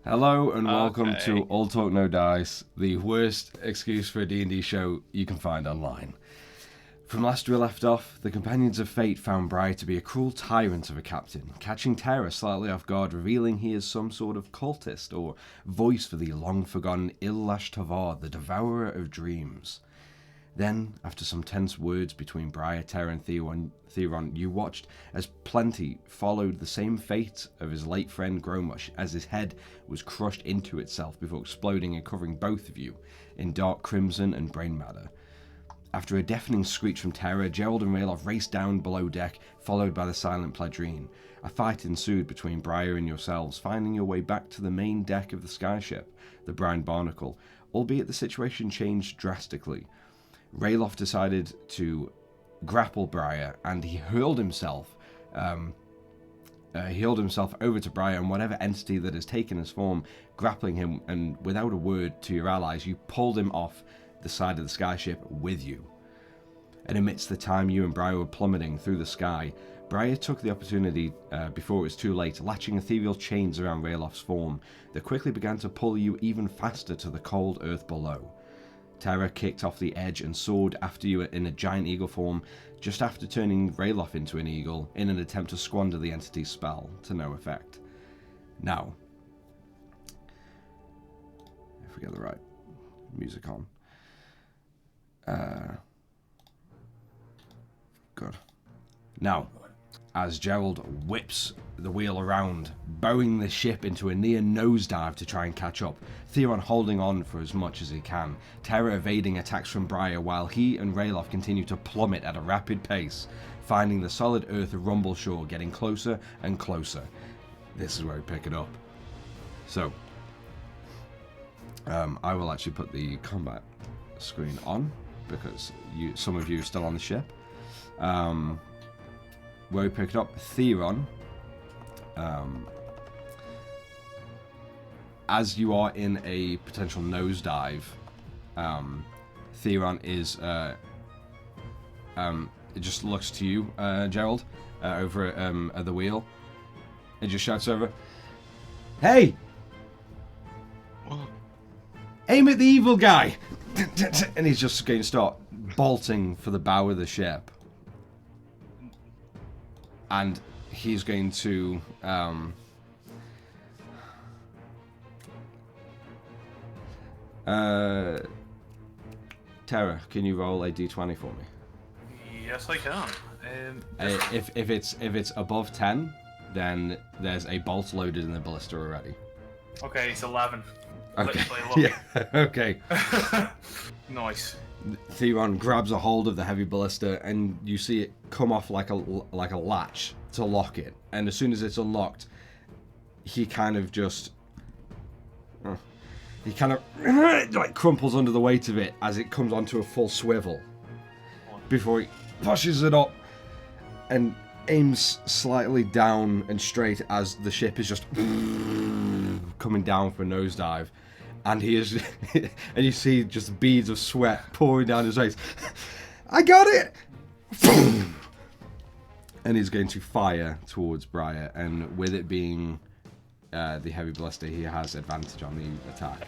Hello and welcome to All Talk No Dice, the worst excuse for a D&D show you can find online. From last we left off, the Companions of Fate found Briar to be a cruel tyrant of a captain, catching Terra slightly off guard, revealing he is some sort of cultist or voice for the long-forgotten Ill-Ashtavar, the Devourer of Dreams. Then, after some tense words between Briar, Terra and Theron, you watched as Plenty followed the same fate of his late friend Gromush, as his head was crushed into itself before exploding and covering both of you in dark crimson and brain matter. After a deafening screech from Terra, Gerald and Rayloff raced down below deck, followed by the silent Pledrine. A fight ensued between Briar and yourselves, finding your way back to the main deck of the skyship, the Brian Barnacle, albeit the situation changed drastically. Rayloff decided to grapple Briar, and he hurled himself over to Briar, and whatever entity that has taken his form, grappling him, and without a word to your allies, you pulled him off the side of the skyship with you. And amidst the time you and Briar were plummeting through the sky, Briar took the opportunity, before it was too late, latching ethereal chains around Rayloff's form that quickly began to pull you even faster to the cold earth below. Terra kicked off the edge and soared after you in a giant eagle form, just after turning Rayloff into an eagle in an attempt to squander the entity's spell, to no effect. Now, if we get the right music on. Good. Now, as Gerald whips the wheel around, bowing the ship into a near nosedive to try and catch up, Theron holding on for as much as he can, Terra evading attacks from Briar while he and Rayloff continue to plummet at a rapid pace, finding the solid earth of Rumbleshore getting closer and closer. This is where we pick it up. So, I will actually put the combat screen on, because some of you are still on the ship. Where we picked up, Theron, as you are in a potential nosedive, Theron is, it just looks to you, Gerald, over at the wheel. It just shouts over, "Hey! Aim at the evil guy!" And he's just going to start bolting for the bow of the ship. And he's going to Terra, can you roll a d20 for me? Yes, I can. If it's above 10, then there's a bolt loaded in the ballista already. Okay, it's 11. Okay. Yeah. Okay. Nice. Theron grabs a hold of the heavy ballista, and you see it come off like a latch to lock it. And as soon as it's unlocked, he kind of like crumples under the weight of it as it comes onto a full swivel before he pushes it up and aims slightly down and straight as the ship is just coming down for a nosedive. And he is, and you see just beads of sweat pouring down his face. I got it! And he's going to fire towards Briar, and with it being the heavy ballista, he has advantage on the attack.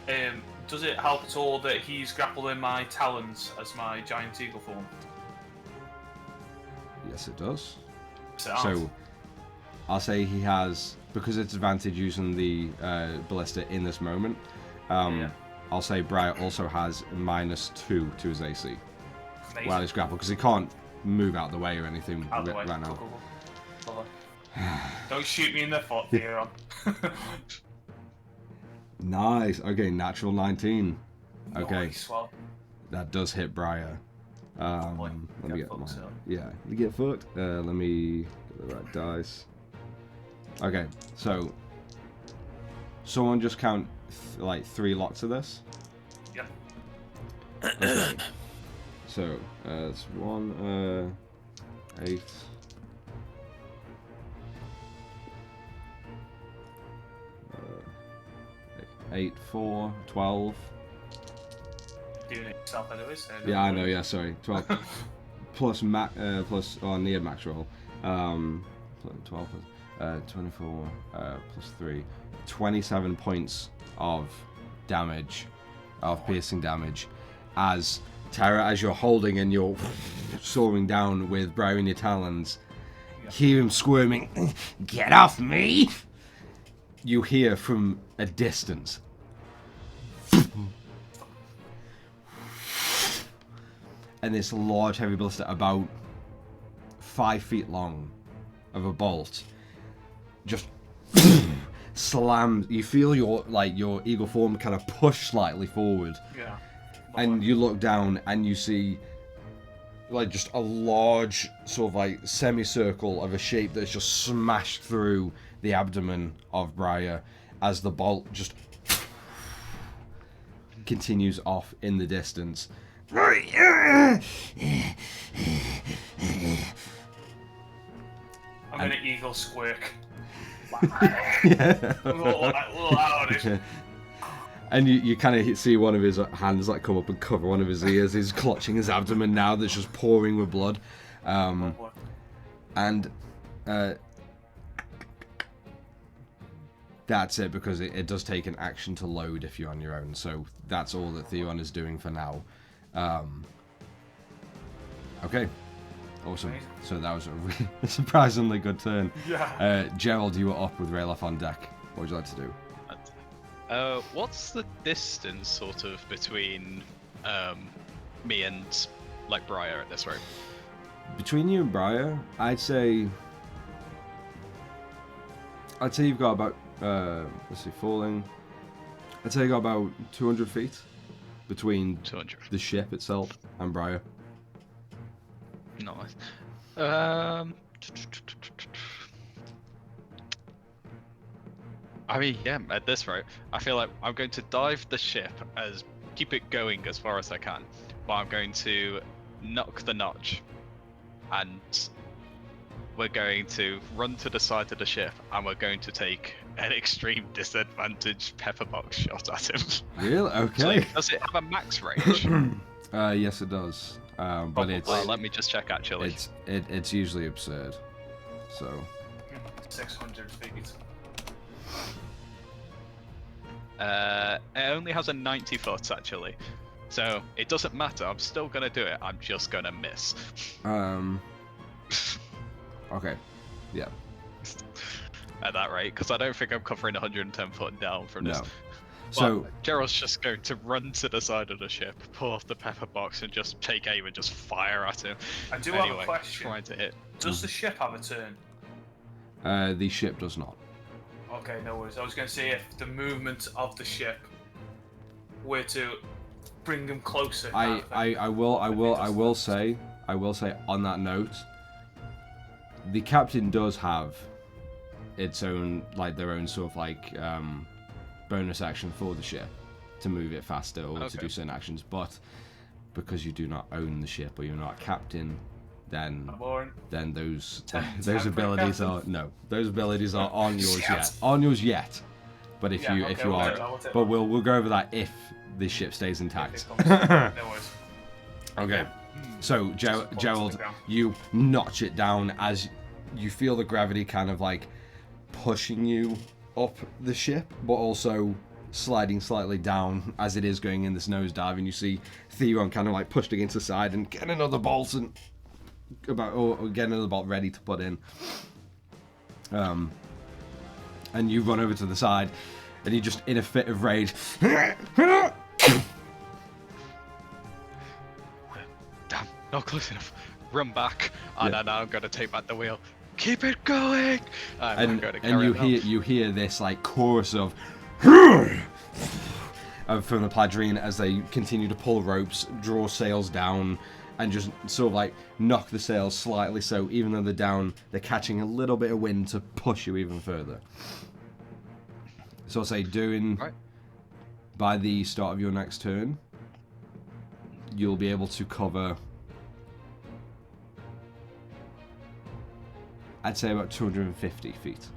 Does it help at all that he's grappling my talons as my giant eagle form? Yes, it does. So I'll say he has, because it's advantage using the ballista in this moment. I'll say Briar also has -2 to his AC. Amazing. While he's grappled, because he can't move out the way or anything right now. Cool. Don't shoot me in the foot, Theron. Nice. Okay, natural 19. Okay, Nice. Well, that does hit Briar. Let me get fucked, so. Yeah, you get fucked. Let me get the right dice. Okay, so someone just count like 3 lots of this. Yeah. Okay. So it's 1, 8. 8, 4, 12. Doing it yourself anyways. So Yeah, I know. Yeah, sorry. 12 plus near max roll. 12 plus 24 plus 3. 27 points of damage, of piercing damage, as Tara, as you're holding and you're soaring down with Briar in your talons, hear him squirming, "Get off me!" You hear from a distance, and this large heavy blister about 5 feet long of a bolt just slams. You feel your eagle form kind of push slightly forward. Yeah. And you look down and you see like just a large sort of like semicircle of a shape that's just smashed through the abdomen of Briar as the bolt just continues off in the distance. I'm gonna eagle squirk. Yeah. A little loud. And you kind of see one of his hands like come up and cover one of his ears. He's clutching his abdomen now that's just pouring with blood. And that's it, because it does take an action to load if you're on your own. So that's all that Theon is doing for now. Okay. Awesome. So that was a surprisingly good turn. Yeah. Gerald, you were up with Rayloff on deck. What would you like to do? What's the distance sort of between me and like Briar at this rate? Between you and Briar, I'd say you've got about let's see, falling. I'd say you got about 200 feet between 200. the ship itself and Briar. Nice. I mean, yeah, at this rate, I feel like I'm going to dive the ship keep it going as far as I can, but I'm going to knock the notch, and we're going to run to the side of the ship, and we're going to take an extreme disadvantage pepperbox shot at him. Really? Okay. So, does it have a max range? Yes, it does. But it's. Well, let me just check actually. It's usually absurd. So. 600 feet. It only has a 90 foot actually, so it doesn't matter. I'm still gonna do it. I'm just gonna miss. Okay. Yeah. At that rate, because I don't think I'm covering 110 foot down from this. No. So Gerald's just going to run to the side of the ship, pull off the pepper box, and just take aim and just fire at him. I do have a question. Trying to hit. Does the ship have a turn? the ship does not. Okay, no worries. I was going to say if the movement of the ship were to bring them closer. I will say on that note, the captain does have its own, like, their own sort of like bonus action for the ship to move it faster or to do certain actions, but because you do not own the ship or you're not a captain, then those abilities are on yours yet. But if you are, but we'll go over that if the ship stays intact. No worries. Okay. So Gerald, you notch it down as you feel the gravity kind of like pushing you up the ship, but also sliding slightly down as it is going in this nosedive, and you see Theron kind of like pushed against the side and get another bolt and get another bolt ready to put in. And you run over to the side, and you just in a fit of rage. Damn, not close enough. Run back, and then I'm gonna take back the wheel. Keep it going. And you hear this like chorus of from the Pladrine as they continue to pull ropes, draw sails down, and just sort of like knock the sails slightly, so even though they're down, they're catching a little bit of wind to push you even further. So I'll say by the start of your next turn, you'll be able to cover, I'd say, about 250 feet.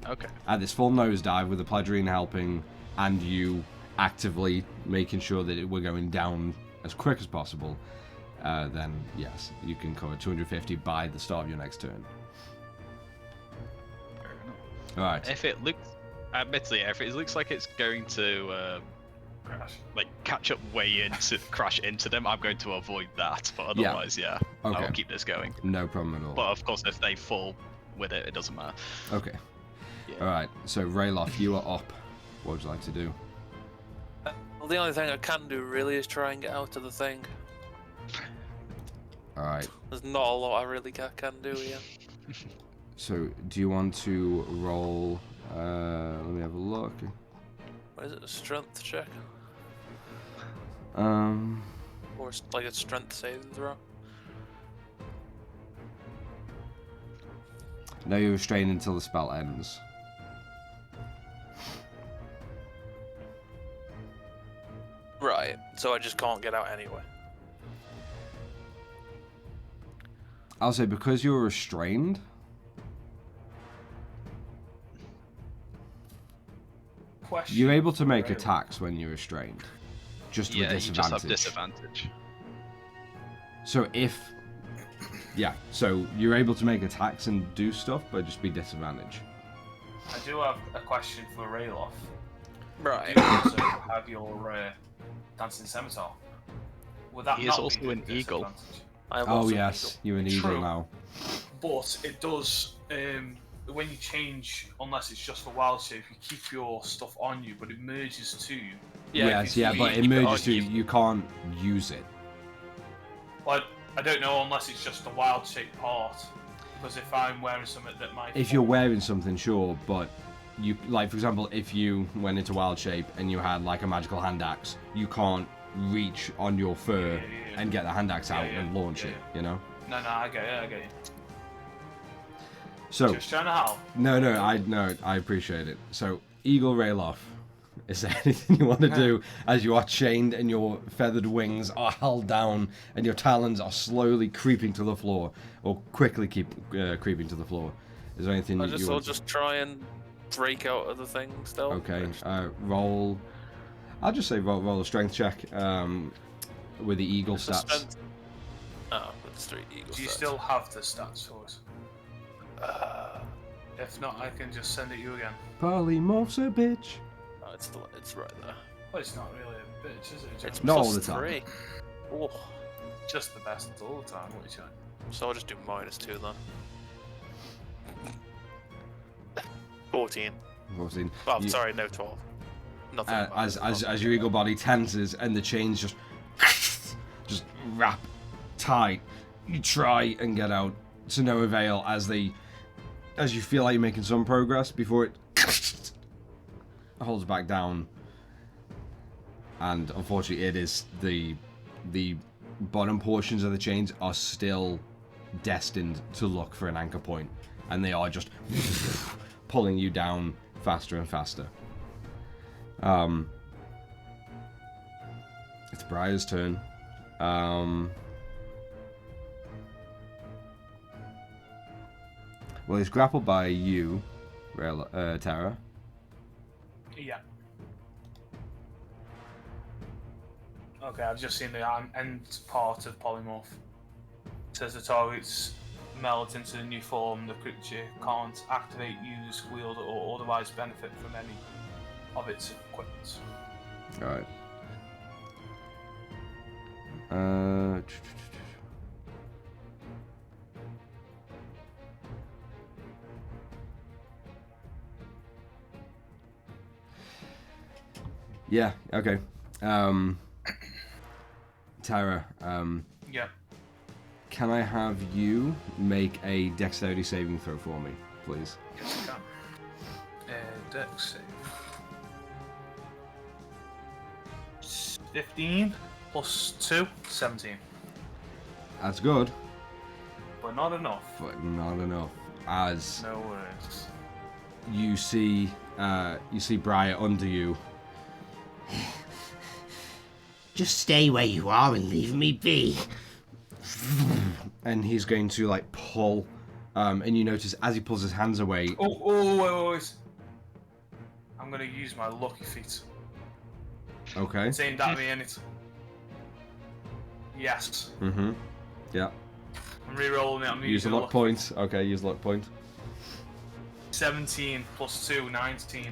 Okay. At this full nosedive with the Pladrine helping and you actively making sure that we're going down as quick as possible, then yes, you can cover 250 by the start of your next turn. Alright. If it looks, admittedly, if it looks like it's going to Crash. like catch up way into crash into them, I'm going to avoid that. But otherwise, yeah, Okay. I'll keep this going. No problem at all. But of course, if they fall with it, it doesn't matter. Okay. Yeah. Alright, so Rayloff, you are up. What would you like to do? Well, the only thing I can do really is try and get out of the thing. Alright, There's not a lot I really can do here. so do you want to roll... let me have a look. What is it, a strength check? Um, Or like a strength saving throw? no, you're restrained until the spell ends. Right, so I just can't get out anyway. I'll say because you're restrained... Question. You're able to make Really? attacks when you're restrained. Just with Yeah, you just have disadvantage. disadvantage. So if... Yeah, so you're able to make attacks and do stuff, but just be disadvantage. I do have a question for Rayloff. Right. Do you also have your dancing scimitar? Would that He is not also be an eagle. disadvantage? I am Oh also yes, you're an eagle True. now. But it does, when you change, unless it's just for wild shape, you keep your stuff on you, but it merges to you. Yes, yeah, but it keep it merges on to you. you can't use it. But I don't know unless it's just the wild shape part. Because if I'm wearing something that might... If you're wearing something, sure, but you, like for example, if you went into wild shape and you had like a magical hand axe, you can't reach on your fur Yeah. and get the hand axe out Yeah, and launch yeah, it, you know? No, I get it. So, Just trying to help. no, I appreciate it. So, Eagle Rayloff, is there anything you want to do as you are chained and your feathered wings are held down and your talons are slowly creeping to the floor, or quickly creeping to the floor? Is there anything I'll you want to... just try and break out of the thing still. Okay, roll... I'll just say roll a strength check with the eagle It's a stats. strength- Oh, with the straight eagle Do you stats. still have the stats for us? If not, I can just send it you again. Polymorph's a bitch. Oh, it's right there. Well, it's not really a bitch, is it? It's Not all plus the time. 3. Oh, just the best all the time. What are you saying? so I'll just do -2 then. 14. 14. Oh, You- sorry, no 12. Nothing. As your eagle body tenses and the chains just wrap tight, you try and get out to no avail as you feel like you're making some progress before it holds back down, and unfortunately it is the bottom portions of the chains are still destined to look for an anchor point, and they are just pulling you down faster and faster. It's Briar's turn. Well, he's grappled by you, Tara. Yeah. Okay, I've just seen the end part of polymorph. It says the target's meld into the new form. The creature can't activate, use, wield, or otherwise benefit from any of its equipment. Alright. Yeah, okay. Tara, Yeah. can I have you make a dexterity saving throw for me, please? Yes, I can. Dex save. 15 plus 2, 17. That's good, But not enough. but not enough. As No words. you see Briar under you. Just stay where you are and leave me be. And he's going to like pull, and you notice as he pulls his hands away. Wait. I'm gonna use my lucky feet. Okay. It's aimed at me and it's... Yes. Mm-hmm. Yeah. I'm re-rolling it. I'm Use a using luck point. Okay, use luck point. 17 plus 2, 19.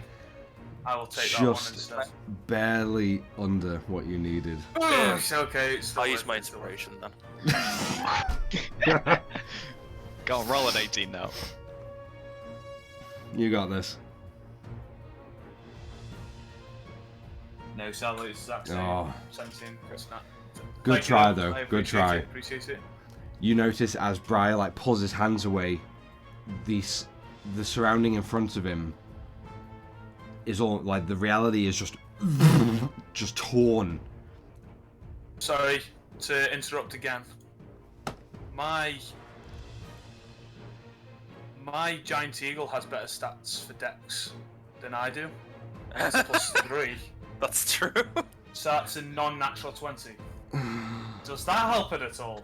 I will take Just that one instead. barely under what you needed. It's okay. It's I'll use my inspiration then. Go on, roll an 18 now. You got this. No, sadly, it's the exact same. Oh. 17. Chris, nah. Good Thank try you. though. I Good try. Appreciate it. You notice as Briar like pulls his hands away, the surrounding in front of him is all like the reality is just torn. Sorry to interrupt again. My giant eagle has better stats for Dex than I do. It's +3. That's true. So that's a non-natural 20. Does that help it at all?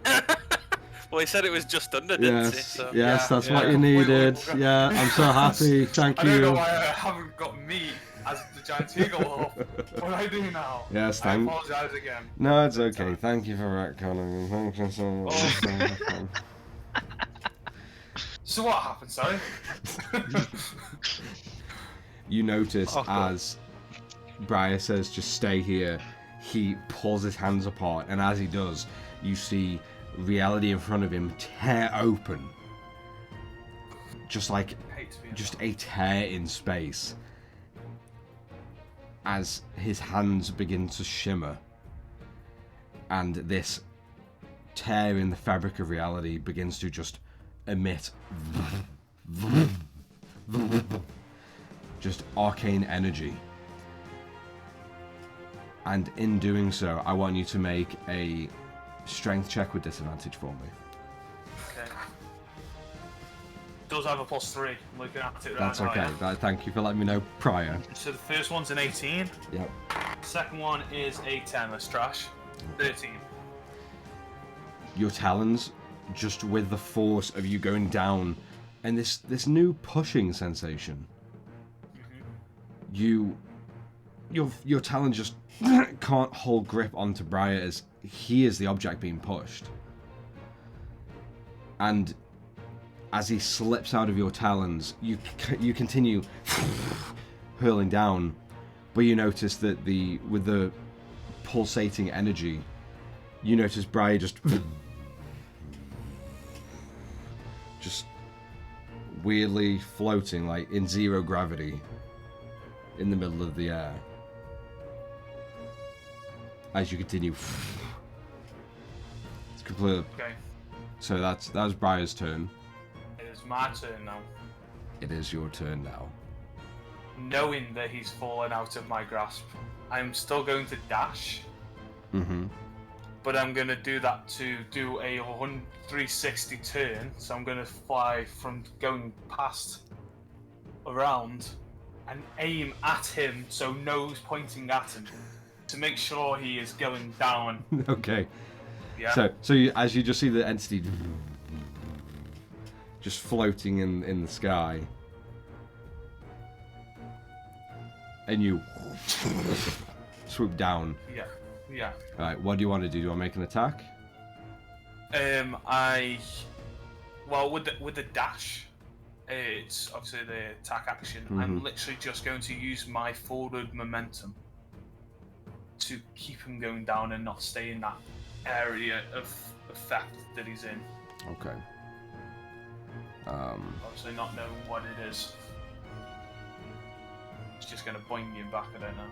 Well, he said it was just under, didn't he? Yes, So. yes, that's Yeah. what you needed. Yeah, I'm so happy. Thank I don't know you. why I haven't got me as the giant eagle up. What do I do now? Yes, I thank. apologise again. No, it's okay. Thank you for retconning. Thank you so much. So what happened, sorry? You notice Oh, God. as Briar says, just stay here, he pulls his hands apart, and as he does, you see reality in front of him tear open. Just like, Hate to be just a tear in space. As his hands begin to shimmer, and this tear in the fabric of reality begins to just emit just arcane energy. And in doing so, I want you to make a strength check with disadvantage for me. Okay. Does have a +3. I'm looking at it right That's now. okay. Yeah. Thank you for letting me know prior. So the first one's an 18. Yep. Second one is a 10. That's trash. 13. Your talons, just with the force of you going down, and this new pushing sensation. Your talons just can't hold grip onto Briar as he is the object being pushed. And as he slips out of your talons, you continue hurling down, but you notice that with the pulsating energy, you notice Briar just weirdly floating, like in zero gravity, in the middle of the air. As you continue, it's completely. Okay. So that was Briar's turn. It is my turn now. It is your turn now. Knowing that he's fallen out of my grasp, I'm still going to dash, Mm-hmm. but I'm going to do that to do a 360 turn. So I'm going to fly from going past around and aim at him, so nose pointing at him, to make sure he is going down. Okay. Yeah. So as you just see the entity just floating in the sky, and you swoop down. Yeah. Yeah. All right. What do you want to do? Do you want to make an attack? Well, with the dash, it's obviously the attack action. I'm literally just going to use my forward momentum to keep him going down and not stay in that area of effect that he's in. Okay. Obviously not knowing what it is. It's just going to boing you back, I don't know.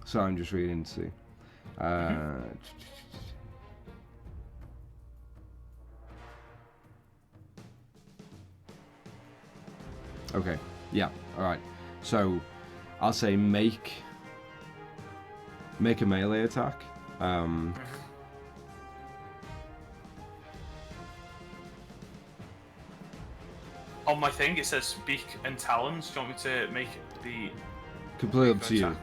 So I'm just reading to see. Okay. Yeah. All right. So I'll say make a melee attack. On my thing, it says beak and talons. Do you want me to make it the Completely up to you. attack?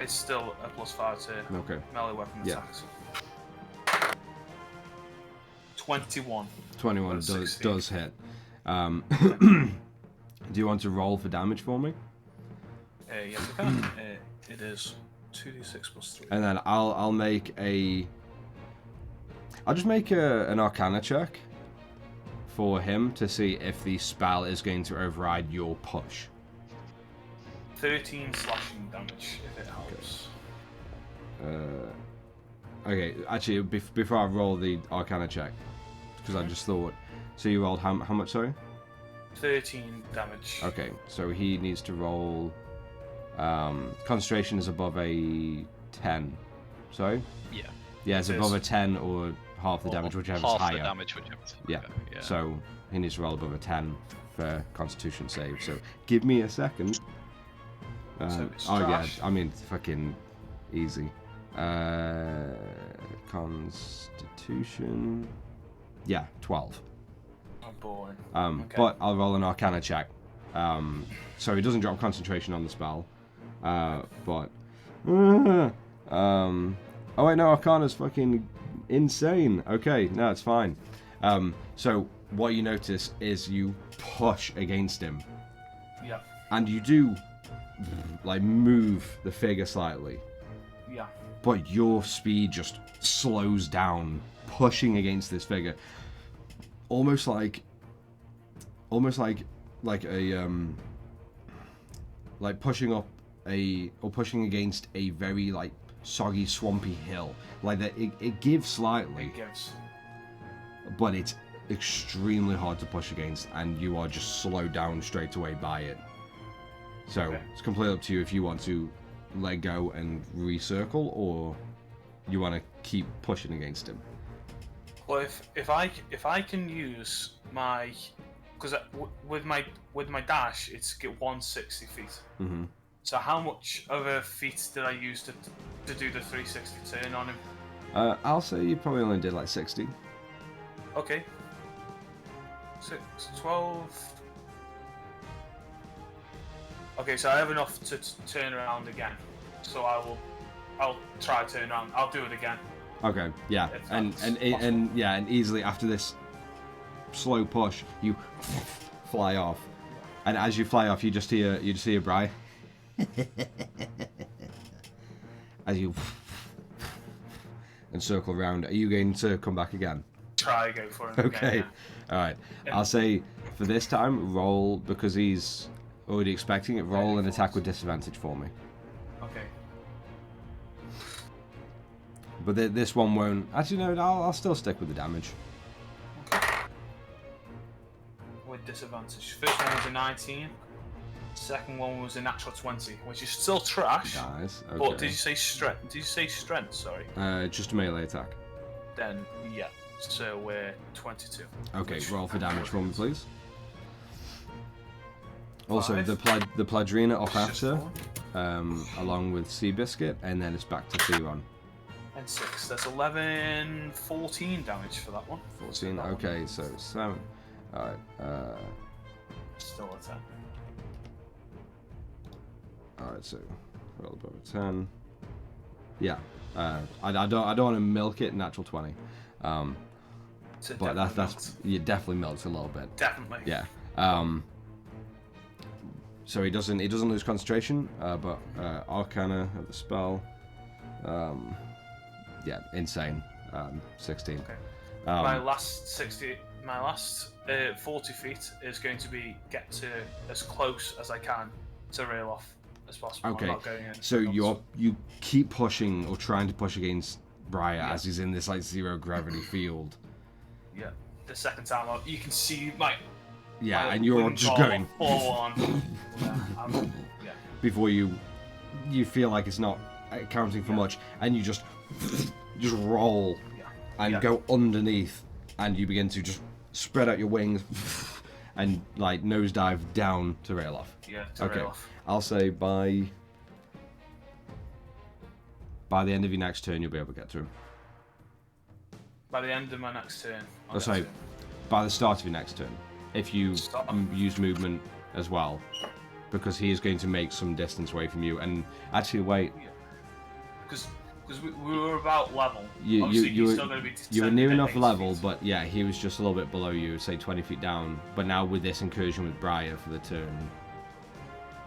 It's still a +5 to Okay. melee weapon Yeah. attacks. 21. 21 That's does 16. hit. Do you want to roll for damage for me? Yes, I can. It is 2d6 +3. And then I'll make a I'll just make an Arcana check for him to see if the spell is going to override your push. 13 slashing damage, if it helps. Okay, actually, before I roll the Arcana check, because I just thought... So you rolled how much, sorry? 13 damage. Okay, so he needs to roll... concentration is above a 10. Sorry? Yeah. Yeah, it's It above is. a 10 or half the damage, whichever's Half higher. the damage, whichever's Yeah. higher, yeah. So he needs to roll above a 10 for Constitution save. So give me a second. So it's oh yeah, trash. I mean fucking easy. Constitution. Yeah, 12. Oh, boring. Okay. But I'll roll an Arcana check. So he doesn't drop concentration on the spell. But oh wait, no, Arcana's fucking insane. Okay, no, it's fine. So what you notice is you push against him, Yeah. and you do like move the figure slightly, Yeah. but your speed just slows down, pushing against this figure, almost like a like pushing up pushing against a very like soggy, swampy hill. Like that, it gives slightly, It gives. but it's extremely hard to push against, and you are just slowed down straight away by it. So Okay. it's completely up to you if you want to let go and recircle, or you want to keep pushing against him. Well, if I can use my, because with my dash it's get 160 feet. Mm-hmm. So how much of a feat did I use to do the 360 turn on him? I'll say you probably only did like 60. Okay. 6, 12. Okay, so I have enough to turn around again. So I'll try to turn around. I'll do it again. Okay, yeah, If and that's and yeah, and easily after this slow push, you fly off, and as you fly off, you just hear Bri. As you and circle around. Are you going to come back again? Try to go for him Okay, again. all right. Yeah. I'll say for this time, roll because he's already expecting it. Roll an attack with disadvantage for me. Yeah. Okay. But this one won't. Actually, no. I'll still stick with the damage. With disadvantage. First one was a 19. Second one was a natural 20, which is still trash. Nice. Okay. But did you say strength? Did you say strength? Sorry. Just a melee attack. Then yeah. So we're 22. Okay, Which roll for damage for me, is please. Also, Five. the Pladrina up just after, 4. along with Seabiscuit, and then it's back to Theron. And 6. That's 11, 14 damage for that one. 14. That one Okay, so 7. Alright. Still a 10. Alright, so roll above a 10. Yeah. I don't want to milk it natural 20. So But definitely that's you definitely milks a little bit. definitely. Yeah. So he doesn't lose concentration, but Arcana of the spell. Yeah, insane. 16. Okay. My last 40 feet is going to be get to as close as I can to rail off as possible. Okay. I'm not going in. So you keep pushing or trying to push against Briar as he's in this like zero gravity field. Yeah. The second time out, you can see my Yeah, my and you're wing just ball going full on. Yeah. before you feel like it's not accounting for much, and you just roll Yeah. and Yeah. go underneath, and you begin to just spread out your wings and like nosedive down to rail off. Yeah. To Okay, rail off. I'll say by the end of your next turn, you'll be able to get to him. By the end of my next turn. I'll Oh, get sorry, to him. by the start of your nenext turn, if you Start. use movement as well, because he is going to make some distance away from you. And actually, wait, Because we were about level. you Obviously, you he's still gonna be you were near 10 enough 80 level, feet. but yeah, he was just a little bit below you, say 20 feet down. But now with this incursion with Briar for the turn,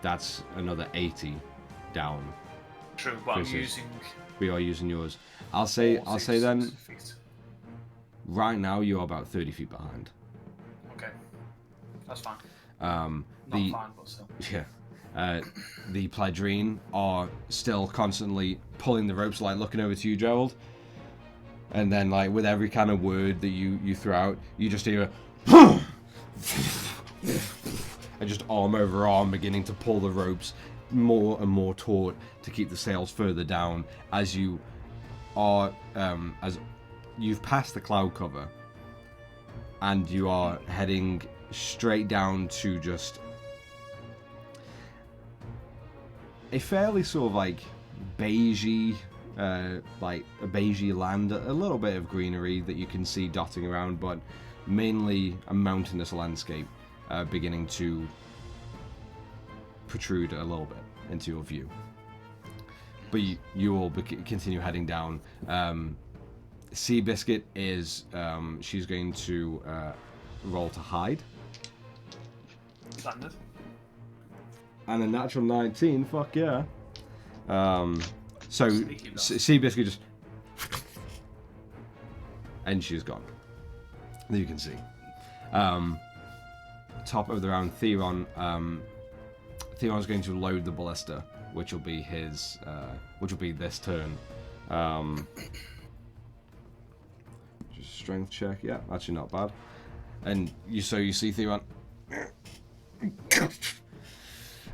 that's another 80 down. True, but I'm versus- using. We are using yours. I'll say then. Feet. Right now, you're about 30 feet behind. Okay. That's fine. Not Fine, but still. Yeah. The Pledrine are still constantly pulling the ropes, like looking over to you, Gerald. And then, like, with every kind of word that you throw out, you just hear a and just arm over arm beginning to pull the ropes more and more taut to keep the sails further down as you are, as you've passed the cloud cover and you are heading straight down to just a fairly sort of like beigey, like a beigey land, a little bit of greenery that you can see dotting around, but mainly a mountainous landscape beginning to protrude a little bit into your view. But you will continue heading down. Seabiscuit is, she's going to roll to hide. Standard. And a natural 19, fuck yeah. So Seabiscuit just... and she's gone. There you can see. Top of the round, Theron. Theron's going to load the ballista, which will be his, which will be this turn. Just strength check, yeah, actually not bad. And you see Theron,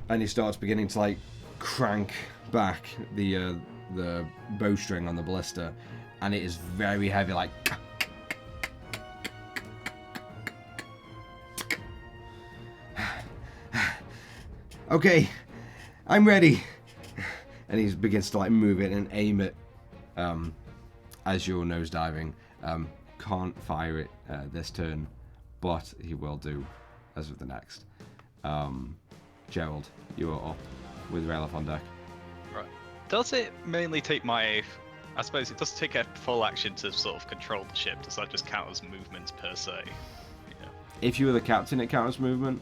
and he starts beginning to like crank back the bowstring on the ballista, and it is very heavy, like. Okay, I'm ready. And he begins to like move it and aim it as you're nosediving. Can't fire it this turn, but he will do as of the next. Gerald, you are up with Railif on deck. Right. Does it mainly take my... I suppose it does take a full action to sort of control the ship. Does that just count as movement per se? Yeah. If you were the captain, it counts movement.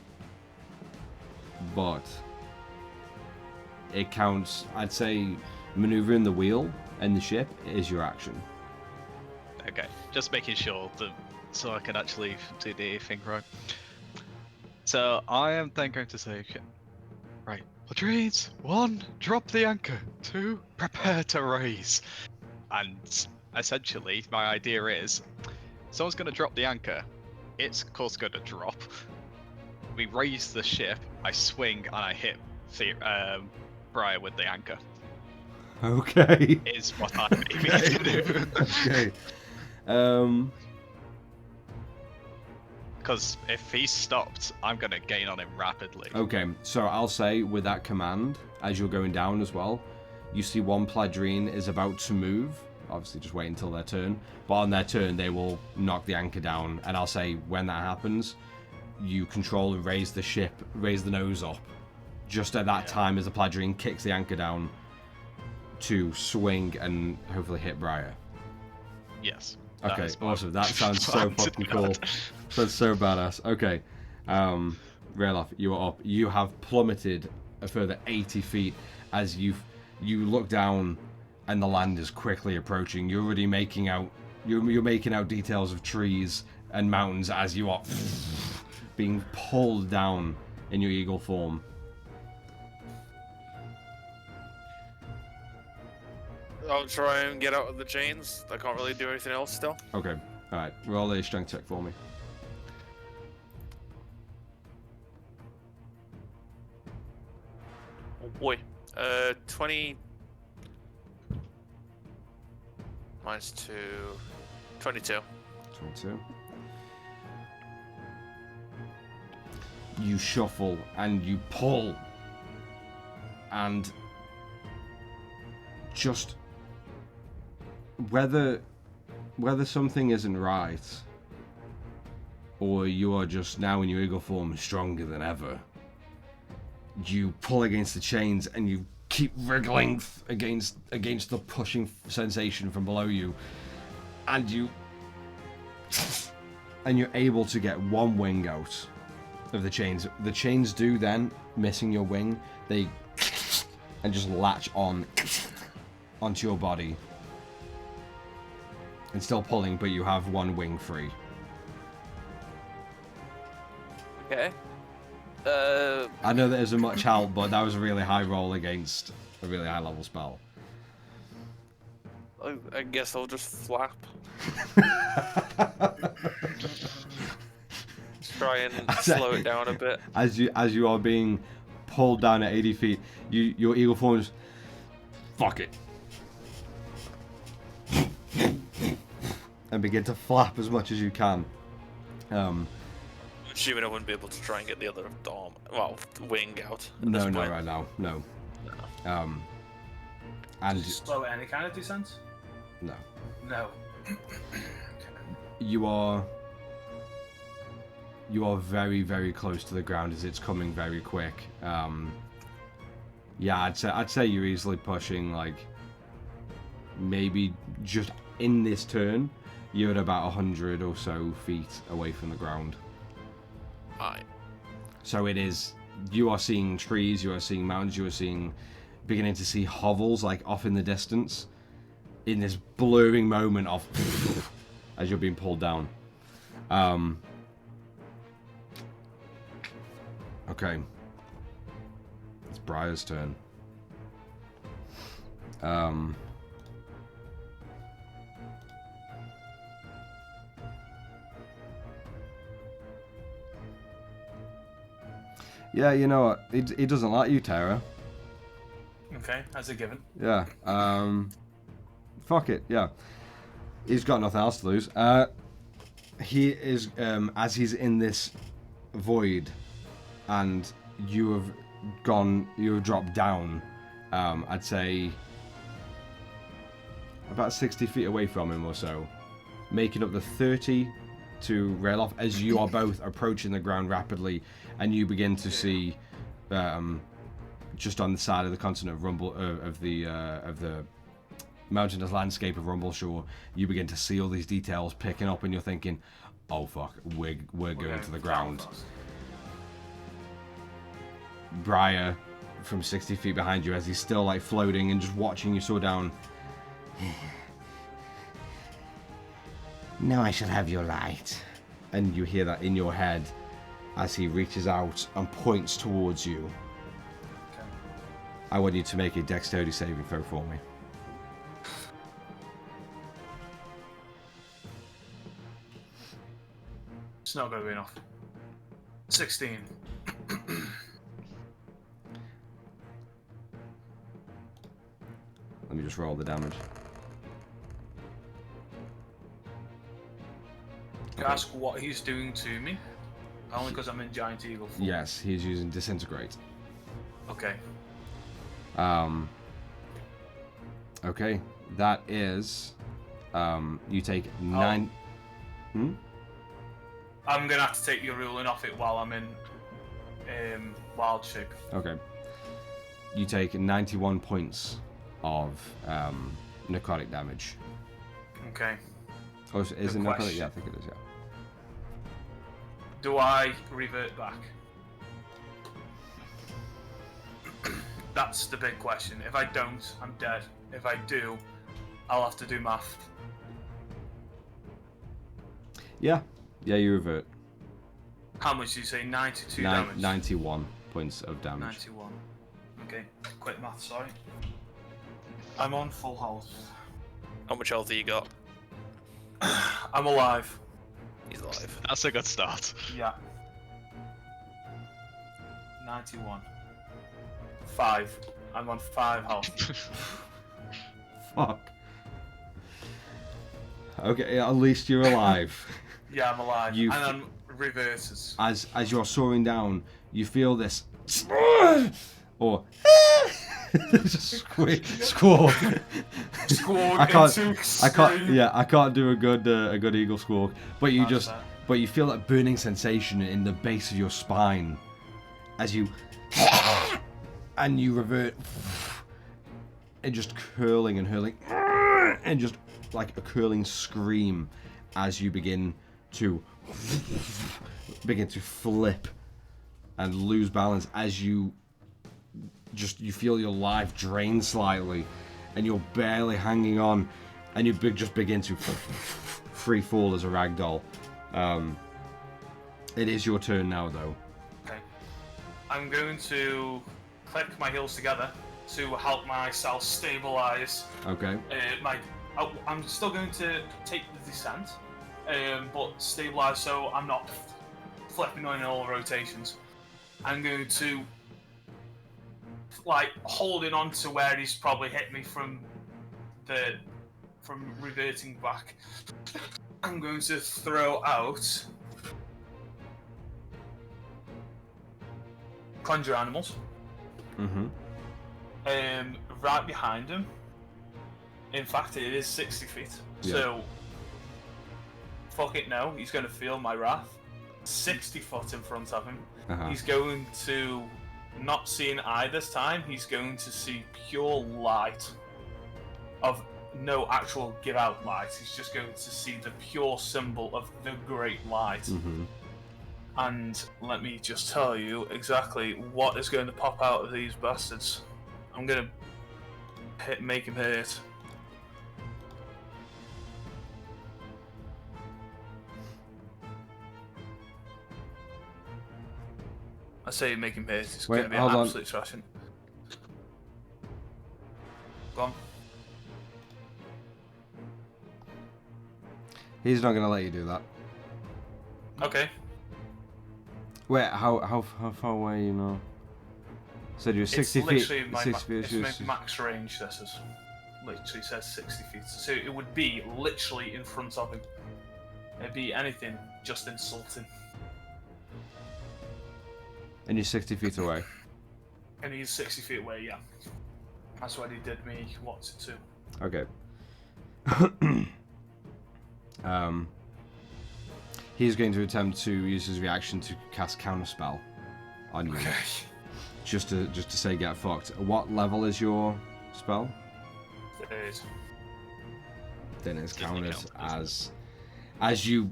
But it counts, I'd say, maneuvering the wheel and the ship is your action. Okay, just making sure that so I can actually do the thing right. So I am then going to say, okay, right, Latrines, 1, drop the anchor, 2, prepare to raise. And essentially, my idea is, someone's going to drop the anchor, it's of course going to drop. We raise the ship, I swing, and I hit Briar with the anchor. Okay. Is what I'm aiming to do. Okay. Because if he's stopped, I'm going to gain on him rapidly. Okay, so I'll say with that command, as you're going down as well, you see one Pledrine is about to move. Obviously, just wait until their turn. But on their turn, they will knock the anchor down. And I'll say when that happens, you control and raise the ship, raise the nose up. Just at that time as the Pledrine kicks the anchor down to swing and hopefully hit Briar. Yes. Okay, awesome. That sounds so fucking cool. That's so badass. Okay. Railif, you are up. You have plummeted a further 80 feet as you look down and the land is quickly approaching. You're already making out you're making out details of trees and mountains as you are being pulled down in your eagle form. I'll try and get out of the chains. I can't really do anything else still. Okay. Alright. Roll a strength check for me. Oh boy. 20... minus 2... 22. 22. You shuffle and you pull. And just... Whether something isn't right, or you are just now in your eagle form stronger than ever, you pull against the chains and you keep wriggling against the pushing sensation from below you, and you're able to get one wing out of the chains. The chains do then, missing your wing, they and just latch on onto your body. It's still pulling, but you have one wing free. Okay. I know that isn't much help, but that was a really high roll against a really high level spell. I guess I'll just flap. Try and slow it down a bit. As you are being pulled down at 80 feet, your eagle form is... Fuck it. And begin to flap as much as you can. I'm assuming I wouldn't be able to try and get the other arm, wing out. No, not right now. No. And slow any kind of descent? no. No. You are very, very close to the ground as it's coming very quick. Yeah, I'd say you're easily pushing, like, maybe just in this turn, you're at about 100 or so feet away from the ground. Alright. So it is, you are seeing trees, you are seeing mountains, you are beginning to see hovels, like, off in the distance, in this blurring moment of, as you're being pulled down. Okay. It's Briar's turn. Yeah, you know what? He doesn't like you, Tara. Okay, that's a given. Yeah. Fuck it. Yeah. He's got nothing else to lose. He is as he's in this void, and you have dropped down. I'd say about 60 feet away from him or so, making up the 30 to rail off as you are both approaching the ground rapidly, and you begin to see just on the side of the continent of Rumble of the mountainous landscape of Rumbleshore, you begin to see all these details picking up, and you're thinking, "Oh fuck, we're going to the ground." Briar, from 60 feet behind you, as he's still like floating and just watching you soar down. Now I shall have your light. And you hear that in your head as he reaches out and points towards you. Okay. I want you to make a dexterity saving throw for me. It's not going to be enough. 16. Let me just roll the damage. Can I ask what he's doing to me? Only because I'm in Giant Eagle form. Yes, he's using Disintegrate. Okay. Okay, that is... you take 9... Hmm? I'm going to have to take your ruling off it while I'm in wild shape. Okay. You take 91 points of necrotic damage. Okay. Oh, is it Good necrotic? question. Yeah, I think it is, yeah. Do I revert back? That's the big question. If I don't, I'm dead. If I do, I'll have to do math. Yeah, you revert. How much do you say? 92 damage? 91 points of damage. 91. Okay, quick math, sorry. I'm on full health. How much health have you got? I'm alive. He's alive. That's a good start. Yeah. 91. 5. I'm on 5 health. Fuck. Okay, at least you're alive. Yeah, I'm alive. You and I'm reverses. As you're soaring down, you feel this... or... just squawk. Squawk. I can't do a good eagle squawk. But you you feel that burning sensation in the base of your spine as you and you revert, and just curling and hurling, and just like a curling scream as you begin to flip and lose balance as you feel your life drain slightly, and you're barely hanging on and you just begin to free fall as a ragdoll. It is your turn now, though. Okay. I'm going to click my heels together to help myself stabilize. Okay. I'm still going to take the descent, but stabilize so I'm not flipping on in all rotations. I'm going to holding on to where he's probably hit me from reverting back. I'm going to throw out Conjure Animals. Right behind him. In fact, it is 60 feet. Yeah. So, fuck it, no. He's going to feel my wrath. 60 foot in front of him. He's going to not see an eye this time. He's going to see pure light of no actual give out light. He's just going to see the pure symbol of the great light. And let me just tell you exactly what is going to pop out of these bastards. I'm going to make him hurt. I say make him hurt. It's going to be an absolute thrashing. Go on. He's not going to let you do that. Okay. Wait, how far away you know? So you're 60 feet. It's my max range. This is literally says 60 feet. So it would be literally in front of him. It'd be anything, just insulting. And you're 60 feet away. And he's 60 feet away. Yeah. That's what he did me. What's it to? Okay. He's going to attempt to use his reaction to cast Counterspell on you. Okay. Just to say get fucked. What level is your spell? Third. Then it's counted as you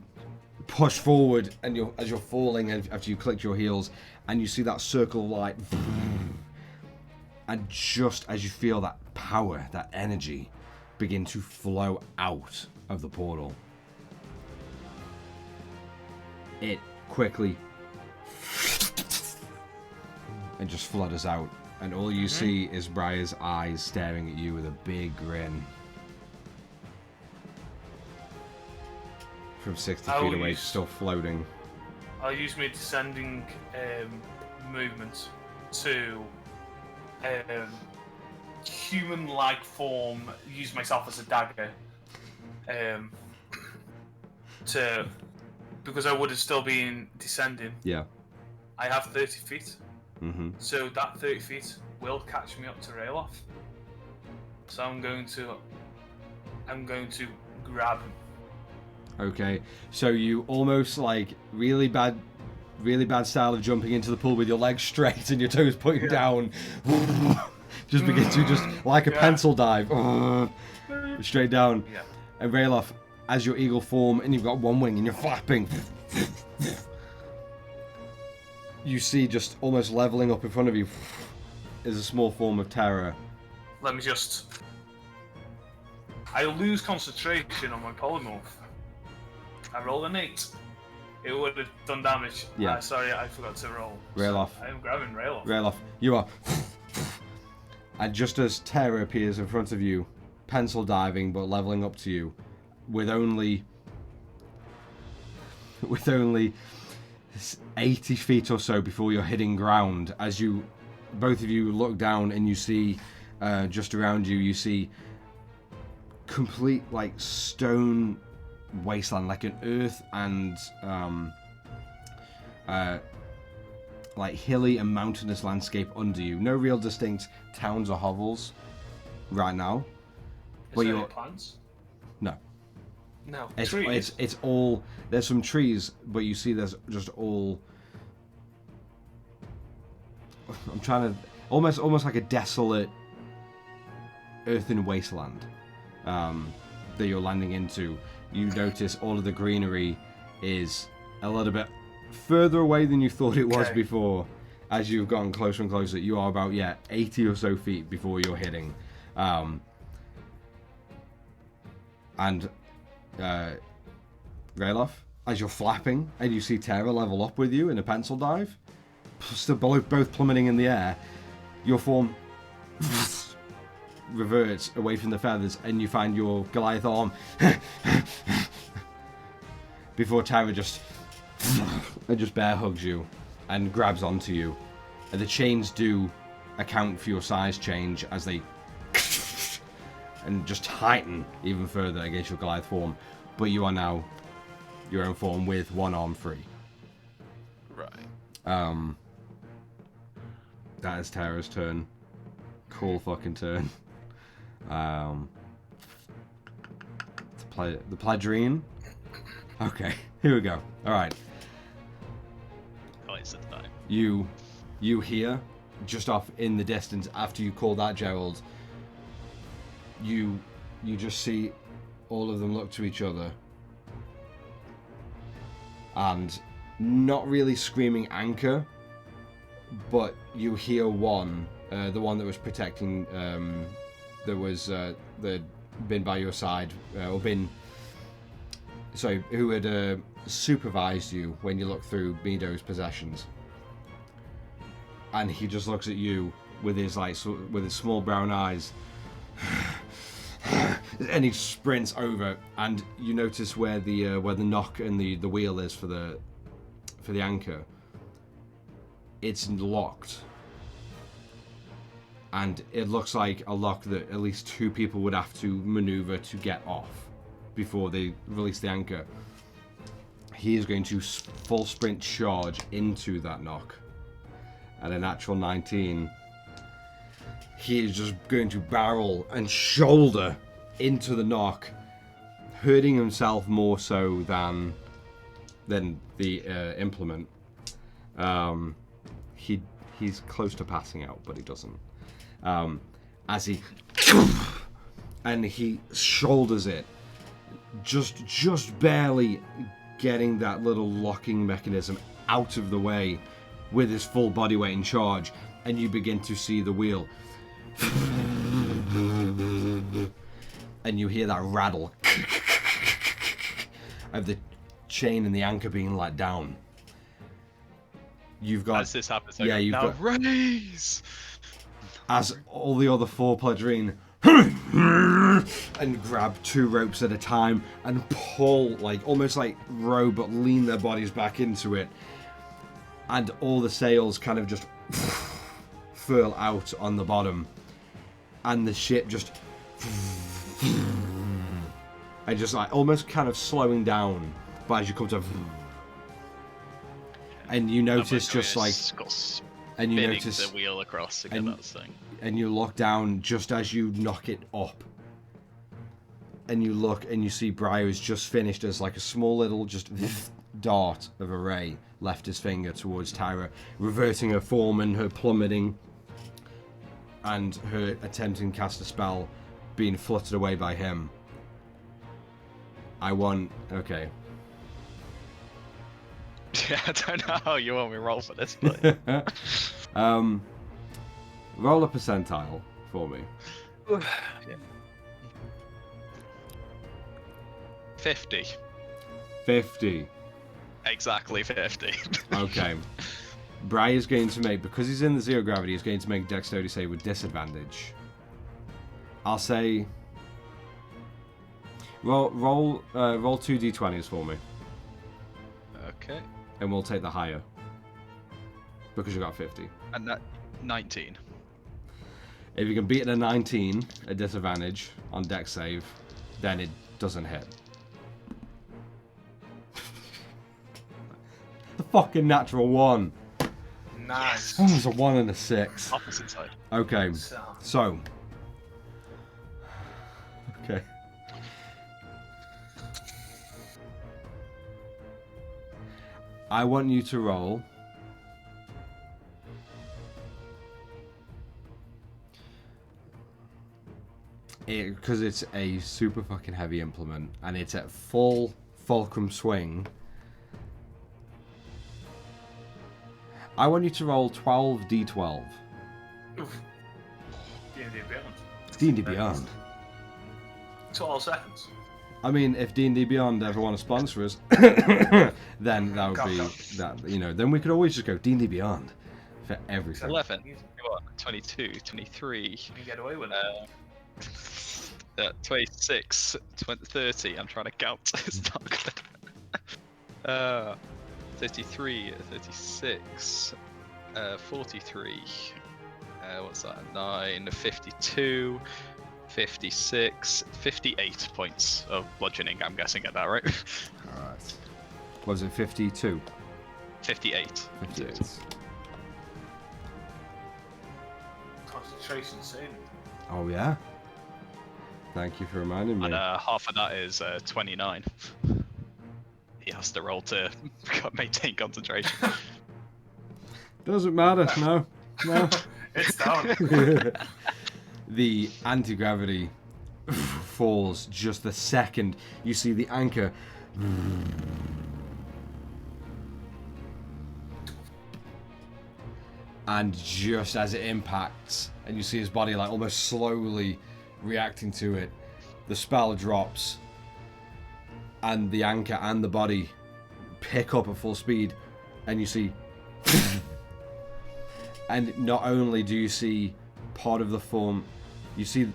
push forward and as you're falling after you click your heels and you see that circle of light, and just as you feel that power, that energy begin to flow out of the portal, it quickly and just flutters out, and all you see is Briar's eyes staring at you with a big grin. From 60 feet away, still floating. I'll use my descending movement to human-like form, use myself as a dagger, because I would have still been descending. Yeah. I have 30 feet. So that 30 feet will catch me up to Rayloff. So I'm going to grab him. Okay, so you almost like really bad style of jumping into the pool with your legs straight and your toes pointing down. Just begin to just like a pencil dive straight down. Yeah. And Rayloff, as your eagle form and you've got one wing and you're flapping, you see just almost leveling up in front of you is a small form of terror. Let me just... I lose concentration on my polymorph. I rolled an 8. It would have done damage. Yeah. Sorry, I forgot to roll. Rayloff. So I'm grabbing Rayloff. Rayloff, you are... And just as terror appears in front of you, pencil diving but leveling up to you, with only 80 feet or so before you're hitting ground, as you both of you look down and you see just around you, you see complete like stone wasteland, like an earth and like hilly and mountainous landscape under you. No real distinct towns or hovels right now. Is there any plants? No. No. It's all, there's some trees, but you see there's just all, I'm trying to, almost like a desolate earthen wasteland that you're landing into. You notice all of the greenery is a little bit further away than you thought it was before. As you've gotten closer and closer, you are about 80 or so feet before you're hitting. And Rayloff, as you're flapping and you see Terra level up with you in a pencil dive, still both plummeting in the air, your form reverts away from the feathers and you find your Goliath arm before Terra just bear hugs you and grabs onto you. And the chains do account for your size change as they and just tighten even further against your Goliath form. But you are now your own form with one arm free. Right. That is Terra's turn. Cool fucking turn. The Pladrine. Okay, here we go. Alright. It's the time. You hear, just off in the distance after you call that, Gerald, you just see all of them look to each other. And not really screaming anchor, but you hear one, the one that was protecting, that had been by your side, who had supervised you when you looked through Mido's possessions. And he just looks at you with his with his small brown eyes, and he sprints over, and you notice where the knock and the wheel is for the anchor. It's locked, and it looks like a lock that at least 2 people would have to maneuver to get off before they release the anchor. He is going to full sprint charge into that knock. At a natural 19, he is just going to barrel and shoulder into the knock, hurting himself more so than the implement. He's close to passing out, but he doesn't. As he shoulders it, just barely getting that little locking mechanism out of the way with his full body weight in charge, and you begin to see the wheel. And you hear that rattle of the chain and the anchor being let down. You've got... As this happens, you've now got... raise! As all the other 4 Pladrine and grab 2 ropes at a time and pull, almost like row, but lean their bodies back into it. And all the sails kind of just furl out on the bottom. And the ship just... and just almost kind of slowing down. But as you come to... and you notice and you notice the wheel across to get that thing. And you look down just as you knock it up. And you look and you see Briar's just finished as a small little just dart of a ray left his finger towards Tyra, reverting her form and her plummeting and her attempting to cast a spell being fluttered away by him. Okay. Yeah, I don't know how you want me to roll for this, but... Roll a percentile for me. 50. 50. Exactly 50. Okay. Briar's going to make, because he's in the 0 gravity, he's going to make a dexterity save with disadvantage. I'll say... Roll 2 d20s for me. Okay. And we'll take the higher. Because you got 50. And that 19. If you can beat a 19 at disadvantage on dex save, then it doesn't hit. The fucking natural 1. Nice. Oh, it's a 1 and a 6. Opposite side. Okay, so. Okay. I want you to roll. Because it's a super fucking heavy implement and it's at full fulcrum swing. I want you to roll 12 d12. D&D Beyond. D&D Beyond. 12 seconds. I mean, if D&D Beyond ever want to sponsor us, then that would be that. You know, then we could always just go D&D Beyond for everything. 11, 22, 23. You can get away with it. 26, 30. I'm trying to count. It's not good. 33, 36, 43. What's that? 9, 52, 56, 58 points of bludgeoning. I'm guessing at that, right? Alright. Was it 52? 58. 58. Concentration saving. Oh, yeah? Thank you for reminding me. And half of that is 29. He has to roll to maintain concentration. Doesn't matter, no. No. It's down. The anti-gravity falls just the second you see the anchor. And just as it impacts, and you see his body like almost slowly reacting to it, the spell drops, and the anchor and the body pick up at full speed, and you see. And not only do you see part of the form, you see.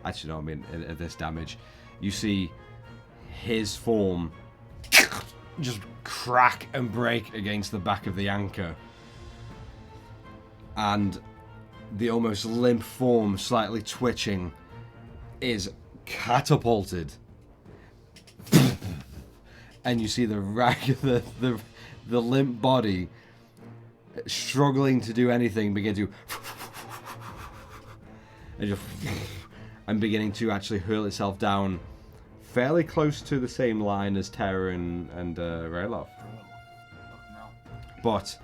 Actually, no, I mean at this damage, you see his form just crack and break against the back of the anchor. And the almost limp form, slightly twitching, is catapulted. And you see the limp body, struggling to do anything, begin to and beginning to actually hurl itself down fairly close to the same line as Terra and Rayloff. But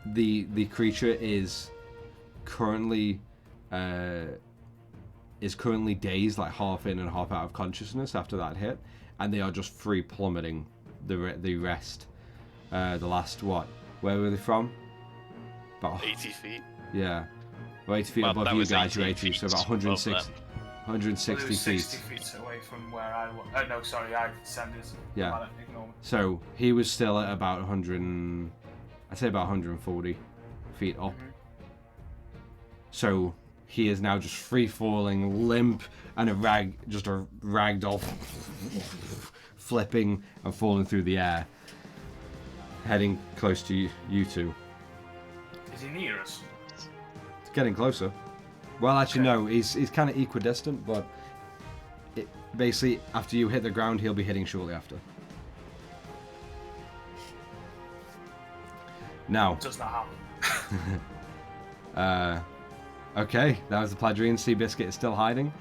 the creature is currently dazed, like half in and half out of consciousness after that hit, and they are just free plummeting the rest. The last, what? Where were they from? About 80 feet. Yeah. Well, 80 feet Well, above that you was guys, you're 18 80, so about feet above 160, them. 160 Well, it was feet. 60 feet away from where I was. Oh, no, sorry, I descended. Yeah. Ignore me. So he was still at about 100, I'd say about 140 feet up. Mhm. So he is now just free falling, limp, and a ragdoll flipping and falling through the air, heading close to you two. Is he near us? It's getting closer. Well, actually, Okay. no, he's kind of equidistant, but basically after you hit the ground, he'll be hitting shortly after. Now, Does not happen. okay, that was the Pladrian. Seabiscuit is still hiding.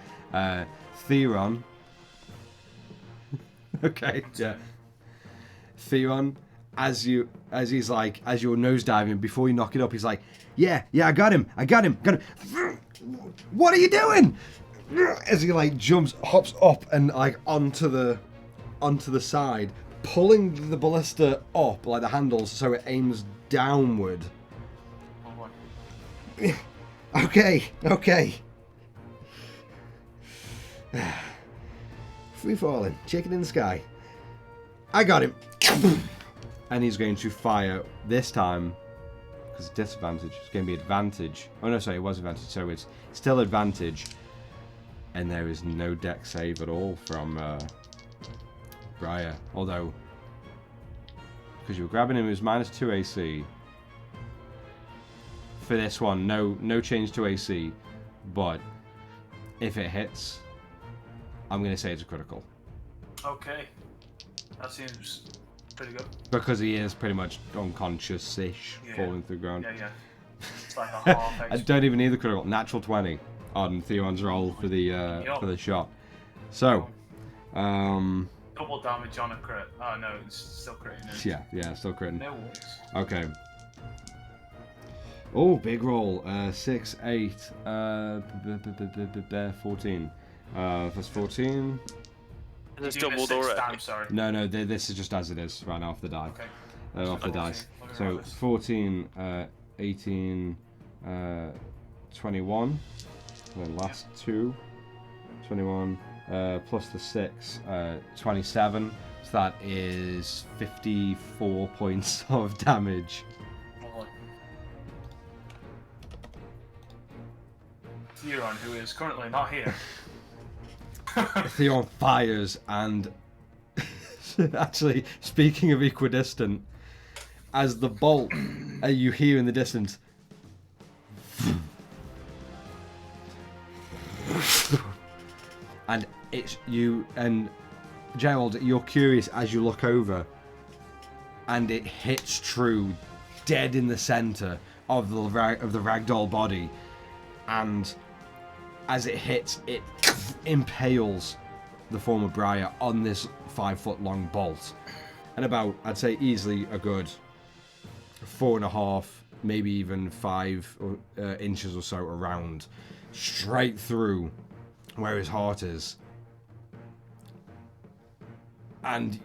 Theron. Okay, yeah. Theron, as you're nosediving, before you knock it up, he's like, yeah, I got him. What are you doing? As he like hops up and like onto the side, pulling the ballista up, like the handles, so it aims downward. Oh, boy. Okay. Free falling, chicken in the sky. I got him. And he's going to fire this time, because it's disadvantage. It's going to be advantage. Oh no, sorry, it was advantage, so it's still advantage. And there is no deck save at all from Briar. Although, because you were grabbing him, it was -2 AC. For this one, no change to AC, but if it hits, I'm going to say it's a critical. Okay. That seems pretty good. Because he is pretty much unconscious-ish, Yeah. falling through the ground. Yeah. It's like a half I don't even need the critical. Natural 20 on Theron's roll for the shot. So, Double damage on a crit. Oh no, it's still critting. Isn't it? yeah, still critting. No worries. Okay. Oh, big roll. 6, 8, 14. Plus 14. And it's You're doing doubled it 6 already. times, sorry. No, this is just as it is right now off the die. Okay. Off the dice. Look at So this. 14, 18, 21. And then last 2. 21 plus the 6, 27. So that is 54 points of damage. Theron, who is currently not here. Theon fires, and actually, speaking of equidistant, as the bolt you hear in the distance, and it's you and Gerald, you're curious as you look over, and it hits true, dead in the center of the ragdoll body, and as it hits, it impales the form of Briar on this 5-foot-long bolt, and about, I'd say, easily a good 4.5, maybe even 5 inches or so around, straight through where his heart is. And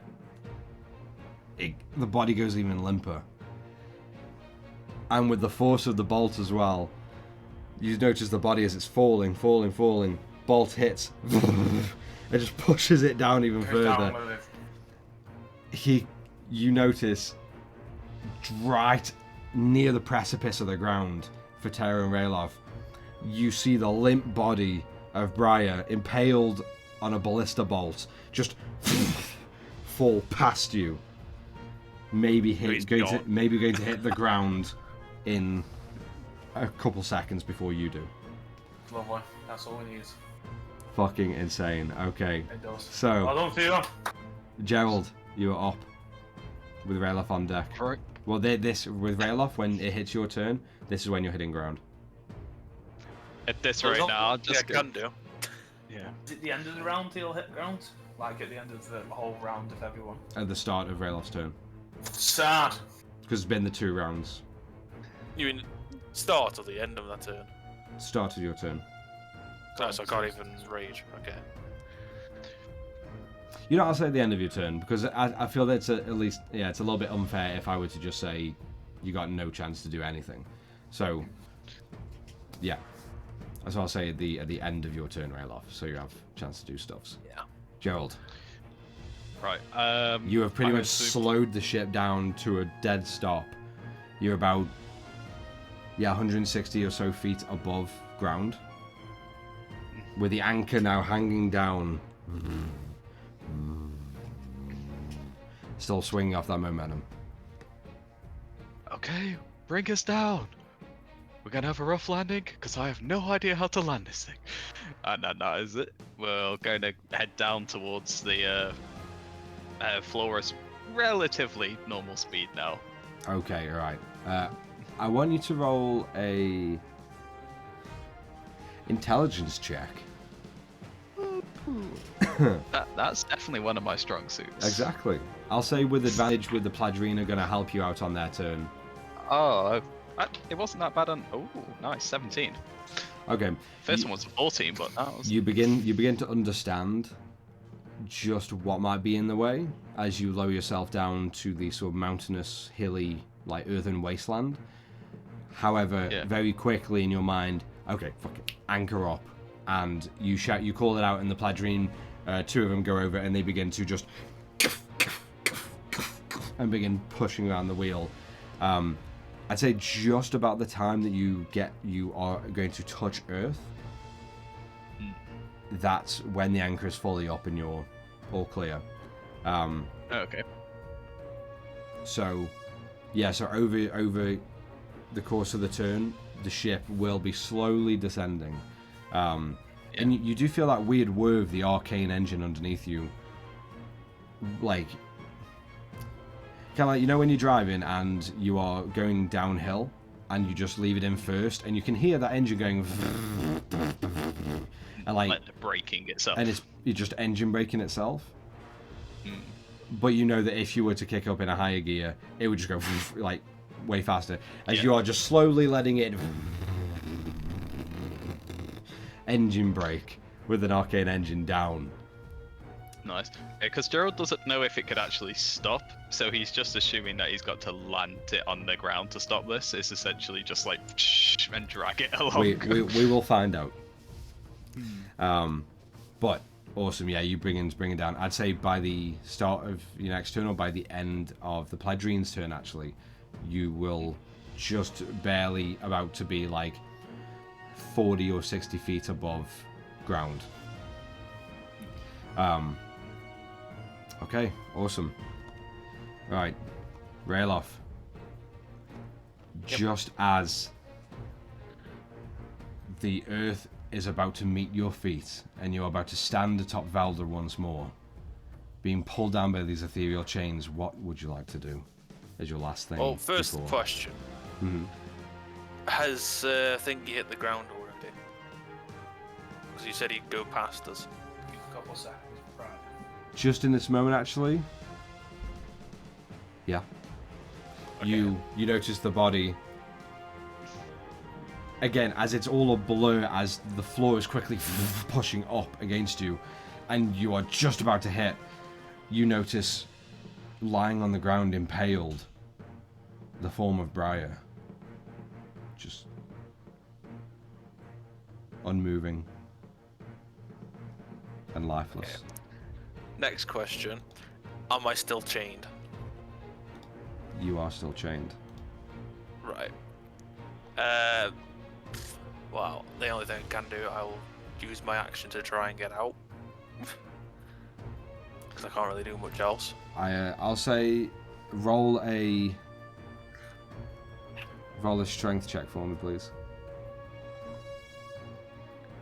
the body goes even limper. And with the force of the bolt as well, you notice the body as it's falling. Bolt hits. It just pushes it down even further. You notice, right near the precipice of the ground for Terra and Rayloff, you see the limp body of Briar impaled on a ballista bolt just fall past you. Maybe going to hit the ground in a couple seconds before you do. Lovely. That's all we need. Fucking insane. Okay. It does. So, I don't feel. Gerald, you are up with Rayloff on deck. Right. Well, this with Rayloff, when it hits your turn, this is when you're hitting ground. At this rate now, I'll just go. Can do. Yeah. Is it the end of the round he'll hit ground? Like at the end of the whole round of everyone? At the start of Rayloff's turn. Sad. Because it's been the 2 rounds. You mean start or the end of that turn? Start of your turn. No, so I can't even rage. Okay. You know, I'll say at the end of your turn, because I feel that it's at least, yeah, it's a little bit unfair if I were to just say you got no chance to do anything. So, yeah. That's what I'll say at the end of your turn, Rayloff, so you have a chance to do stuffs. Yeah. Gerald. Right. You have pretty much slowed the ship down to a dead stop. You're about, 160 or so feet above ground, with the anchor now hanging down, still swinging off that momentum. Okay, bring us down. We're gonna have a rough landing, because I have no idea how to land this thing. No, is it? We're going to head down towards the Flora's relatively normal speed now. Okay, alright. I want you to roll a intelligence check. That's definitely one of my strong suits. Exactly. I'll say with advantage, with the Pladrina going to help you out on their turn. Oh, it wasn't that bad on... Oh, nice, 17. Okay. First one was 14, but that was... You begin to understand just what might be in the way as you lower yourself down to the sort of mountainous, hilly, like earthen wasteland. However, very quickly in your mind, okay, fuck it, anchor up, and you shout, you call it out, and the Pladrine, 2 of them go over, and they begin to just and begin pushing around the wheel. I'd say just about the time that you are going to touch Earth, that's when the anchor is fully up and you're all clear. Okay. So, yeah, so over the course of the turn, the ship will be slowly descending. And you do feel that weird whir of the arcane engine underneath you. Like, kind of like, you know when you're driving and you are going downhill and you just leave it in first and you can hear that engine going and like braking itself. And you're just engine braking itself. But you know that if you were to kick up in a higher gear, it would just go like way faster. As you are just slowly letting it engine brake with an arcane engine down. Nice. Because Gerald doesn't know if it could actually stop, so he's just assuming that he's got to land it on the ground to stop this. It's essentially just like and drag it along. We will find out. But awesome, yeah. You bring it down. I'd say by the start of your next turn, or by the end of the Pledrian's turn, actually, you will just barely about to be like 40 or 60 feet above ground. Okay, awesome. Right, rail off. Just as the earth is about to meet your feet and you're about to stand atop Valdur once more, being pulled down by these ethereal chains, what would you like to do as your last thing? Well, first before? question. Mhm. Has Thingy hit the ground already? Because you said he'd go past us. A couple seconds. Right. Just in this moment, actually. Yeah. Okay. You notice the body. Again, as it's all a blur, as the floor is quickly pushing up against you, and you are just about to hit, you notice lying on the ground, impaled, the form of Briar. Just unmoving and lifeless. Okay. Next question. Am I still chained? You are still chained. Right. Well, the only thing I can do, I'll use my action to try and get out. Because I can't really do much else. I'll say roll a strength check for me, please.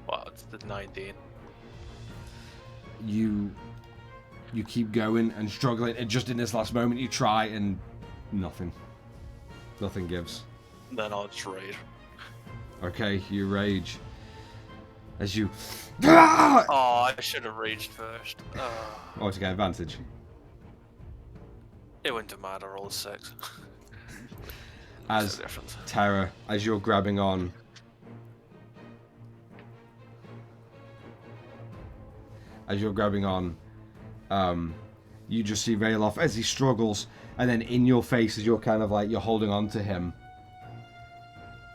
Well, it's the 19. You keep going and struggling, and just in this last moment you try, and nothing gives. Then I'll just rage. Okay, you rage as you Oh, I should have raged first. oh, to get advantage. It went to mad, I rolled a 6. As No difference. Tara, as you're grabbing on, you just see Rayloff as he struggles, and then in your face, as you're kind of like, you're holding on to him,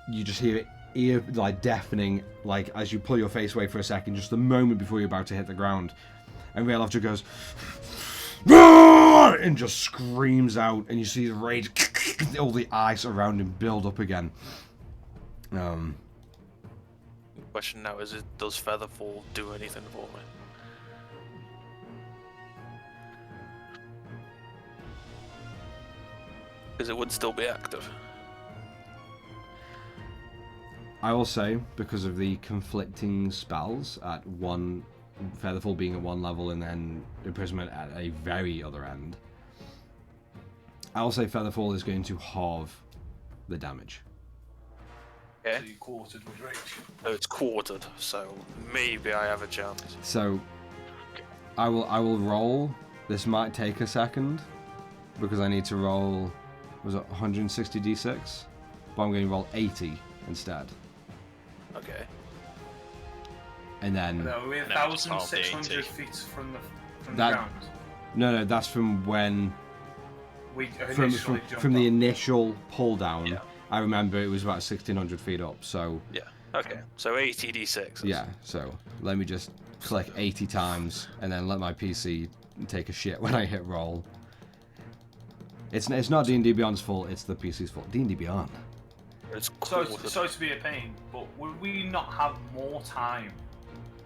you just hear it ear like deafening, like as you pull your face away for a second, just the moment before you're about to hit the ground, and Rayloff just goes and just screams out, and you see the rage, all the ice around him build up again. Question now is, does Featherfall do anything for me? Because it would still be active. I will say, because of the conflicting spells at one, Featherfall being at one level and then imprisonment at a very other end, I will say Featherfall is going to halve the damage. Okay. So you quartered with rage. So it's quartered, so maybe I have a chance. So I will roll. This might take a second because I need to roll, was it 160 d6? But I'm going to roll 80 instead. Okay. And then No, we're No, just half the 1,600 80. feet from the That- ground. no, that's from when We from initially jumped the off. initial pull down. Yeah. I remember it was about 1,600 feet up. So Yeah. Okay. So 80 d6. yeah. So let me just click 80 times and then let my PC take a shit when I hit roll. It's not D&D Beyond's fault. It's the PC's fault. D&D Beyond. It's So, quartered. sorry to be a pain, but would we not have more time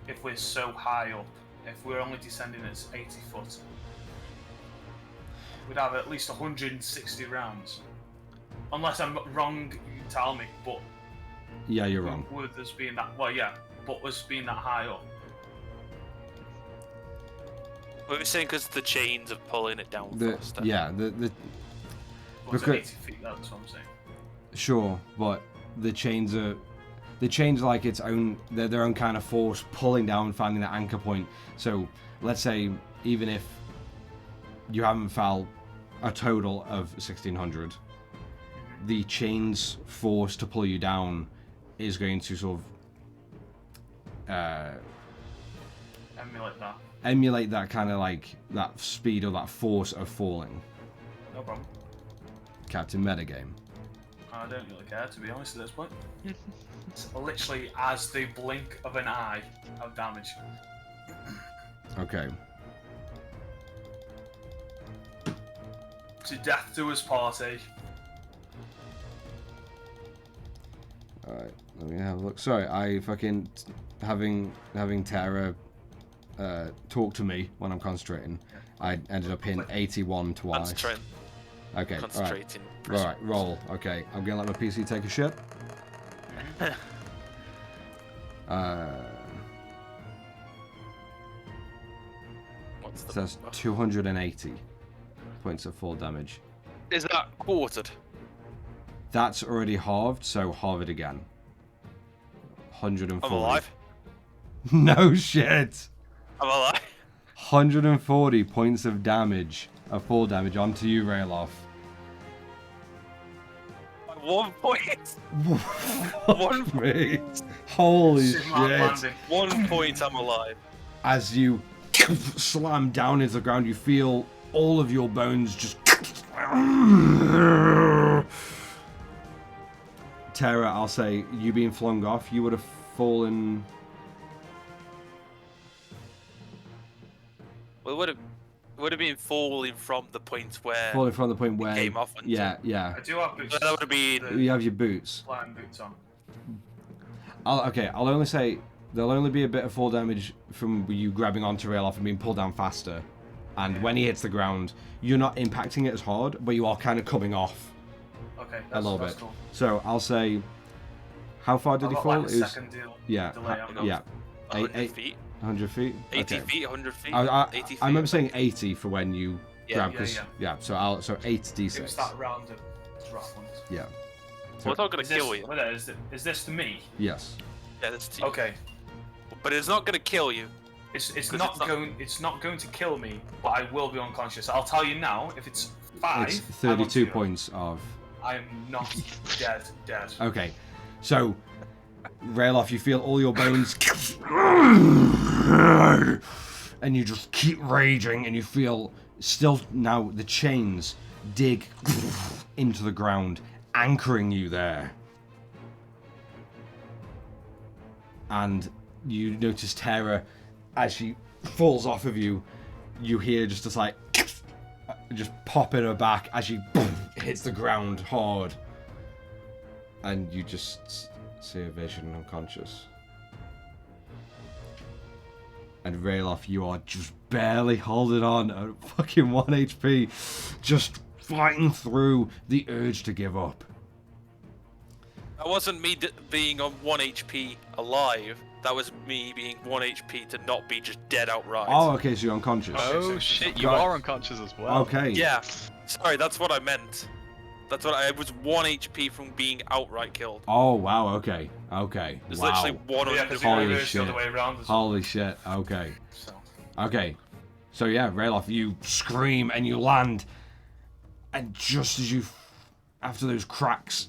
if we're so high up? If we're only descending at 80 foot? We'd have at least 160 rounds. Unless I'm wrong, you can tell me, but Yeah, you're wrong. with us being that, well, yeah, but us being that high up. We were saying because the chains are pulling it down The faster. yeah the But Because- to 80 feet, that's what I'm saying. sure, but the chains are like its own, they're their own kind of force pulling down, finding that anchor point. So let's say even if you haven't fell a total of 1,600, the chains force to pull you down is going to sort of Emulate that. emulate that kind of like that speed or that force of falling. No problem. Captain Metagame. I don't really care, to be honest, at this point. It's literally as the blink of an eye of damage. Okay. To death to his party. Alright, let me have a look. Sorry, I fucking having Tara talk to me when I'm concentrating. I ended up hitting 81 twice. Concentrating. Okay, Concentrating. alright, roll. Okay, I'm gonna let my PC take a shit. What's It the says 280 points of fall damage. Is that quartered? That's already halved, so halve it again. 140. I'm alive. No shit! I'm alive. 140 points of damage, of fall damage onto you, Rayloff. 1 point. 1 point. Holy Superman shit. landing. 1 point. I'm alive. As you slam down into the ground, you feel all of your bones just... Tara, I'll say, you being flung off, you would have fallen... Well, it would have been falling from the point where Falling from the point where... came off. Yeah, yeah. I do have boots. So that would have been. You have your boots. Flying boots on. I'll only say there'll only be a bit of fall damage from you grabbing onto Rayloff and being pulled down faster. And when he hits the ground, you're not impacting it as hard, but you are kind of coming off Okay, a little that's bit. cool. So I'll say, how far did I've he got fall? like a It was- second yeah, delay on it. yeah, 100 feet. 100 feet. 80 Okay. feet. 100 feet. 80 I feet. remember saying 80 for when you grab, yeah, because yeah. so 8 It was d6. that round of rough ones. Yeah. Well, it's not gonna Is kill this, you. wait, is this to me? Yes. Yeah, that's to you. Okay. But it's not gonna kill you. It's 'Cause not going to kill me, but I will be unconscious. I'll tell you now, if it's 5, It's I'm 32 on 0. points of. I am not dead. Okay, so Rayloff, you feel all your bones, and you just keep raging, and you feel still now the chains dig into the ground, anchoring you there. And you notice Tara, as she falls off of you, you hear just this like, just pop in her back as she hits the ground hard. And you just see a vision unconscious. And Rayloff, you are just barely holding on at fucking 1 HP, just fighting through the urge to give up. That wasn't me being on 1 HP alive. That was me being 1 HP to not be just dead outright. Oh, okay, so you're unconscious. Oh shit, you Right. are unconscious as well. Okay. Yeah. Sorry, that's what I meant. That's what I was 1 HP from being outright killed. Oh, wow, okay. Okay. There's Wow. literally 100. Yeah, because Holy it reversed the shit. other way around as well. Holy shit, okay. So. Okay. So yeah, Rayloff, you scream and you land. And just as you, after those cracks,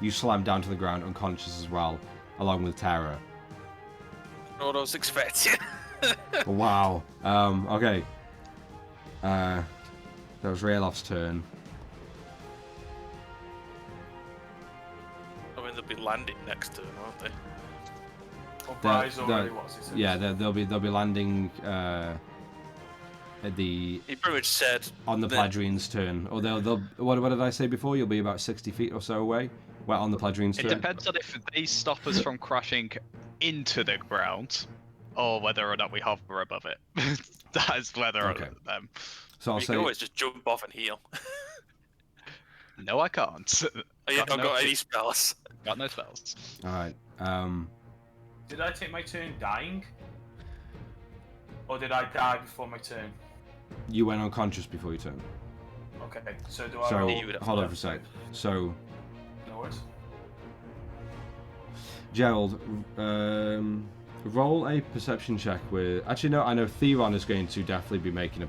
you slam down to the ground unconscious as well, along with Tara. Not what I was expecting. Wow. Okay. That was Rayloff's turn. I mean, they'll be landing next turn, aren't they? Well, Bry's already, what's he said? Yeah, they'll be landing at the He pretty much said on the that- Pladrian's turn, or they'll what did I say before? You'll be about 60 feet or so away. Well, on the Pladrian's It turn. depends on if they stop us from crashing into the ground, or whether or not we hover above it. That is whether Okay. So I'll You say can always just jump off and heal. no, I can't. Oh, you Got haven't no- got any spells. Got no spells. all right. Did I take my turn dying? Or did I die before my turn? You went unconscious before your turn. Okay, so do I So roll? you would have hold on for a sec. So No worries. Gerald, roll a perception check with. Actually, no. I know Theron is going to definitely be making a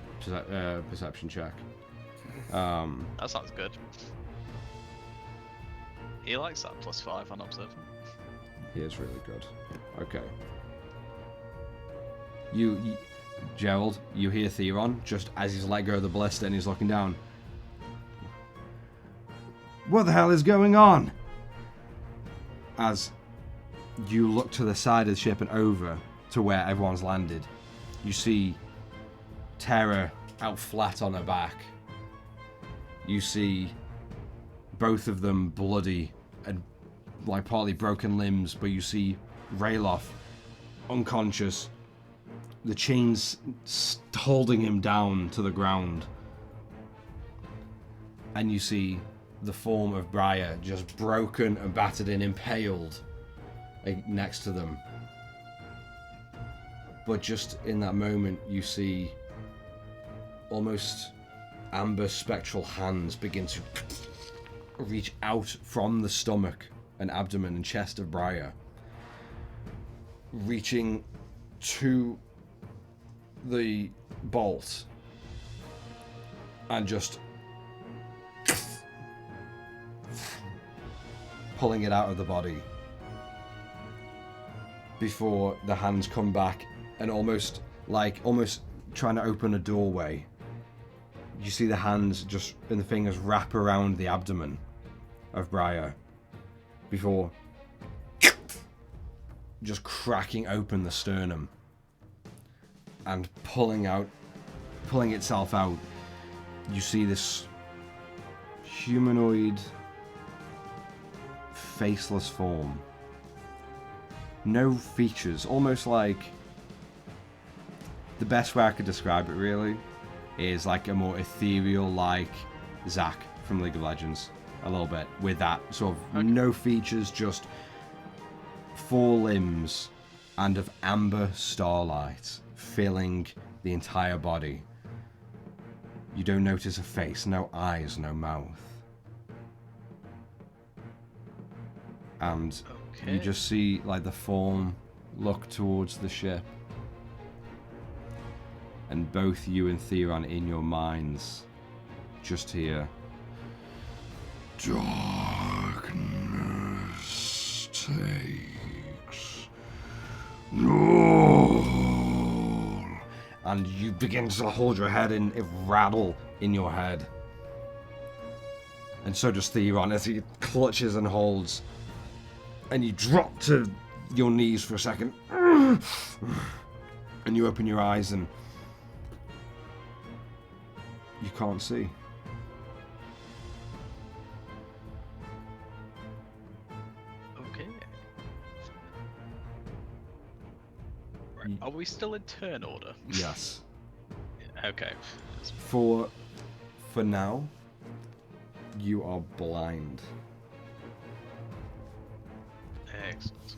perception check. That sounds good. He likes that +5 on observant. He is really good. Okay. Gerald, you hear Theron just as he's let go of the ballista and he's looking down. What the hell is going on? As you look to the side of the ship and over to where everyone's landed, you see Terra out flat on her back. You see both of them bloody and like partly broken limbs, but you see Rayloff unconscious, the chains holding him down to the ground. And you see the form of Briar just broken and battered and impaled next to them. But just in that moment, you see almost amber spectral hands begin to reach out from the stomach and abdomen and chest of Briar, reaching to the bolt and just pulling it out of the body before the hands come back and almost trying to open a doorway. You see the hands just and the fingers wrap around the abdomen of Briar before just cracking open the sternum and pulling itself out. You see this humanoid faceless form. No features, almost like the best way I could describe it really is like a more ethereal like Zac from League of Legends, a little bit, with that sort of no features, just 4 limbs and of amber starlight filling the entire body. You don't notice a face, no eyes, no mouth. And you just see like the form look towards the ship. And both you and Theron in your minds just hear, darkness takes all. And you begin to hold your head and it rattle in your head. And so does Theron as he clutches and holds. And you drop to your knees for a second. And you open your eyes and you can't see. Okay. Right. Are we still in turn order? Yes. Okay. For now, you are blind. Excellent.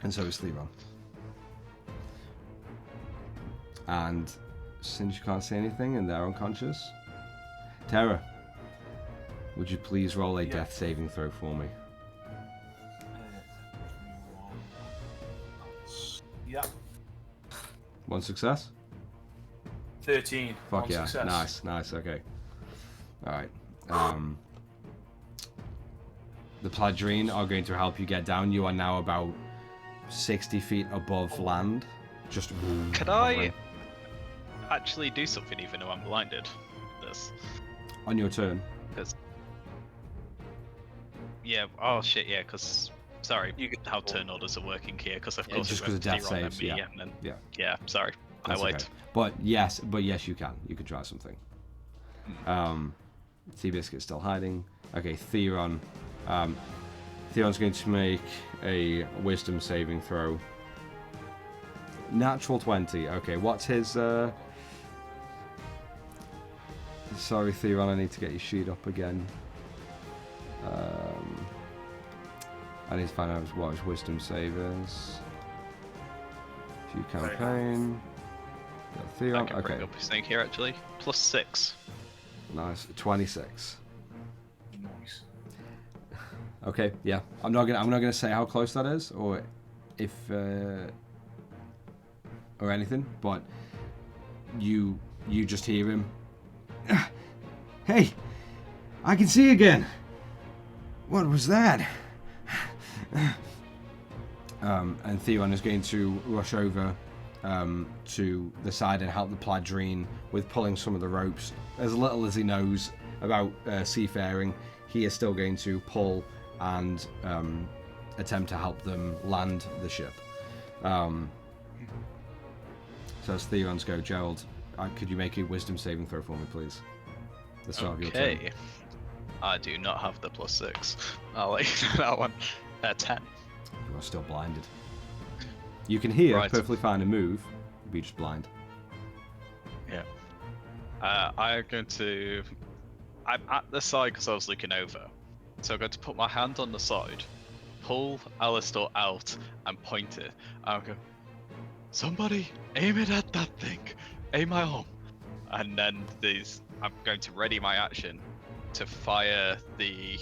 And so is Theron. And since you can't see anything and they're unconscious, Terra, would you please roll a death saving throw for me? Yeah. 1 success? 13. Fuck One yeah. success. Nice, okay. Alright. The Pladrine are going to help you get down. You are now about 60 feet above land. Just Could I actually do something even though I'm blinded? This. on your turn. Because. Yeah. Oh shit. Yeah. Because. Sorry. You get how turn orders are working here? Because of Yeah, course just it went 'cause of death Theron and saves, me, yeah. and then, Yeah. Yeah. Sorry. That's I wait. okay. But yes, you can. You can try something. Seabiscuit's still hiding. Okay, Theron. Theron's going to make a wisdom saving throw. Natural 20. Okay, what's his... Sorry, Theron, I need to get your sheet up again. I need to find out what his wisdom save is. View campaign. Got I Theron. can Okay, bring up his thing here actually. +6. nice. 26. Nice. Okay, yeah. I'm not gonna say how close that is, or if or anything, but you just hear him. Hey, I can see again. What was that? And Theron is going to rush over to the side and help the Pladrine with pulling some of the ropes. As little as he knows about seafaring, he is still going to pull and attempt to help them land the ship. So as Theron's go, Gerald, could you make a wisdom saving throw for me, please? The start of your turn. Okay. I do not have the +6. I'll let you know that one. 10. You are still blinded. You can hear Right. perfectly fine and move, but you're just blind. Yeah. I'm going to... I'm at the side because I was looking over. So I'm going to put my hand on the side, pull Alistair out, and point it. I'll go, somebody aim it at that thing. Aim my arm. And then I'm going to ready my action to fire the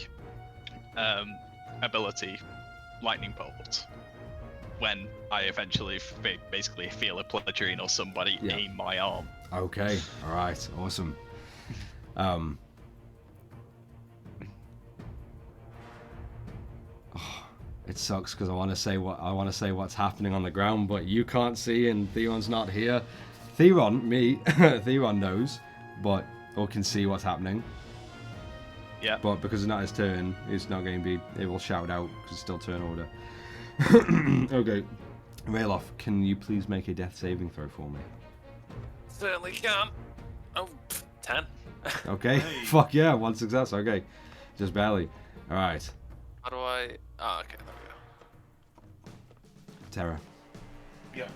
ability lightning bolt when I eventually basically feel a Pladrine or somebody aim my arm. Okay, alright, awesome. It sucks because I want to say what's happening on the ground, but you can't see and Theron's not here. Theron knows, or can see what's happening. Yeah. But because it's not his turn, he's not going to be able to shout out because it's still turn order. Okay. Rayloff, can you please make a death saving throw for me? Certainly can. Oh, 10. Okay. Fuck yeah, 1 success. Okay. Just barely. Alright. How do I... Oh, okay, there we go. Terra. Yeah.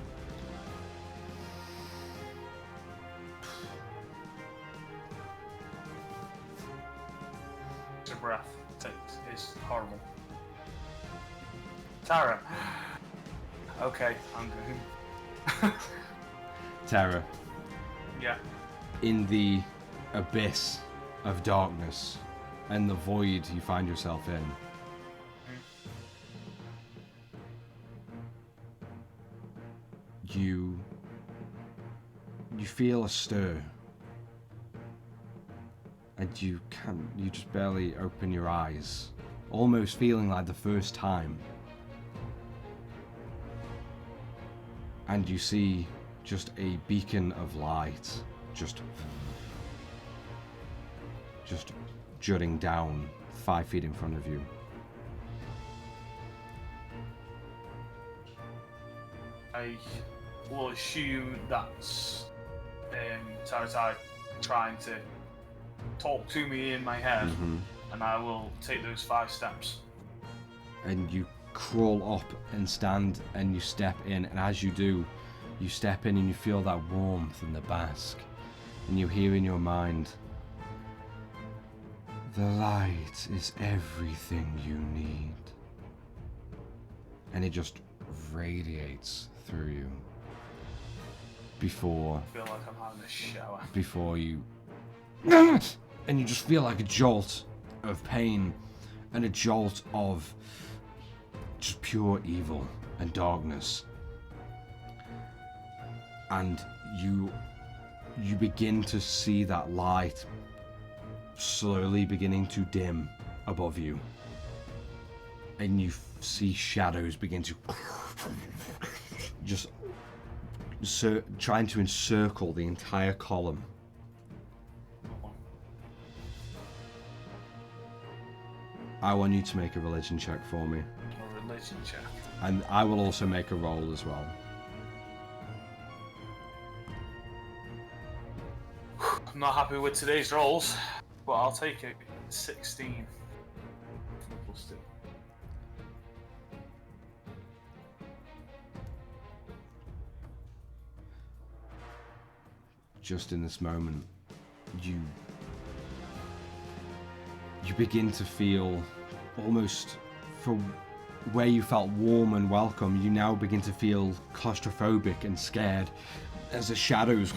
The breath takes is horrible. Tara. Okay, I'm going. Terra. Yeah. In the abyss of darkness and the void you find yourself in, you feel a stir, and you just barely open your eyes, almost feeling like the first time, and you see just a beacon of light just jutting down 5 feet in front of you. I will assume that's Taratai trying to talk to me in my head, and I will take those 5 steps. And you crawl up and stand and you step in, and as you do, you step in and you feel that warmth and the bask, and you hear in your mind, the light is everything you need. And it just radiates through you before I feel like I'm having a shower. you and you just feel like a jolt of pain and a jolt of just pure evil and darkness, and you begin to see that light slowly beginning to dim above you, and you see shadows begin to just trying to encircle the entire column. I want you to make a religion check for me. A religion check. And I will also make a roll as well. I'm not happy with today's rolls, but I'll take it. 16. Plus 2. Just in this moment, you begin to feel almost, from where you felt warm and welcome, you now begin to feel claustrophobic and scared as the shadows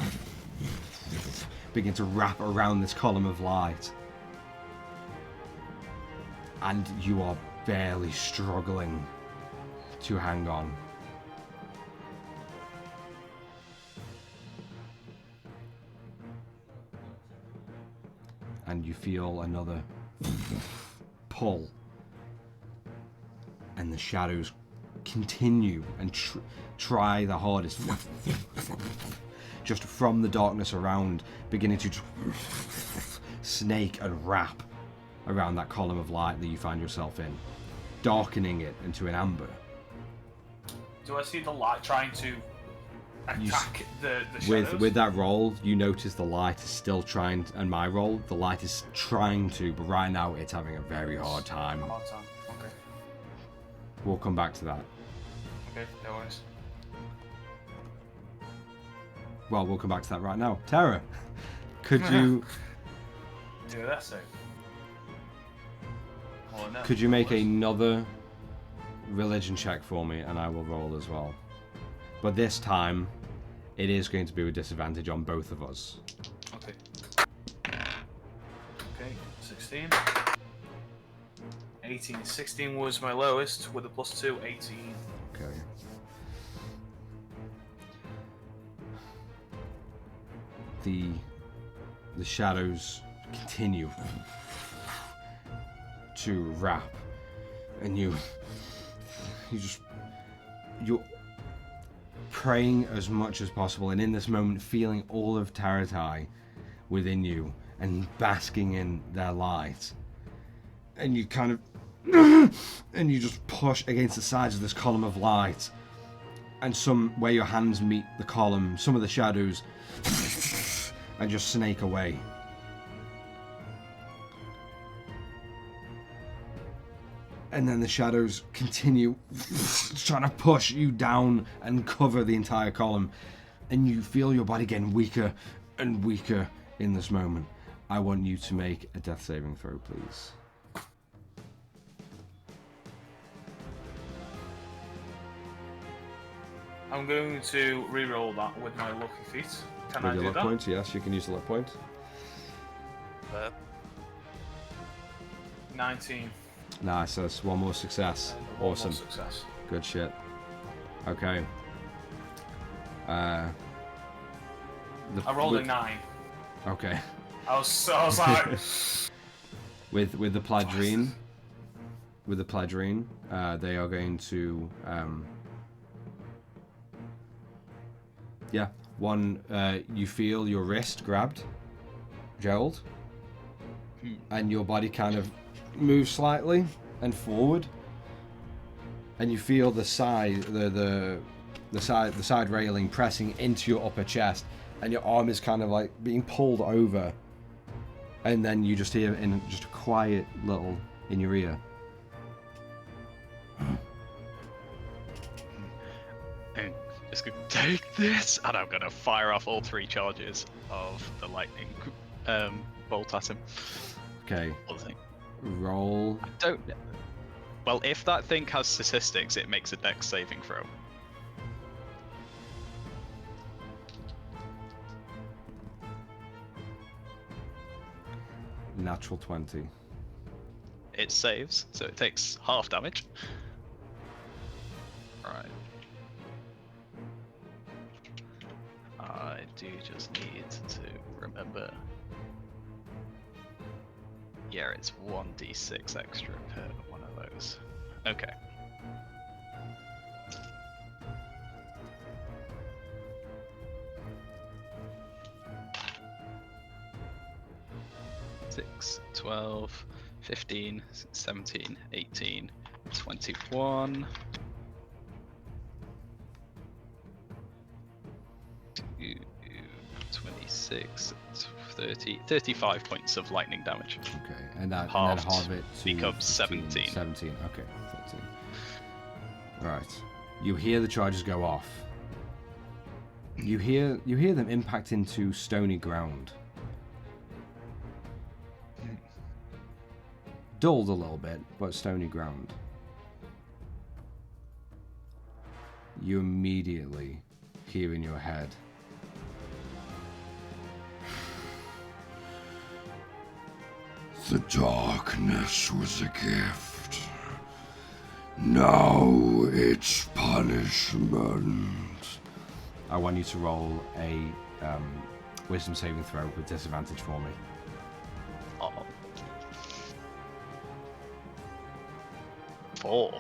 begin to wrap around this column of light. And you are barely struggling to hang on. And you feel another pull, and the shadows continue and try the hardest, just from the darkness around, beginning to snake and wrap around that column of light that you find yourself in, darkening it into an amber. Do I see the light trying to attack the shadows? With that roll, you notice the light is still trying, and my roll, the light is trying to, but right now it's having a very hard time. Okay. We'll come back to that. Okay, no worries. Well, we'll come back to that right now. Tara, could you do that save? Oh, no. Could you make another religion check for me, and I will roll as well. But this time, it is going to be with disadvantage on both of us. Okay. Okay, 16. 18. 16 was my lowest, with a +2, 18. Okay. The shadows continue to wrap, and you're praying as much as possible, and in this moment feeling all of Taratai within you and basking in their light, and you kind of and you just push against the sides of this column of light, and where your hands meet the column, some of the shadows and just snake away. And then the shadows continue trying to push you down and cover the entire column. And you feel your body getting weaker and weaker in this moment. I want you to make a death saving throw, please. I'm going to re-roll that with my lucky feet. Can With I your do luck that? point, yes, you can use the luck point. 19. Nice, so that's one more success. And one Awesome. more success. Good shit. Okay. I rolled a 9. Okay. I was like... With the Pladrine, they are going to you feel your wrist grabbed, Gerald, and your body kind of moves slightly and forward, and you feel the side railing pressing into your upper chest, and your arm is kind of like being pulled over, and then you just hear in just a quiet little in your ear. I'm just gonna take this, and I'm gonna fire off all 3 charges of the lightning bolt at him. Okay. Other thing. Roll. I don't. Well, if that thing has statistics, it makes a dex saving throw. Natural 20. It saves, so it takes half damage. Right. I do just need to remember. Yeah, it's 1d6 extra per one of those. Okay. Six, 12, 15, 17, 18, 21. 26, 30, 35 points of lightning damage. Okay, and then Halved halve it to becomes 17. 17. Okay, 13. Right. You hear the charges go off. You hear them impact into stony ground. Dulled a little bit, but stony ground. You immediately hear in your head, the darkness was a gift. Now it's punishment. I want you to roll a wisdom saving throw with disadvantage for me. Oh. 4.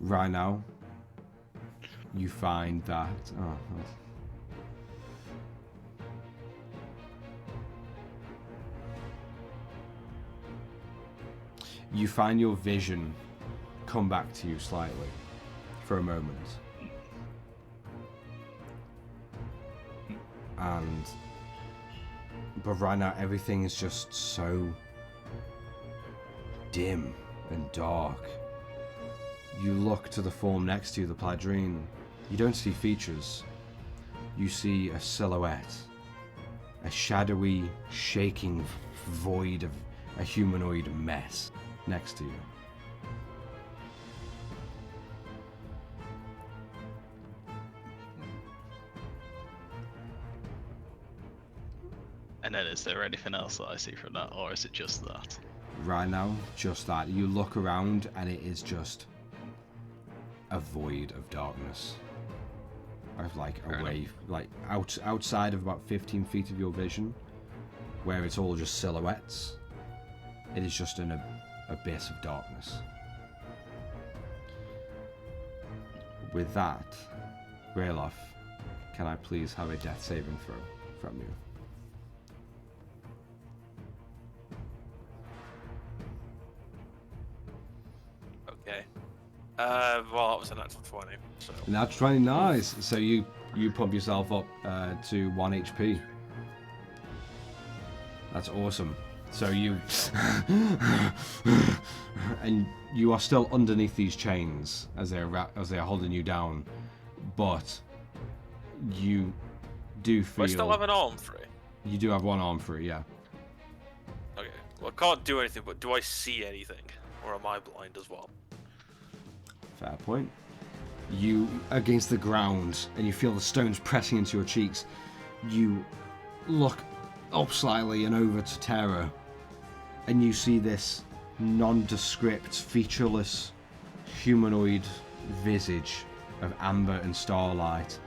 right now, you find that... Oh, you find your vision come back to you slightly for a moment. But right now everything is just so dim and dark. You look to the form next to you, the Pladrine. You don't see features. You see a silhouette. A shadowy, shaking void of a humanoid mess next to you. And then is there anything else that I see from that, or is it just that? Right now, just that. You look around and it is just a void of darkness. Of like away, like outside of about 15 feet of your vision, where it's all just silhouettes. It is just an abyss of darkness. With that, Rayloff, can I please have a death saving throw from you? Okay. Well, that was a natural 20. So. That's 20, nice. So you pump yourself up to 1 HP. That's awesome. So you... and you are still underneath these chains as they're holding you down. But you do feel... Do I still have an arm free? You do have one arm free, yeah. Okay. Well, I can't do anything, but do I see anything? Or am I blind as well? Fair point. You against the ground, and you feel the stones pressing into your cheeks. You look up slightly and over to Terra, and you see this nondescript, featureless, humanoid visage of amber and starlight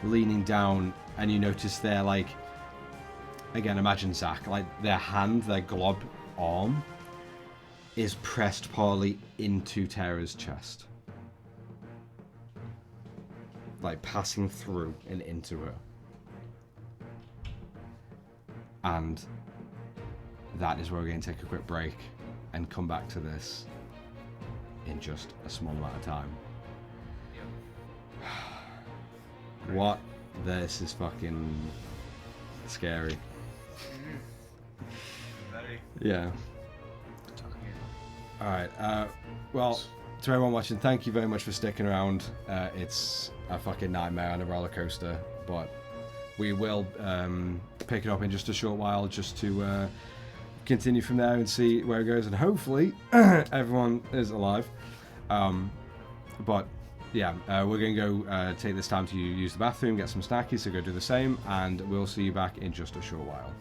leaning down, and you notice their, like, again, imagine Zach, like their hand, their glob arm, is pressed partly into Terra's chest. Like passing through and into her. And that is where we're going to take a quick break and come back to this in just a small amount of time. What? This is fucking scary. Yeah. Alright, well, to everyone watching, thank you very much for sticking around. It's a fucking nightmare on a roller coaster, but we will pick it up in just a short while just to continue from there and see where it goes, and hopefully everyone is alive. But yeah, we're going to go take this time to use the bathroom, get some snackies, so go do the same, and we'll see you back in just a short while.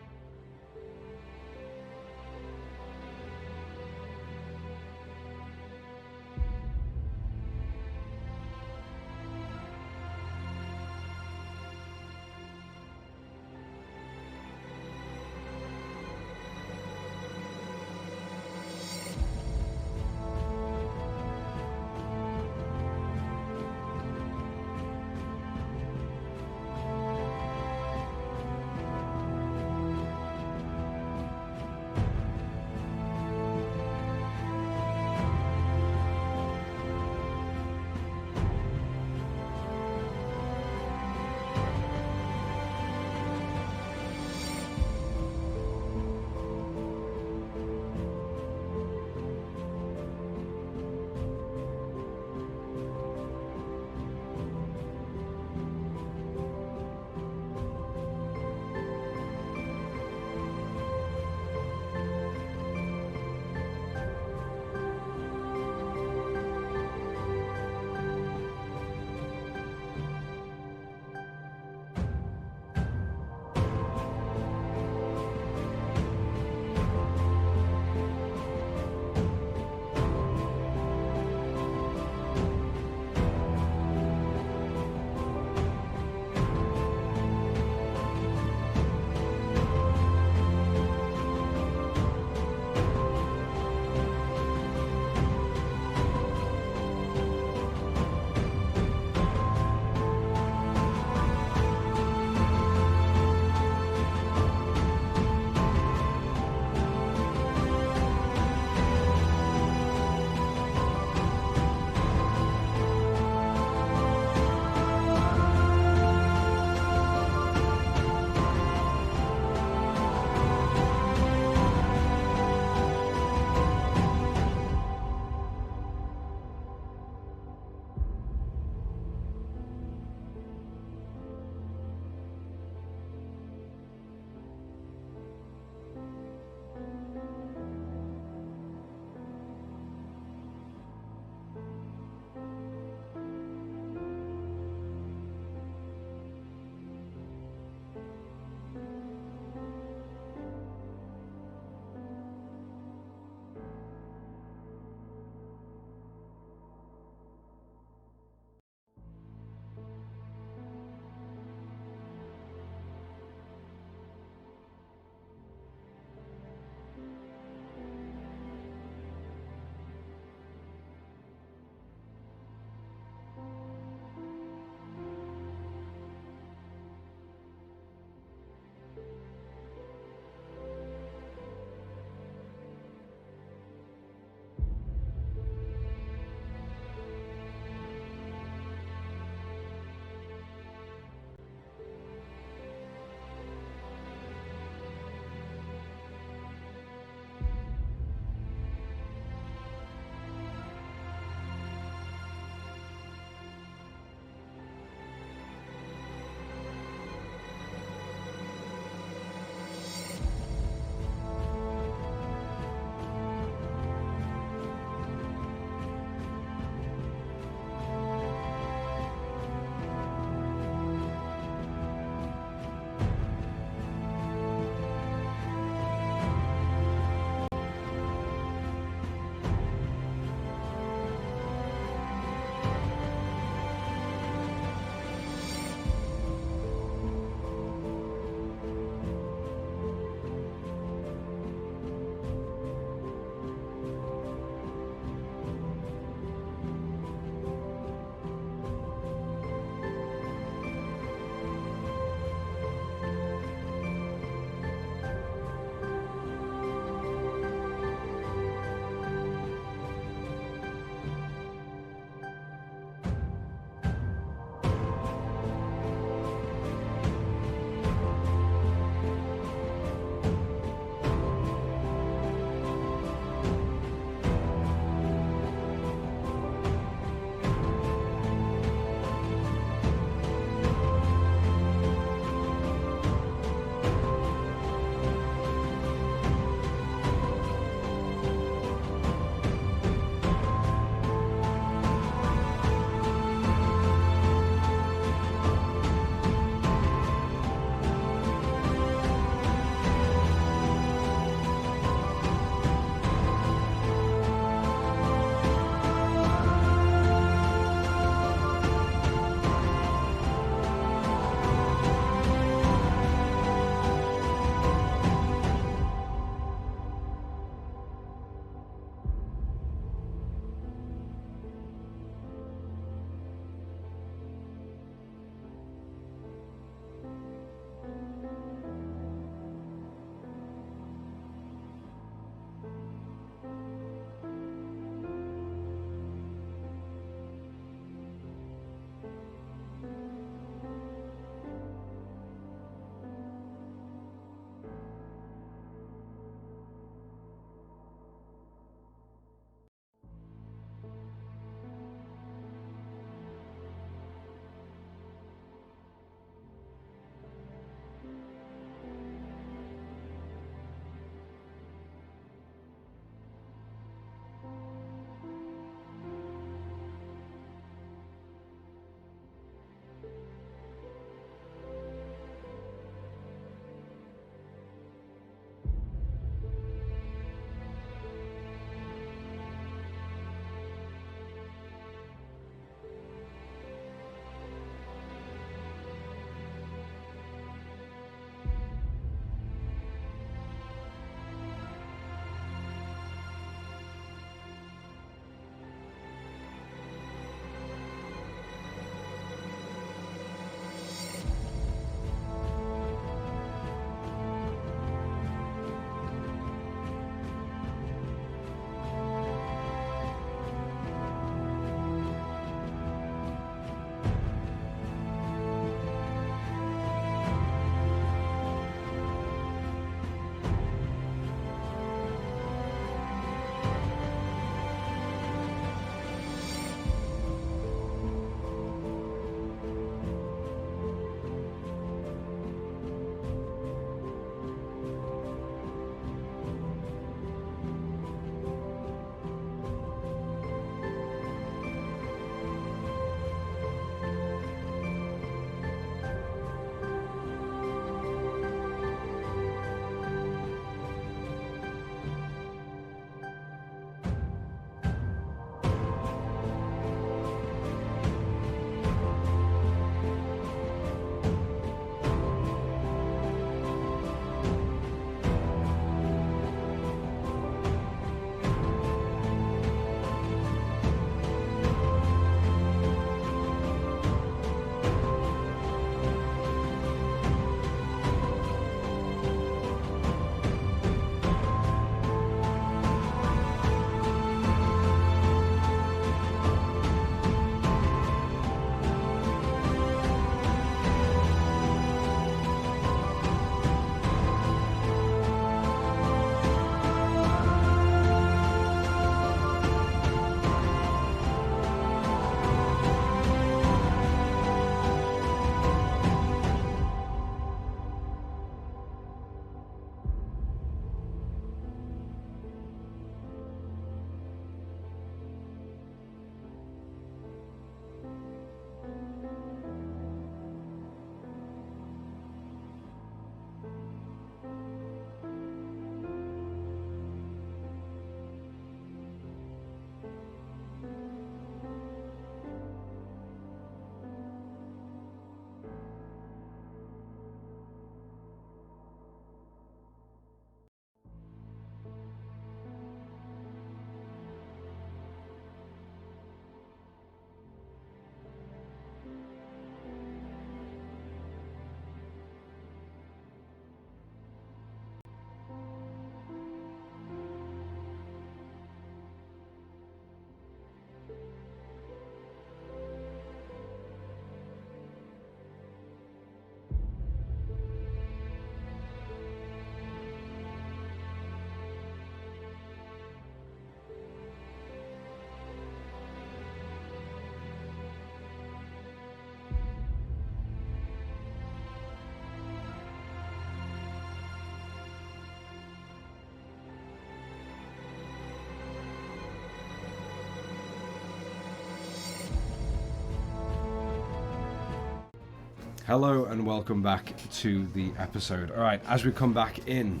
Hello and welcome back to the episode. Alright, as we come back in,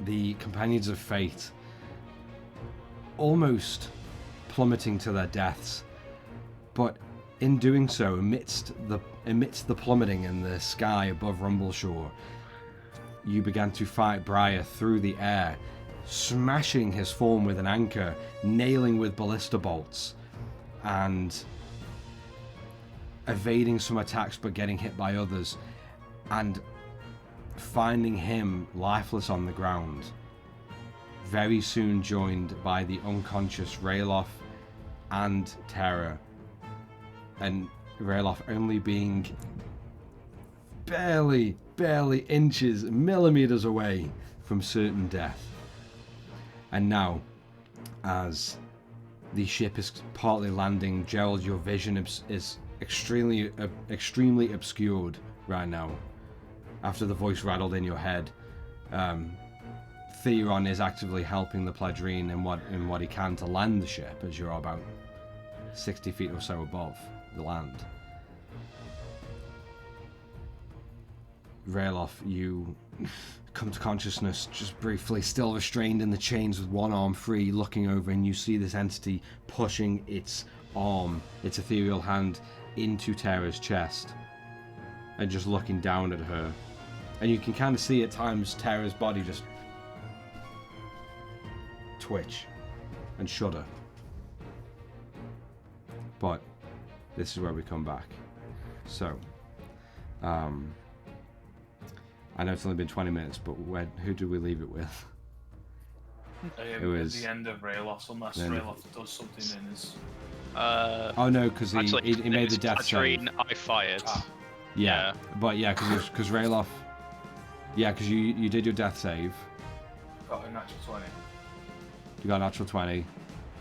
the Companions of Fate almost plummeting to their deaths, but in doing so, amidst the plummeting in the sky above Rumbleshore, you began to fight Briar through the air, smashing his form with an anchor, nailing with ballista bolts, and evading some attacks but getting hit by others, and finding him lifeless on the ground. Very soon joined by the unconscious Rayloff and Terra, and Rayloff only being barely inches, millimeters away from certain death. And now, as the ship is partly landing, Gerald, your vision is extremely obscured right now. After the voice rattled in your head, Theron is actively helping the Pledrine in what he can to land the ship, as you're about 60 feet or so above the land. Rayloff, you come to consciousness just briefly, still restrained in the chains with one arm free, looking over, and you see this entity pushing its arm, its ethereal hand, into Terra's chest, and just looking down at her. And you can kind of see at times Terra's body just twitch and shudder. But this is where we come back. So, I know it's only been 20 minutes, but who do we leave it with? It was the end of Rayloff, unless Rayloff does something in his... oh no, because he made the death save. I fired. Yeah, but yeah, because Rayloff... Yeah, because you did your death save. Got a natural 20. You got a natural 20.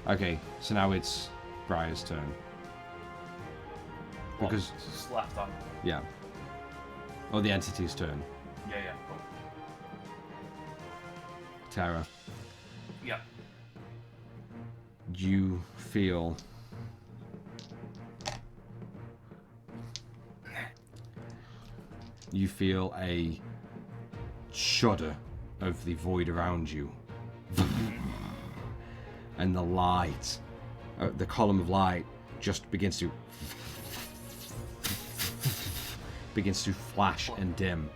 Okay, so now it's Briar's turn. Because... It's left on. Yeah. Or the entity's turn. Yeah. Cool. Terra. Yeah. You feel... You feel a shudder of the void around you. And the light, the column of light just begins to flash and dim.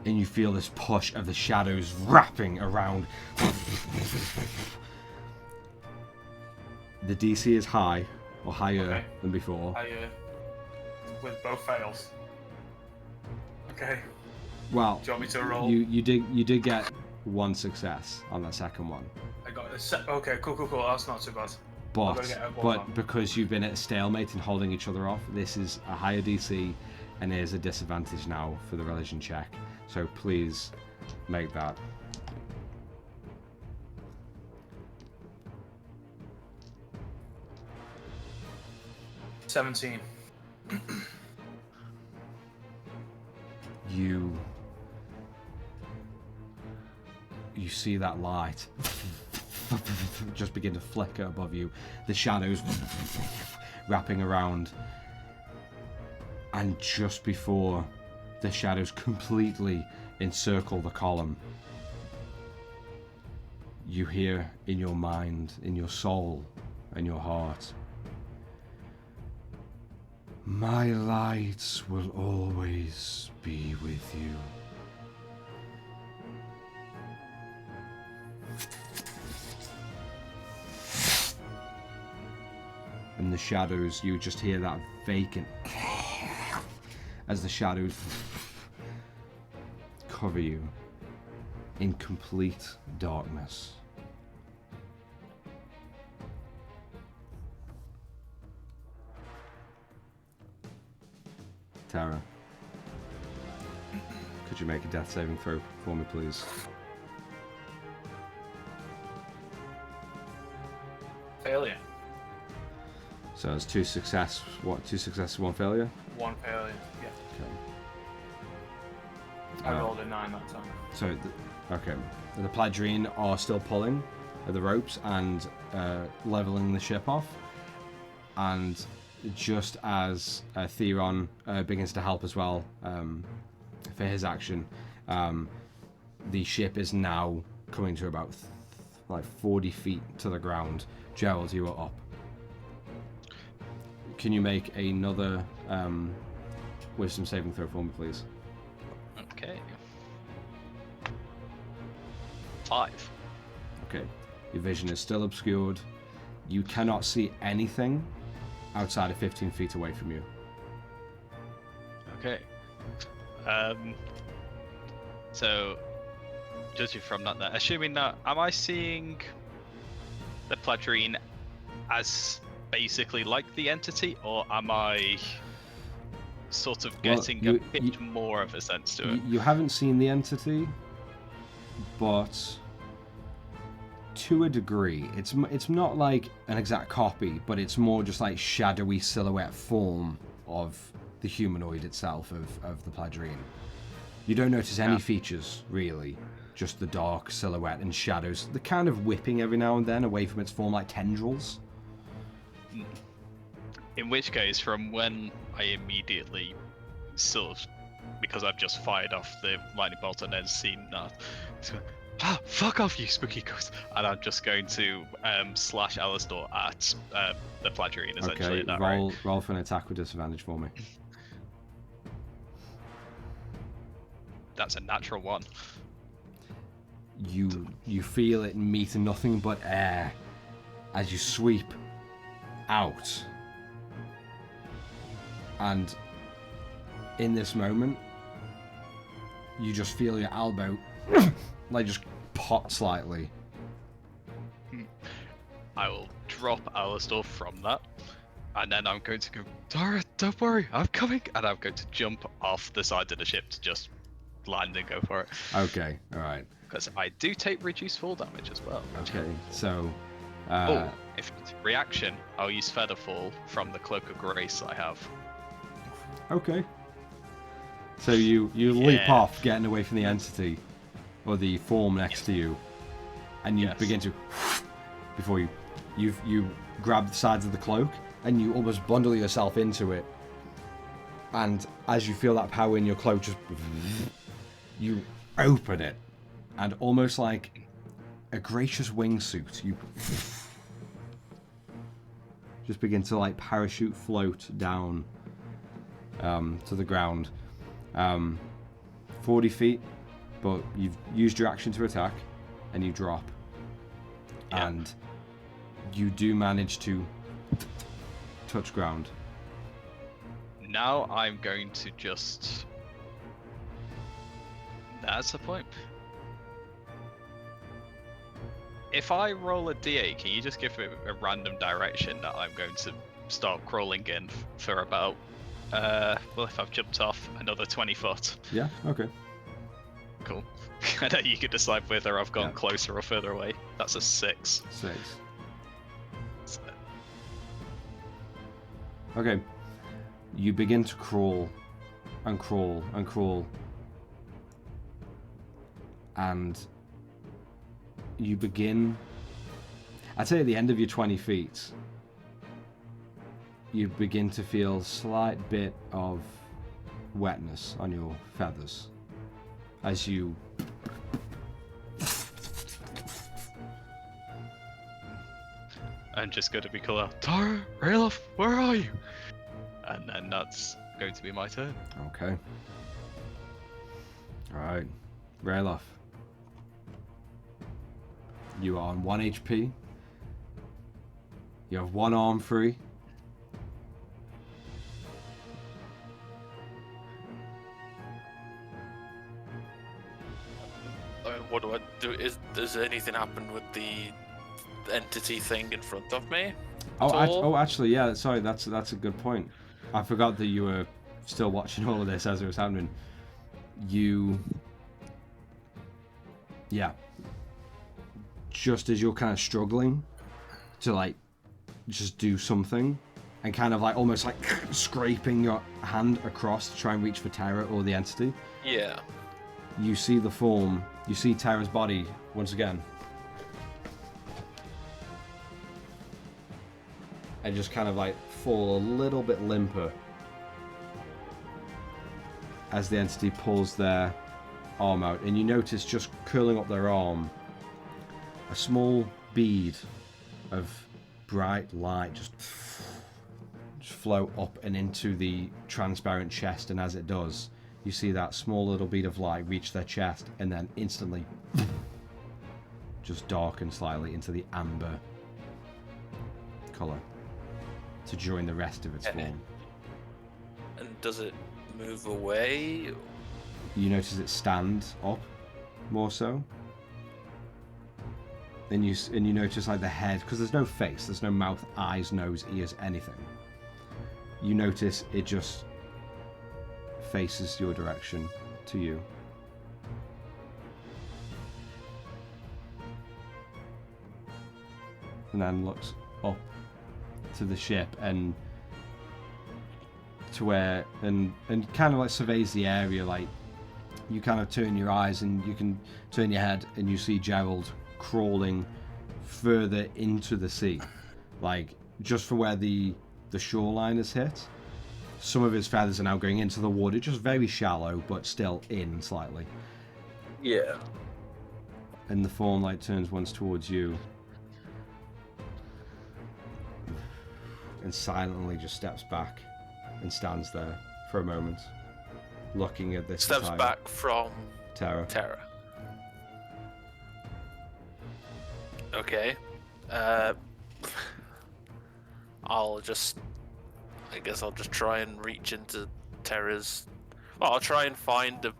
And you feel this push of the shadows wrapping around. The DC is high, or higher than before. Higher, with both fails. Okay. Well, do you want me to roll? You did get one success on that second one. I got a okay, cool. That's not too bad. But because you've been at a stalemate and holding each other off, this is a higher DC, and there's a disadvantage now for the religion check. So please make that. $17. You see that light just begin to flicker above you, the shadows wrapping around, and just before the shadows completely encircle the column, you hear in your mind, in your soul, and your heart, "My lights will always be with you." And the shadows, you just hear that vacant as the shadows cover you in complete darkness. Tara, could you make a death saving throw for me, please? Failure. So it's 2 success, two successes, 1 failure? 1 failure, yeah. Okay. I rolled a 9 that time. So, okay. The Pledrine are still pulling at the ropes and leveling the ship off. And just as Theron begins to help as well for his action, the ship is now coming to about 40 feet to the ground. Gerald, you are up. Can you make another wisdom saving throw for me, please? Okay. 5. Okay. Your vision is still obscured. You cannot see anything outside of 15 feet away from you. Okay. So, judging from that, then, assuming that, am I seeing the Pladrine as basically like the entity, or am I sort of getting a bit more of a sense to it? You haven't seen the entity, but to a degree, it's not like an exact copy, but it's more just like shadowy silhouette form of the humanoid itself, of the Pladrine. You don't notice any features, really, just the dark silhouette and shadows. They're kind of whipping every now and then away from its form like tendrils. In which case, from when I immediately sort of, because I've just fired off the lightning bolt and then seen that, fuck off, you spooky ghost! And I'm just going to slash Alastor at the Pladrine, essentially. Okay, roll for an attack with disadvantage for me. That's a natural 1. You feel it meet nothing but air as you sweep out. And in this moment, you just feel your elbow like just pop slightly. I will drop Alastor from that, and then I'm going to go, Tara, don't worry, I'm coming, and I'm going to jump off the side of the ship to just land and go for it. Okay, alright. Because I do take reduced fall damage as well. Okay, so... if it's reaction, I'll use Featherfall from the Cloak of Grace I have. Okay. So you leap off, getting away from the entity, or the form next to you, and you begin to... Before you grab the sides of the cloak, and you almost bundle yourself into it. And as you feel that power in your cloak, just... You open it, and almost like a gracious wingsuit, you just begin to like parachute float down to the ground. 40 feet, but you've used your action to attack, and you drop. Yeah. And you do manage to touch ground. Now I'm going to just... That's the point. If I roll a d8, can you just give me a random direction that I'm going to start crawling in for about, well, if I've jumped off, another 20 foot. Yeah, okay. Cool. And then you can decide whether I've gone closer or further away. That's a 6. 6. So, Okay. You begin to crawl and crawl and crawl. And you begin... I'd say at the end of your 20 feet, you begin to feel a slight bit of wetness on your feathers as you... I'm just going to be called out, Tara, Ralof, where are you? And then that's going to be my turn. Okay. Alright. Ralof. You are on 1 HP. You have 1 arm free. What do I do? Does anything happen with the entity thing in front of me? Actually, yeah. Sorry, that's a good point. I forgot that you were still watching all of this as it was happening. Just as you're kind of struggling to like just do something, and kind of like almost like scraping your hand across to try and reach for Tara or the entity. Yeah. You see the form. You see Tara's body once again. and just kind of like fall a little bit limper as the entity pulls their arm out, and you notice just curling up their arm a small bead of bright light just float up and into the transparent chest, and as it does, you see that small little bead of light reach their chest and then instantly just darken slightly into the amber colour to join the rest of its form. And does it move away? You notice it stand up more so. And you notice like the head, because there's no face, there's no mouth, eyes, nose, ears, anything. You notice it just faces your direction to you. And then looks up to the ship and to where and kind of like surveys the area. Like you kind of turn your eyes and you can turn your head and you see Gerald crawling further into the sea, like just for where the shoreline is hit. Some of his feathers are now going into the water, just very shallow, but still in slightly. Yeah. And the form like turns once towards you, and silently just steps back and stands there for a moment, looking at this. Steps back from Terra. Okay. I guess I'll just try and reach into Terra's. Well, I'll try and find a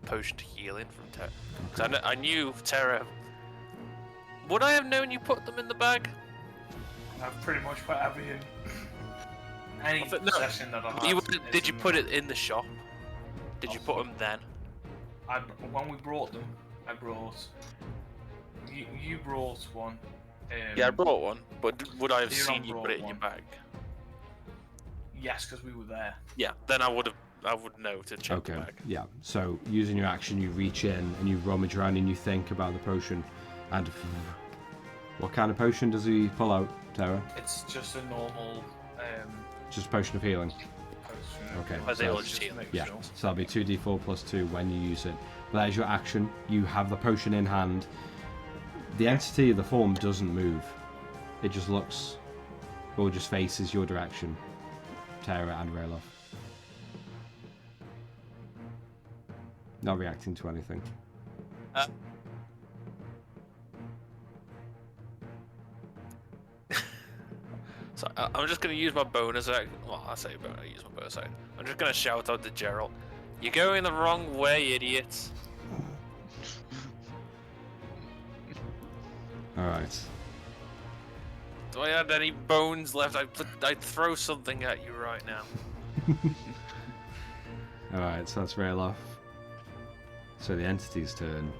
potion to healing from Terra. Because I knew Terra. Would I have known you put them in the bag? I've pretty much put everything. Any possession that I have. Did you put it in the shop? Did you put them then? When we brought them, I brought. You brought one. Yeah, I brought one, but would I have Theron seen you put it in your bag? Yes, because we were there. Yeah, then I would know to check the bag. Yeah. So using your action, you reach in and you rummage around and you think about the potion. And what kind of potion does he pull out, Terra? It's just a normal. Just a potion of healing. Potion. Okay. Are they all just just healing? Yeah. So that'll be 2d4 plus 2 when you use it. But that is your action. You have the potion in hand. The entity of the form doesn't move. It just looks, or just faces your direction, Terra and Rayloff. Not reacting to anything. So I'm just gonna use my bonus act. Well, I say I use my bonus act. I'm just gonna shout out to Gerald. You're going the wrong way, idiots. Alright. Do I have any bones left? I'd throw something at you right now. Alright, so that's Rayloff. So the entity's turn.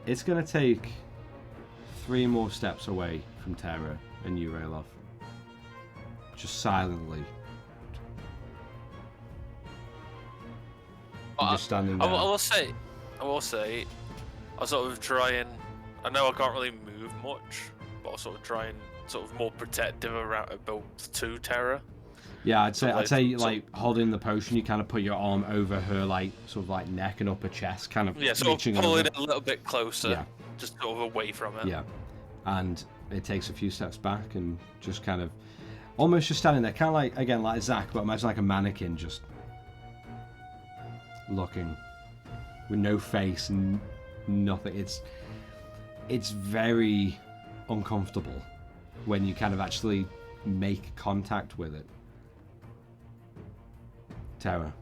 It's gonna take 3 more steps away from Terra and you, Rayloff. Just silently. You're just standing there. I will say, I'll sort of try and. I know I can't really move much, but I'll sort of try and sort of more protective around about to Terra. Yeah, I'd say like holding the potion, you kind of put your arm over her like sort of like neck and upper chest, kind of sort of pulling over. it a little bit closer, Yeah. just sort of away from it. Yeah, and it takes a few steps back and just kind of almost just standing there, kind of like again like Zach, but imagine like a mannequin just looking with no face and nothing. It's very uncomfortable when you kind of actually make contact with it. Terra.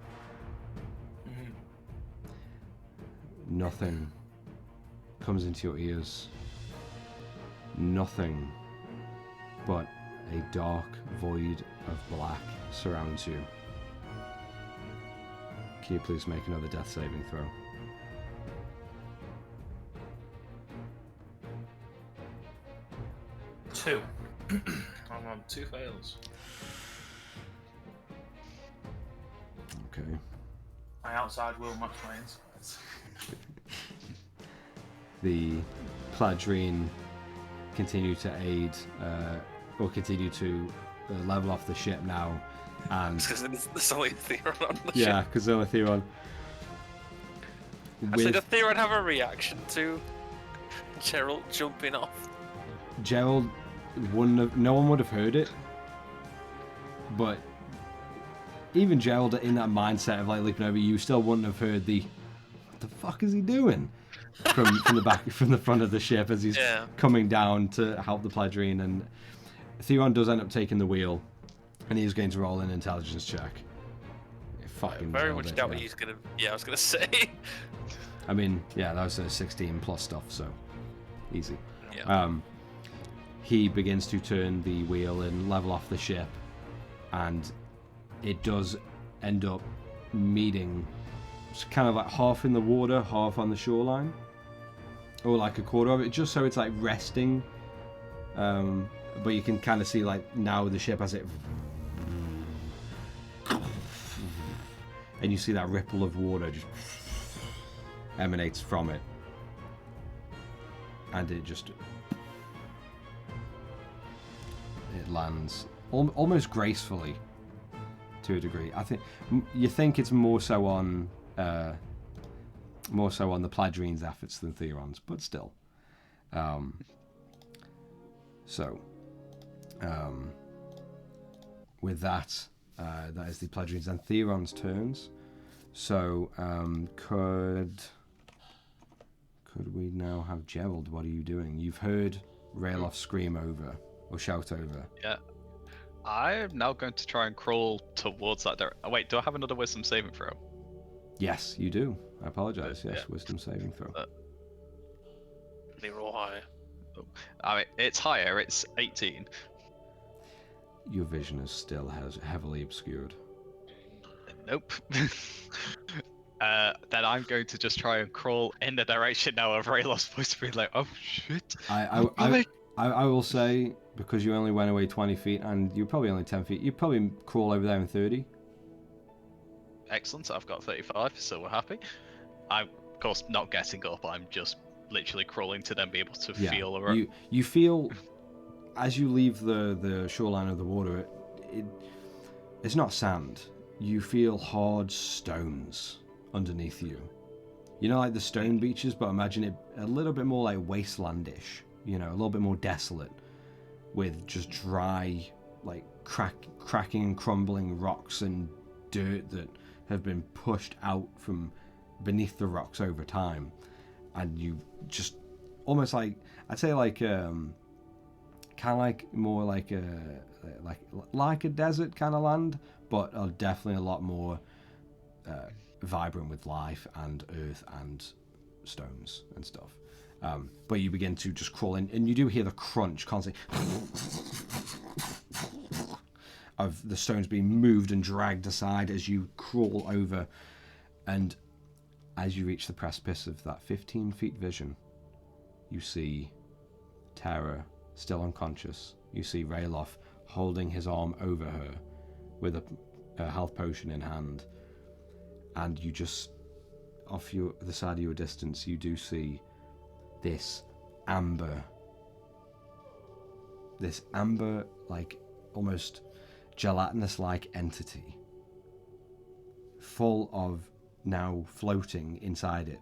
Nothing comes into your ears. Nothing but a dark void of black surrounds you. Can you please make another death saving throw? Two. I'm on 2 fails. Okay. My outside will match my insides. The Pladrine continue to aid or continue to level off the ship now. And Because there's only Theron on the ship. yeah, because only Theron. Actually, did Theron have a reaction to Gerald jumping off? Gerald wouldn't have. No one would have heard it. But even Gerald, in that mindset of like leaping over, you still wouldn't have heard the "What the fuck is he doing?" from the front of the ship as he's coming down to help the Pledrine. And Theron does end up taking the wheel, and he's going to roll an intelligence check. Fucking very much doubt what he's gonna. Yeah, I was gonna say. I mean, yeah, that was a 16 plus stuff, so easy. Yeah. He begins to turn the wheel and level off the ship, and it does end up meeting. It's kind of like half in the water, half on the shoreline, or like a quarter of it, just so it's like resting. But you can kind of see like now the ship as it, and you see that ripple of water just emanates from it, and it lands almost gracefully to a degree. I think you think it's more so on the Pledrine's efforts than Theron's, but still. With that, that is the Pledrine's and Theron's turns. So could we now have Gerald? What are you doing? You've heard Rayloff scream over or shout over. Yeah. I'm now going to try and crawl towards that direction. Oh, wait, do I have another wisdom saving throw? Yes, you do. I apologize. Yes, yeah. Wisdom saving throw. They roll higher. I mean, it's higher. It's 18. Your vision is still heavily obscured. Nope. Then I'm going to just try and crawl in the direction now of Rayloff's voice, being like, "Oh shit!" I will say, because you only went away 20 feet and you're probably only 10 feet, you probably crawl over there in 30. Excellent. I've got 35, so we're happy. I'm, of course, not getting up. I'm just literally crawling to then be able to feel around. You feel as you leave the shoreline of the water, it's not sand. You feel hard stones underneath you. You know, like the stone beaches, but imagine it a little bit more like wastelandish. You know, a little bit more desolate, with just dry, like cracking and crumbling rocks and dirt that have been pushed out from beneath the rocks over time, and you just almost like, I'd say like kind of like more like a desert kind of land, but definitely a lot more vibrant with life and earth and stones and stuff. But you begin to just crawl in, and you do hear the crunch constantly of the stones being moved and dragged aside as you crawl over. And as you reach the precipice of that 15 feet vision, you see Tara still unconscious. You see Rayloff holding his arm over her with a health potion in hand. And you just, off the side of your distance, you do see this amber, like almost gelatinous-like entity, full of, now floating inside it,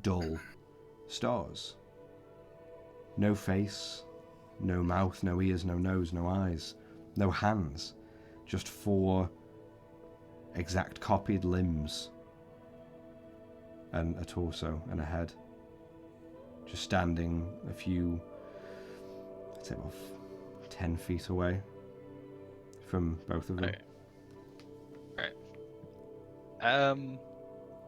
dull stars. No face, no mouth, no ears, no nose, no eyes, no hands, just 4 exact copied limbs and a torso and a head, just standing a few, I'd say about 10 feet away from both of them. Right.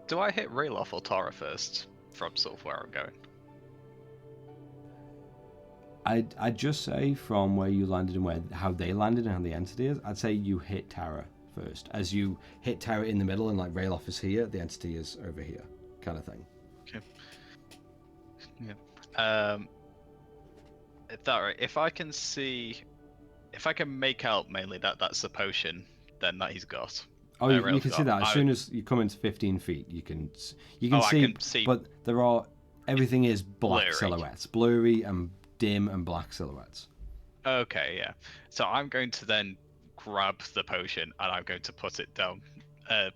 Do I hit Rayloff or Tara first from sort of where I'm going? I'd just say from where you landed and how they landed and how the entity is, I'd say you hit Tara first. As you hit Tara in the middle and like Rayloff is here, the entity is over here, kind of thing. Okay. Yeah. If I can see, if I can make out mainly that's the potion, then that he's got. Oh, you can see that as soon as you come into 15 feet, you can see. I can see. But everything is black blurry silhouettes, blurry and dim and black silhouettes. Okay, yeah. So I'm going to then grab the potion and I'm going to put it down,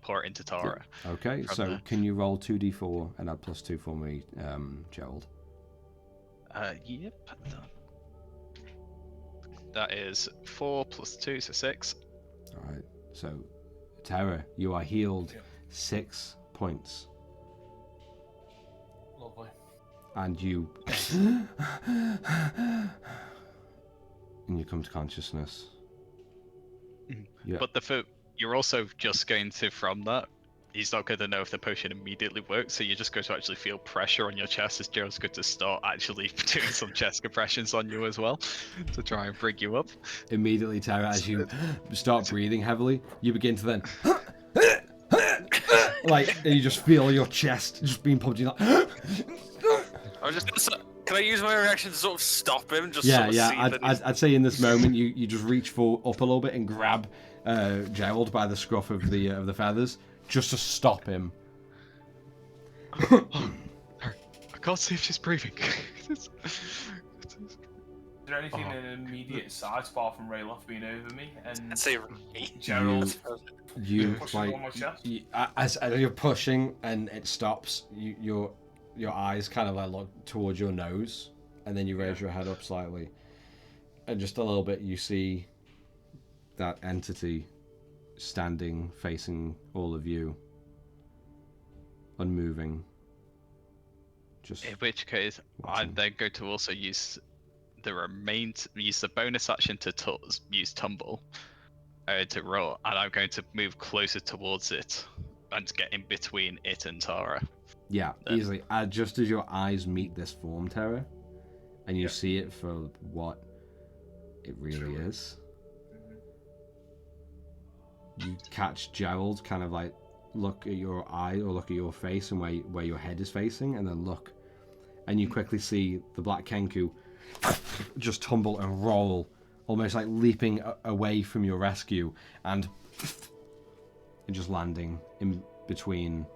pour it into Tara. Okay, from so there. can you roll 2d4 and add +2 for me, Gerald? Yep. That is 4 + 2, so 6. All right. So, Tara, you are healed 6 points, Lovely. and you come to consciousness. Yeah. But you're also just going to, from that, he's not going to know if the potion immediately works, so you're just going to actually feel pressure on your chest as Gerald's going to start actually doing some chest compressions on you as well to try and bring you up. Immediately, Tara, as you start breathing heavily, you begin to then and you just feel your chest just being pumped. You're like, I was just can I use my reaction to sort of stop him? Just yeah, sort of yeah. see that he's... I'd say in this moment you just reach up a little bit and grab Gerald by the scruff of the feathers just to stop him. I can't see if she's breathing. Is there anything in immediate sight apart from Rayloff being over me and I'd say Gerald You pushing like on my chest? as you're pushing and it stops, your eyes kind of like look towards your nose, and then you raise your head up slightly, and just a little bit you see that entity standing facing all of you, unmoving. Just In which case, watching. I'm then going to also use the bonus action to use tumble to roll, and I'm going to move closer towards it and get in between it and Tara. Yeah, easily. Just as your eyes meet this form, Terra, and you see it for what it really is, you catch Gerald kind of like look at your eye or look at your face and where your head is facing, and then look, and you quickly see the black Kenku just tumble and roll, almost like leaping away from your rescue, and just landing in between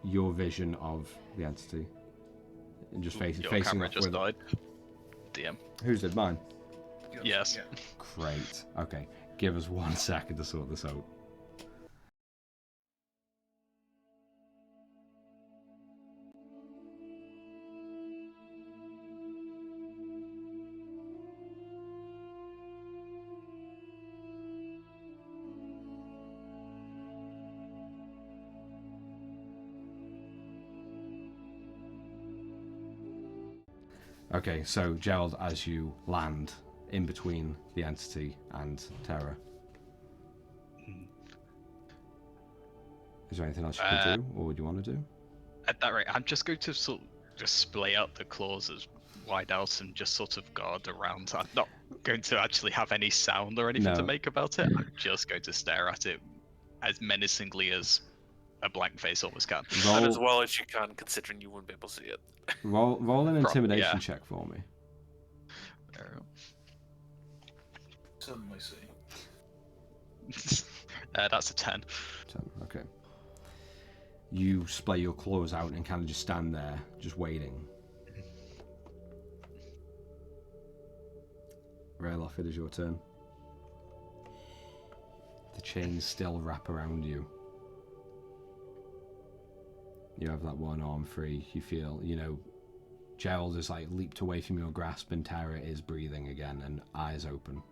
your vision of the entity, and just facing camera off just with died. DM. Whose did mine? Yes. Yeah. Great. Okay, give us 1 second to sort this out. Okay, so Gerald, as you land in between the entity and Terra, is there anything else you can do, or would you want to do? At that rate, I'm just going to sort of just splay out the claws as wide out and just sort of guard around. I'm not going to actually have any sound or anything to make about it. I'm just going to stare at it as menacingly as a blank face almost can. And as well as you can, considering you wouldn't be able to see it. Roll an intimidation check for me. Suddenly see. That's a 10. 10, okay. You splay your claws out and kind of just stand there, just waiting. Rayloff, it is your turn. The chains still wrap around you. You have that one arm free. You feel, Gerald has like leaped away from your grasp, and Tara is breathing again and eyes open.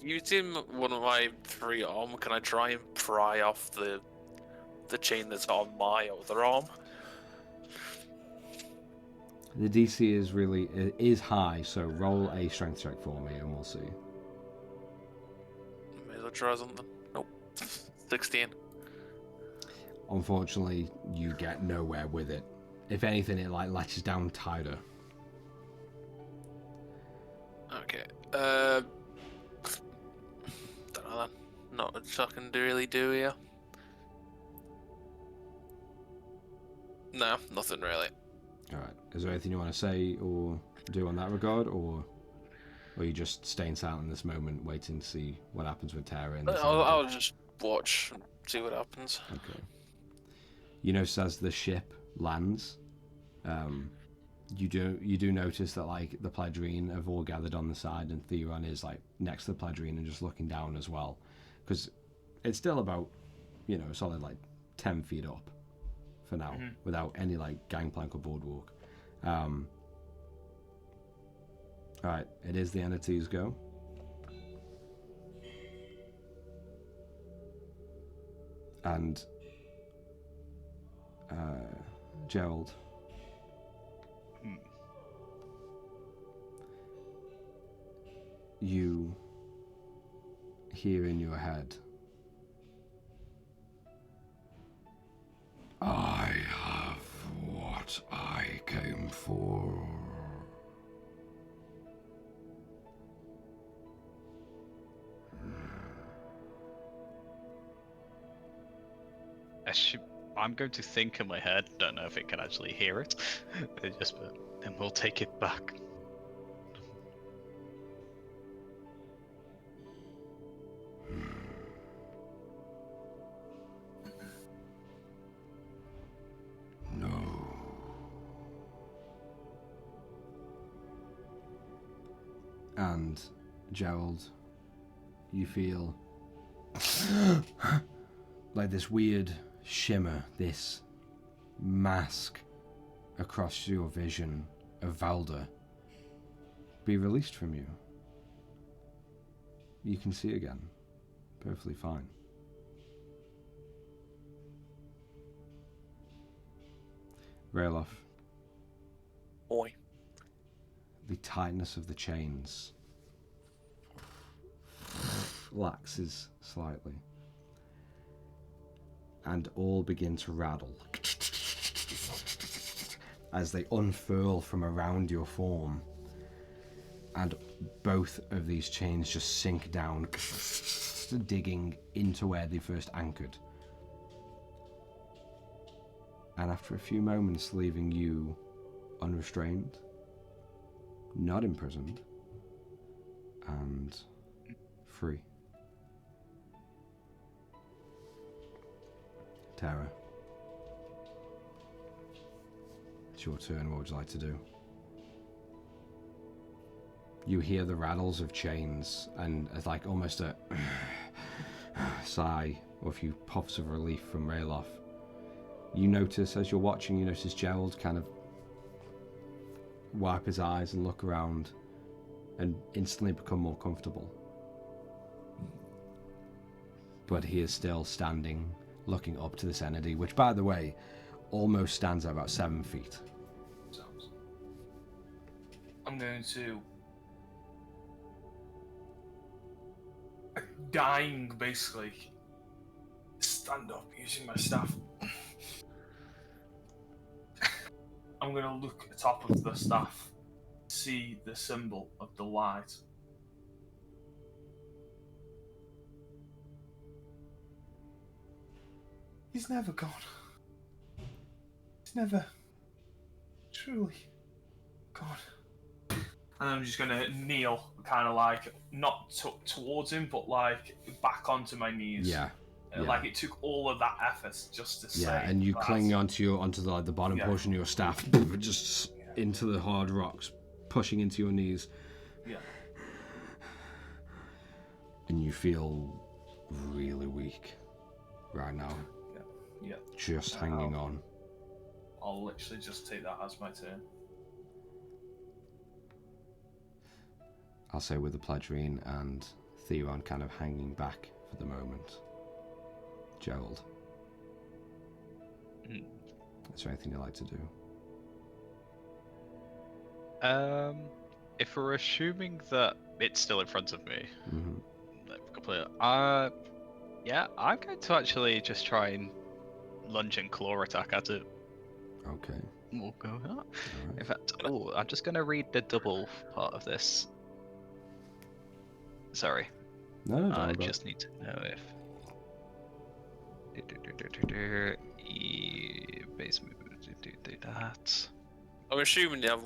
Using one of my 3 arm, can I try and pry off the chain that's on my other arm? The DC is high, so roll a strength check for me and we'll see. May as well try something. Nope. 16. Unfortunately, you get nowhere with it. If anything, it like latches down tighter. Okay. Don't know then. Not much I can really do here. No, nothing really. Alright. Is there anything you want to say or do on that regard, or you just staying silent in this moment, waiting to see what happens with Tara? I'll just watch and see what happens. Okay. As the ship lands. You do notice that like the Pledrine have all gathered on the side, and Theron is like next to the Pledrine and just looking down as well, because it's still about a solid like 10 feet up for now, without any like gangplank or boardwalk. Alright, it is the entity's go. And Gerald. You hear in your head, I have what I came for. I'm going to think in my head. Don't know if it can actually hear it. Then we'll take it back. No. and Gerald, you feel like this weird shimmer, this mask across your vision of Valdur be released from you. You can see again, perfectly fine. Rayloff. Oi. The tightness of the chains laxes slightly, and all begin to rattle as they unfurl from around your form, and both of these chains just sink down, digging into where they first anchored. And after a few moments, leaving you unrestrained, not imprisoned, and free. Tara, it's your turn. What would you like to do? You hear the rattles of chains, and it's like almost a sigh or a few puffs of relief from Rayloff. You notice, as you're watching, you notice Gerald kind of wipe his eyes and look around and instantly become more comfortable. But he is still standing, looking up to this entity, which, by the way, almost stands at about 7 feet. I'm going to... dying, basically. Stand up using my staff. I'm going to look at the top of the staff, see the symbol of the light. He's never gone. He's never truly gone. And I'm just going to kneel, kind of like, not towards him, but like back onto my knees. Yeah. Like it took all of that effort just to say. Yeah, and you that. cling onto the bottom portion of your staff, just into the hard rocks, pushing into your knees. Yeah. And you feel really weak right now. Yeah. Just hanging on. I'll literally just take that as my turn. I'll say with the Pledrine and Theron kind of hanging back for the moment. Gerald. Is there anything you'd like to do? If we're assuming that it's still in front of me, yeah, I'm going to actually just try and lunge and claw attack at it. Okay. We'll go with that. All right. In fact, I'm just going to read the double part of this. Sorry. No, don't worry I about it. just need to know if... Base movement, do that. I'm assuming you have.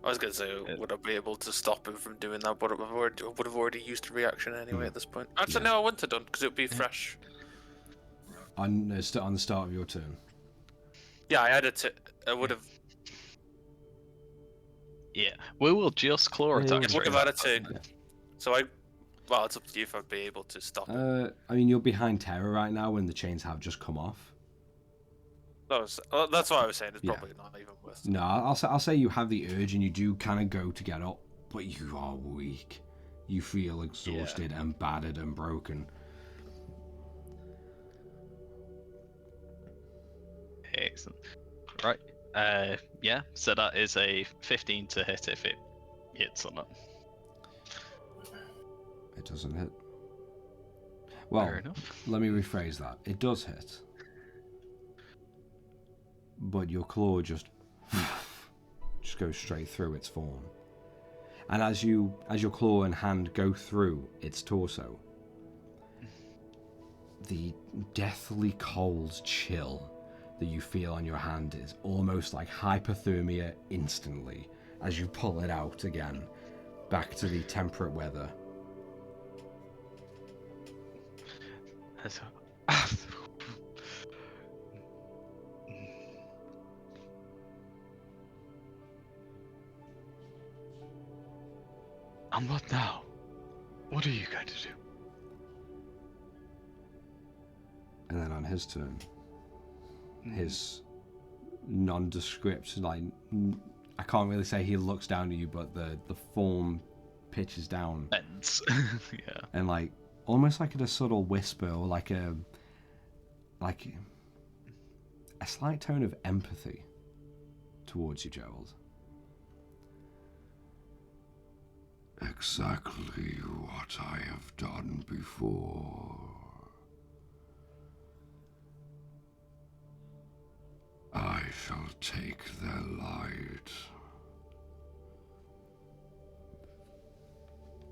I was going to say, would I be able to stop him from doing that? But I would have already used a reaction anyway at this point. Actually, no, I wouldn't have done because it would be fresh. On the start of your turn. Yeah, I added to. I would have. Yeah, we will just claw attack. It would have added to. Yeah. So I. Well, it's up to you if I'd be able to stop it. I mean, you're behind Terra right now when the chains have just come off. That's what I was saying. It's Yeah. probably not even worth. No, I'll say you have the urge and you do kind of go to get up, but you are weak. You feel exhausted and battered and broken. Excellent. Right. Yeah. So that is a 15 to hit if it hits or not. It doesn't hit. Well, Fair enough. let me rephrase that. It does hit. But your claw just goes straight through its form. And as your claw and hand go through its torso, the deathly cold chill that you feel on your hand is almost like hypothermia instantly as you pull it out again, back to the temperate weather. And what now? What are you going to do? And then on his turn, his nondescript, like, I can't really say he looks down at you, but the form pitches down. Ends. Yeah. And like, almost like a subtle whisper or like a slight tone of empathy towards you, Gerald. Exactly what I have done before. I shall take their light.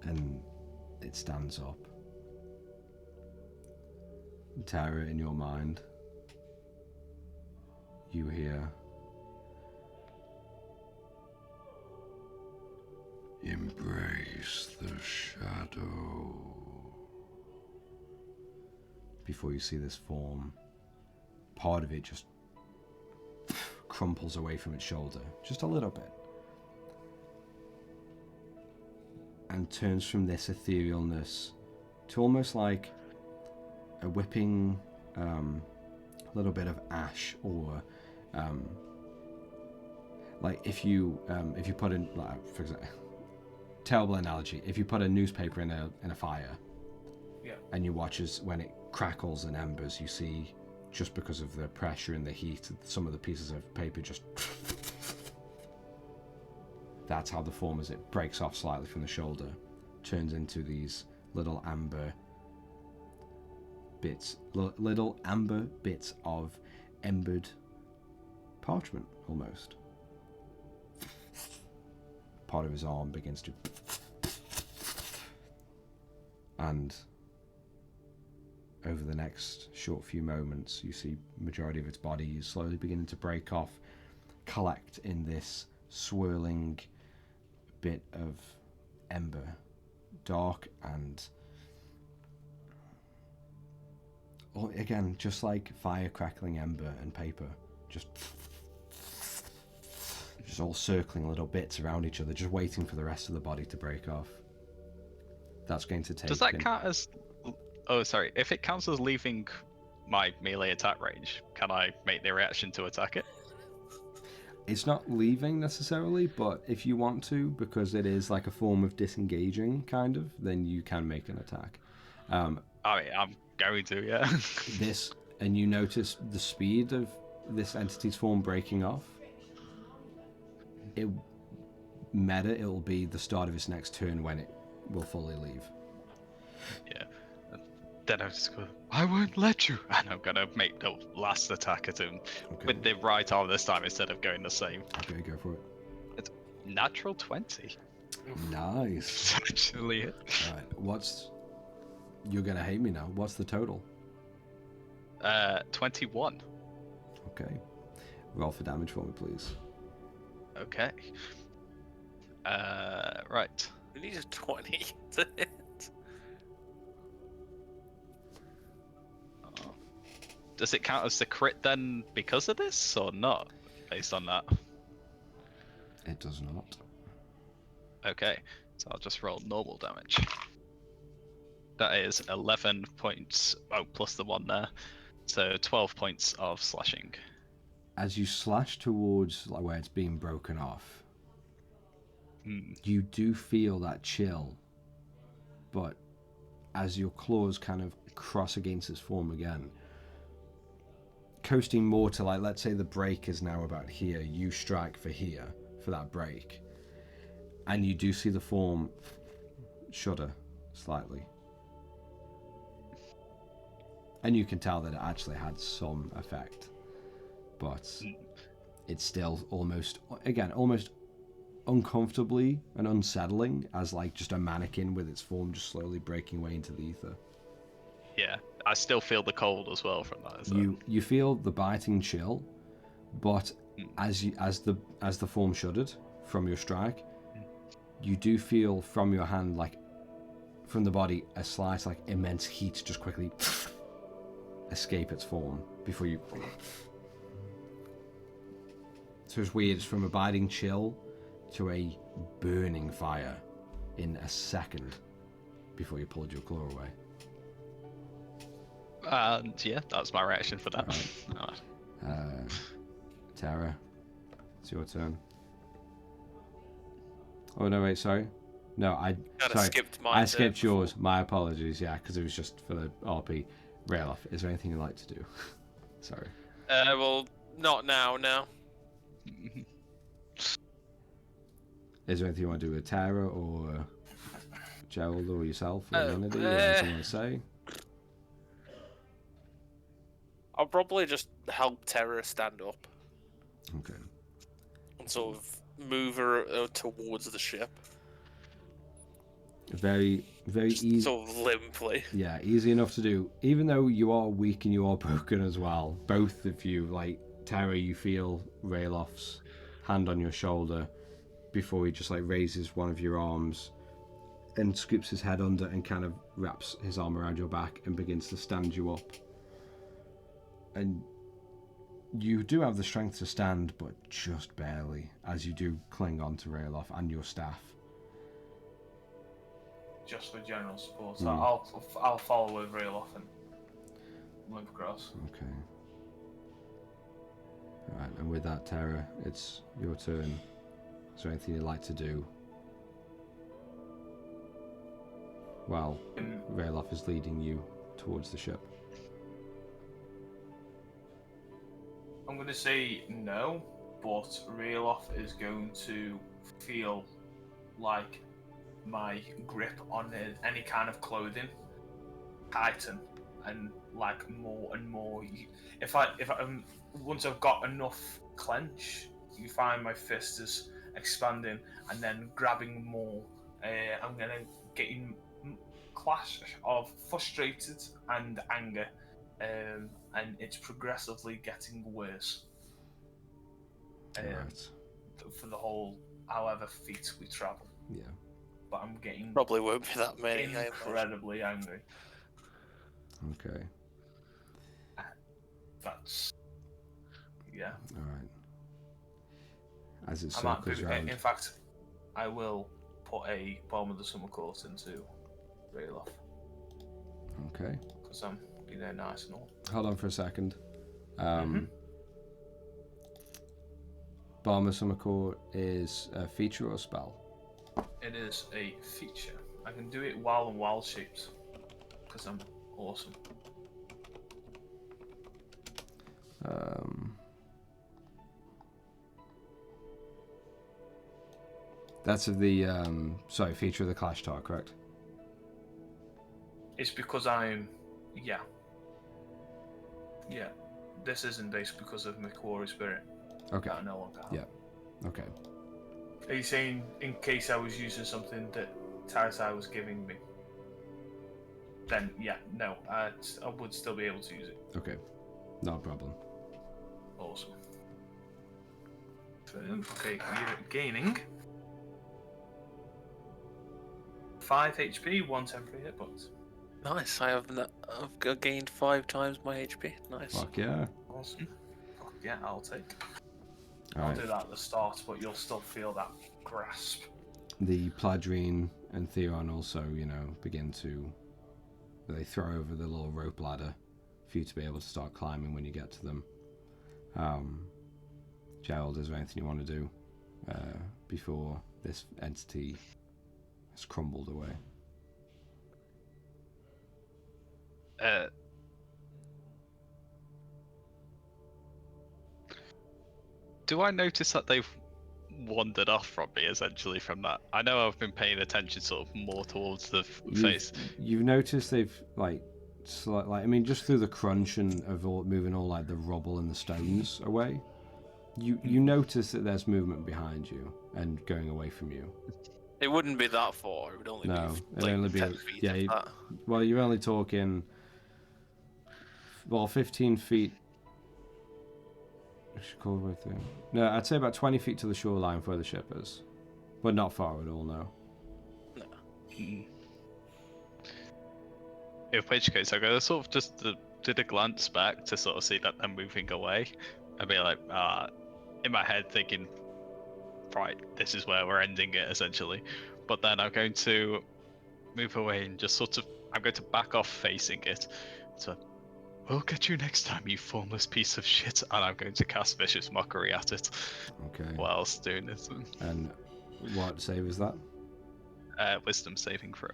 And it stands up. Terror in your mind. You hear. Embrace the shadow. Before you see this form, part of it just crumples away from its shoulder, just a little bit, and turns from this etherealness to almost like a whipping little bit of ash, or like if you put in, like, for example, terrible analogy, if you put a newspaper in a fire, Yeah. and you watch as when it crackles and embers, you see, just because of the pressure and the heat, some of the pieces of paper just that's how the form, as it breaks off slightly from the shoulder, turns into these little amber bits, little amber bits of embered parchment, almost. Part of his arm begins to, and over the next short few moments, you see majority of its body is slowly beginning to break off, collect in this swirling bit of ember, dark and, again, just like fire crackling ember and paper, just all circling little bits around each other, just waiting for the rest of the body to break off. That's going to take. Does that count as? Oh, sorry. If it counts as leaving my melee attack range, can I make the reaction to attack it? It's not leaving necessarily, but if you want to, because it is like a form of disengaging, kind of, then you can make an attack. I mean, I'm going to, yeah. This, and you notice the speed of this entity's form breaking off. It'll be the start of its next turn when it will fully leave. Yeah. Then I'll just go, I won't let you. And I'm going to make the last attack at him with the right arm this time instead of going the same. Okay, go for it. It's natural 20. Nice. Actually, Alright, you're going to hate me now. What's the total? 21. Okay. Roll for damage for me, please. Okay. Right. We need a 20 to hit. Does it count as the crit then because of this, or not? Based on that. It does not. Okay, so I'll just roll normal damage. That is 11 points. Oh, plus the 1 there. So 12 points of slashing. As you slash towards like where it's being broken off, you do feel that chill, but as your claws kind of cross against its form again, coasting more to, like, let's say the break is now about here, you strike for here, for that break, and you do see the form shudder slightly. And you can tell that it actually had some effect, but it's still almost uncomfortably and unsettling, as like just a mannequin with its form just slowly breaking away into the ether. Yeah, I still feel the cold as well from that. You feel the biting chill, but as the form shuddered from your strike, you do feel from your hand, like from the body, a slight like immense heat just quickly escape its form before you. So it's weird. It's from a biting chill to a burning fire in a second before you pulled your claw away. And yeah, that's my reaction for that. Right. Tara, it's your turn. Oh no, wait, sorry. No, I skipped mine. I skipped yours. My apologies. Yeah, because it was just for the RP. Railoff, is there anything you'd like to do? Sorry. Well, not now. No. Is there anything you want to do with Tara or Gerald or yourself or Linody or anything you want to say? I'll probably just help Terra stand up. Okay. And sort of move her towards the ship. Very easy. Sort of limply. Yeah, easy enough to do. Even though you are weak and you are broken as well, both of you, like Tara, you feel Railoff's hand on your shoulder before he just like raises one of your arms and scoops his head under and kind of wraps his arm around your back and begins to stand you up. And you do have the strength to stand, but just barely, as you do cling on to Railoff and your staff. Just for general support. So I'll follow with Railoff and limp across. Okay. Alright, and with that, Tara, it's your turn. Is there anything you'd like to do? Well, Railoff is leading you towards the ship. I'm going to say no, but Railoff is going to feel like my grip on any kind of clothing tighten, and like more and more. If I once I've got enough clench, you find my fist is expanding and then grabbing more. I'm gonna get in clash of frustrated and anger, and it's progressively getting worse. Right. For the whole however feet we travel. Yeah. But I'm getting probably won't be that many. Incredibly angry. Okay. That's yeah. All right. As it circles around. In fact, I will put a Bomb of the Summer Court into Railoff. Okay. Because I'm nice and all. Hold on for a second. Bomb of Summer Court is a feature or a spell? It is a feature. I can do it while in wild shapes because I'm awesome. That's of the feature of the Clash Tower, correct? It's because I'm yeah. This isn't based because of my quarry spirit. Okay. That I no longer have. Yeah. Okay. Are you saying in case I was using something that Tarsai was giving me? Then no, I would still be able to use it. Okay. No problem. Awesome. Okay, you're gaining 5 HP, 1 temporary hit points. Nice. I've gained 5 times my HP. Nice. Fuck yeah. Awesome. Fuck yeah, I'll take. All I'll right. do that at the start, but you'll still feel that grasp. The Pladrine and Theron also, begin to... They throw over the little rope ladder for you to be able to start climbing when you get to them. Gerald, is there anything you want to do before this entity has crumbled away? Do I notice that they've wandered off from me, essentially, from that? I know I've been paying attention sort of more towards the face. You've noticed they've, just through the crunch and of moving all, the rubble and the stones away, you notice that there's movement behind you and going away from you. It wouldn't be that far. It would only be it'd only be 10 feet. If that. Well, you're only talking 15 feet. I should call it right through. No, I'd say about 20 feet to the shoreline where the ship is, but not far at all. No. In which case, I go sort of just did a glance back to sort of see that they're moving away. I'd be like, in my head thinking, right, this is where we're ending it, essentially. But then I'm going to move away and just I'm going to back off facing it. So, we'll get you next time, you formless piece of shit. And I'm going to cast Vicious Mockery at it. Okay. Whilst doing this. And what save is that? Wisdom saving throw.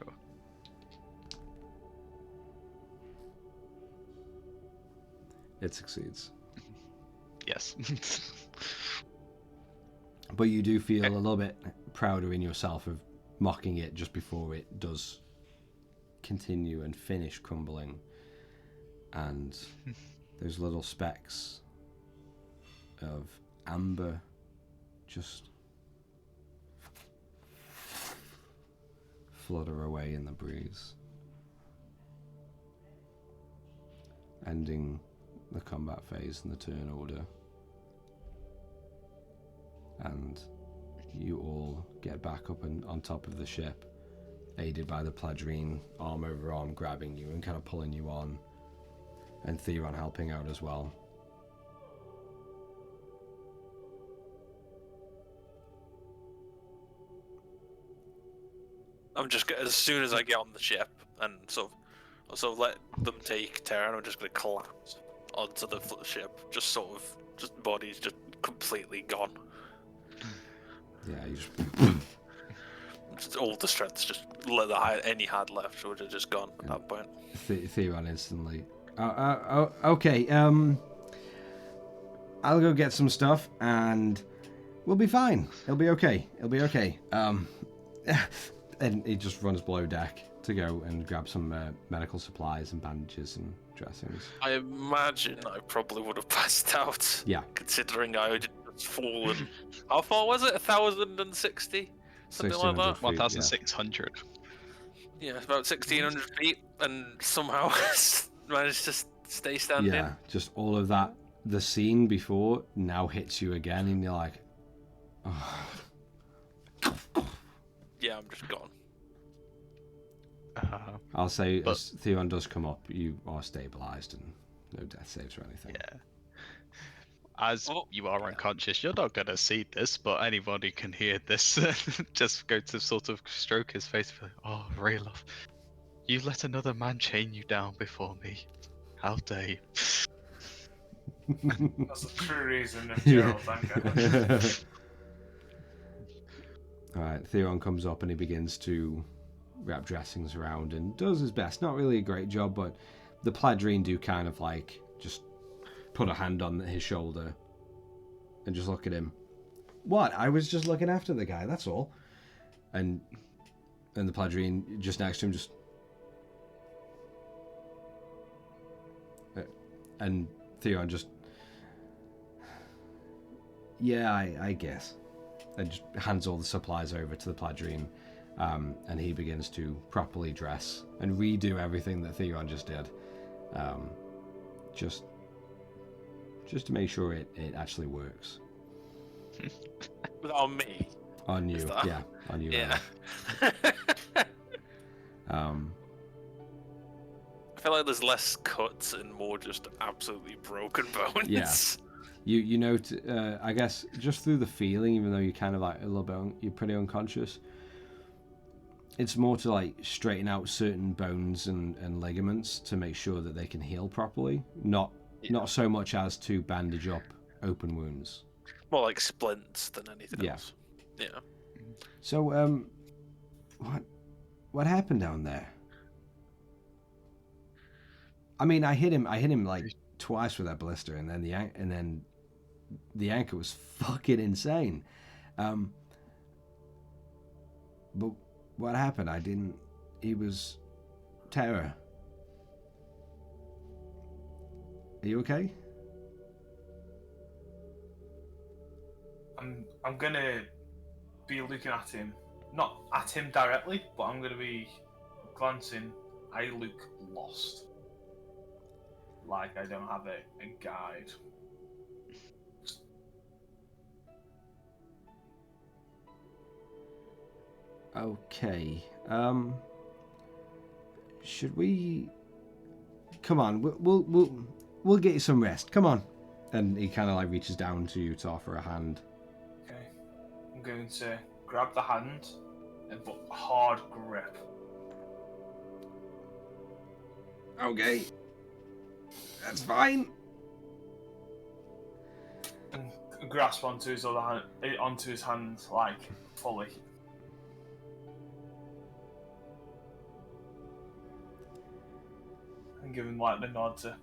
It succeeds. Yes. But you do feel a little bit prouder in yourself of mocking it just before it does continue and finish crumbling. And those little specks of amber just flutter away in the breeze, ending the combat phase and the turn order. And you all get back up and on top of the ship, aided by the Pladrine, arm over arm, grabbing you and kind of pulling you on, and Theron helping out as well. I'm just as soon as I get on the ship and sort of let them take Terran, I'm just going to collapse onto the ship, just body's just completely gone. Yeah, you Just all the strength's just any had left would have just gone at that point. Theron instantly. Okay. I'll go get some stuff and we'll be fine. It'll be okay. And he just runs below deck to go and grab some medical supplies and bandages and dressings. I imagine I probably would have passed out. Yeah. Considering I had fallen. How far was it? 1,060? Something like that? 1,600. Yeah, about 1,600 feet, and somehow managed to stay standing. Yeah, just all of that. The scene before now hits you again, and you're like, oh. Yeah, I'm just gone. I'll say, as Theon does come up, you are stabilized and no death saves or anything. Yeah. As you are unconscious, you're not going to see this, but anybody can hear this. Just go to sort of stroke his face. Like, oh, Rayloff, you let another man chain you down before me. How dare you? That's the true reason of Gerald's anger. Alright, Theron comes up and he begins to wrap dressings around and does his best. Not really a great job, but the Pladrine do kind of just put a hand on his shoulder and just look at him. What? I was just looking after the guy, that's all. And the Pladrine just next to him just... And Theon just... Yeah, I guess. And just hands all the supplies over to the Pladrine. And he begins to properly dress and redo everything that Theron just did. Just to make sure it actually works. On me? On you, yeah. On you. Yeah. feel like there's less cuts and more just absolutely broken bones. Yeah. You know, I guess just through the feeling, even though you're kind of like a little bit, you're pretty unconscious. It's more to like straighten out certain bones and ligaments to make sure that they can heal properly. Not so much as to bandage up open wounds. More like splints than anything else. Yeah. So what happened down there? I mean, I hit him like twice with that blister, and then the anchor was fucking insane. But what happened? He was terror. Are you okay? I'm gonna be looking at him, not at him directly, but I'm gonna be glancing. I look lost, like I don't have a guide. Okay. Should we? Come on. We'll get you some rest. Come on. And he kind of like reaches down to you to offer a hand. Okay. I'm going to grab the hand and put a hard grip. Okay. That's fine. And grasp onto his other hand, onto his hand, like fully. And give him like the nod to.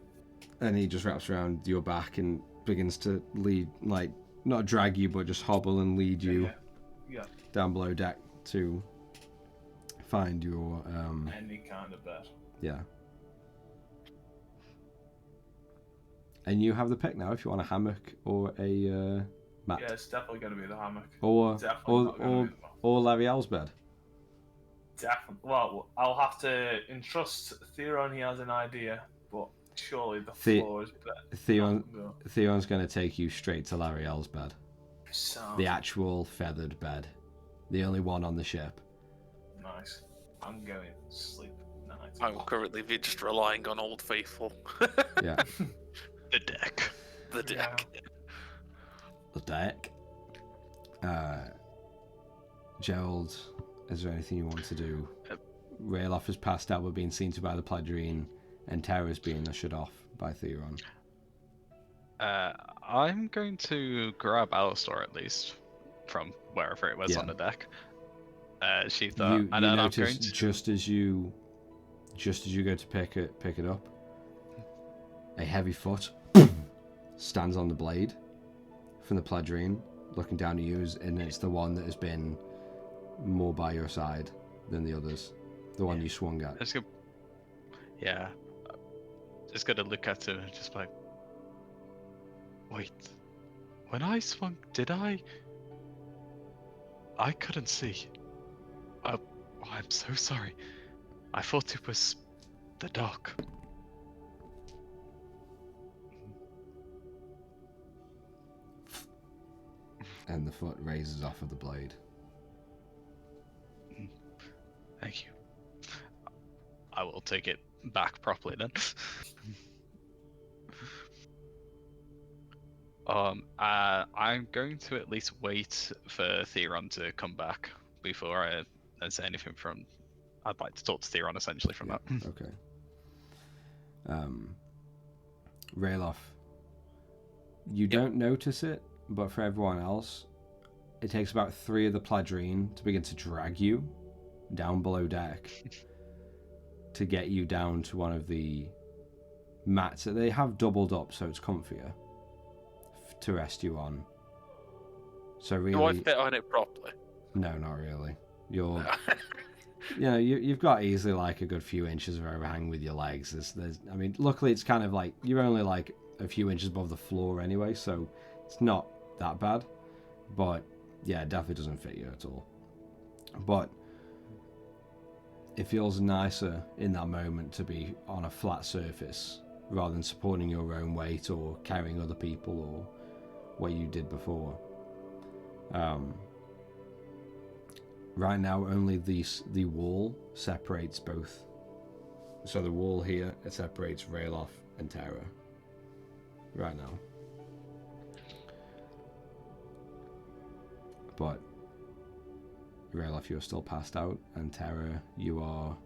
And he just wraps around your back and begins to lead, like, not drag you, but just hobble and lead you down below deck to find your any kind of bed. Yeah. And you have the pick now if you want a hammock or a mat. Yeah, it's definitely going to be the hammock. Or Definitely or Lavielle's bed. Definitely. Well, I'll have to entrust Theron. He has an idea, but surely the floor is better. Theon's going to take you straight to Lariel's bed. So The actual feathered bed. The only one on the ship. nice. I'm going to sleep night. I'm currently just relying on Old Faithful. Yeah. The deck. The deck. The deck. Gerald, is there anything you want to do? Rayloff has passed out, but being seen to by the Pladrine, and Terra's being ushered off by Theron. I'm going to grab Alistar at least from wherever it was on the deck. Sheath that, You and then I'm notice going to... just as you go to pick it up, a heavy foot stands on the blade from the Pladrine, looking down at you, and it's the one that has been more by your side than the others. The one you swung at. Just gonna look at him and just like, wait, when I swung, did I couldn't see. I'm so sorry. I thought it was the dock. And the foot raises off of the blade. Thank you. I will take it back properly then. I'm going to at least wait for Theron to come back before I say anything from... I'd like to talk to Theron essentially from that. Okay. Rayloff, you don't notice it, but for everyone else, it takes about 3 of the Pladrine to begin to drag you down below deck to get you down to one of the mats that they have doubled up so it's comfier to rest you on. So really, Do I fit on it properly? No, not really. You're you've got easily like a good few inches of overhang with your legs. There's I mean, luckily it's kind of like you're only like a few inches above the floor anyway, so it's not that bad. But yeah, it definitely doesn't fit you at all. But it feels nicer in that moment to be on a flat surface rather than supporting your own weight or carrying other people or what you did before. Right now, only the wall separates both So the wall here, it separates Rayloff and Tara. Right now. But Rayloff, you're still passed out, and Tara, you are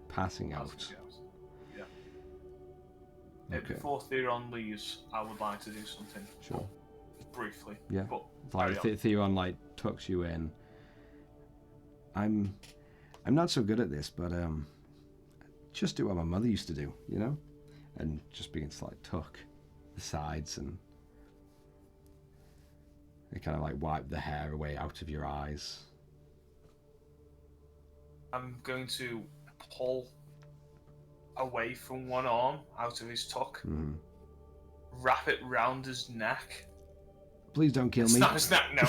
passing out. Yeah, Okay. before Theron leaves, I would like to do something. Sure. Briefly. Yeah. But Like Theron like tucks you in. I'm not so good at this, but just do what my mother used to do, you know? And just begin to like tuck the sides and kind of like wipe the hair away out of your eyes. I'm going to pull away from one arm out of his tuck, wrap it round his neck. Please don't kill me. Snap his neck, no.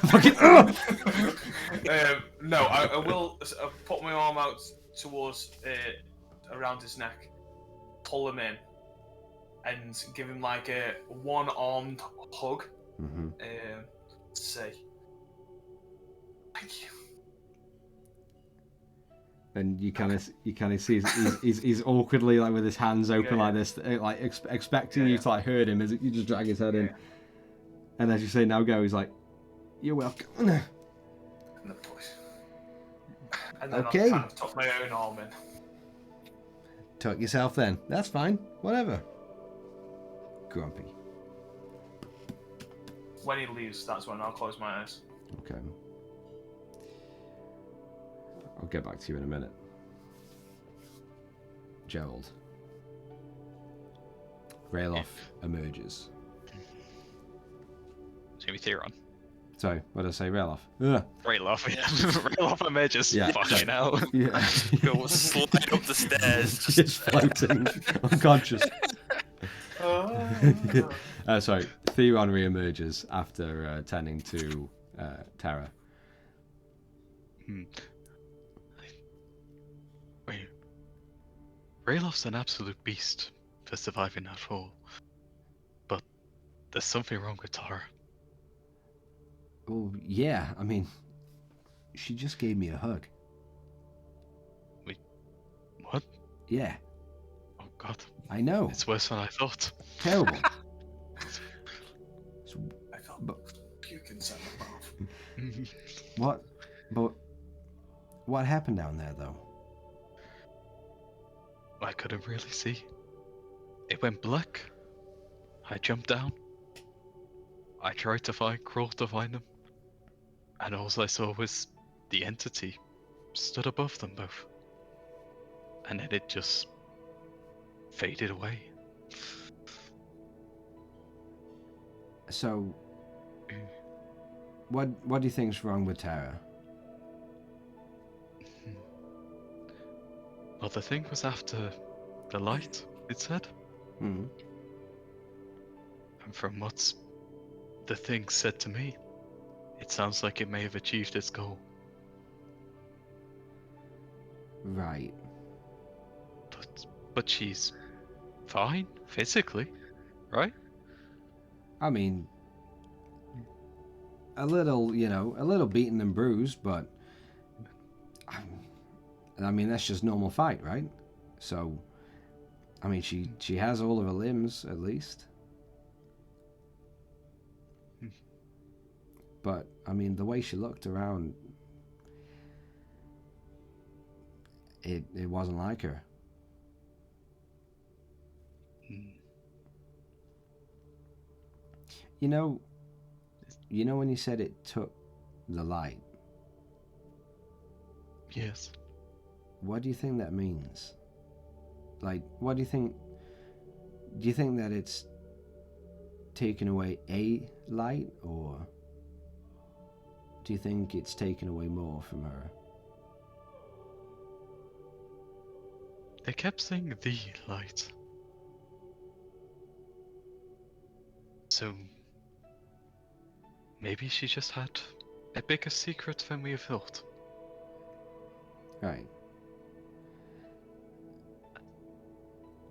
Fucking no, I will put my arm out towards around his neck, pull him in, and give him like a one-armed hug. Say, thank you. And you kind of see he's awkwardly like with his hands open like this, like expecting you to like hurt him as you just drag his head in. And as you say, now go, he's like, you're welcome. And then Okay. I'll kind of tuck my own arm in. Tuck yourself then. That's fine. Whatever. Grumpy. When he leaves, that's when I'll close my eyes. Okay. I'll get back to you in a minute. Gerald. Rayloff emerges. It's gonna be Theron. Sorry, what did I say? Rayloff. Rayloff, yeah. Rayloff emerges. Yeah. Fucking hell. Yeah. Go slide up the stairs. Just floating, unconscious. Sorry, Theron re-emerges after tending to Tara. Wait. Rayloff's an absolute beast for surviving that fall. But there's something wrong with Tara. Well, yeah, I mean, she just gave me a hug. Wait, what? Yeah. Oh god. I know. It's worse than I thought. Terrible. I felt puke inside my mouth. What happened down there, though? I couldn't really see. It went black. I jumped down. I tried to crawl to find them. And all I saw was the entity stood above them both. And then it just faded away. So, what do you think's wrong with Tara? Well, the thing was after the light, it said. Hmm. And from what the thing said to me, it sounds like it may have achieved its goal. Right. But she's fine, physically, right? I mean, a little beaten and bruised, but I mean that's just normal fight, right? So, I mean, she has all of her limbs at least. But I mean, the way she looked around, it wasn't like her. You know when you said it took the light, Yes. what do you think that means? Like, what do you think? Do you think that it's taken away a light, or do you think it's taken away more from her? They kept saying the light. So maybe she just had a bigger secret than we thought. Right.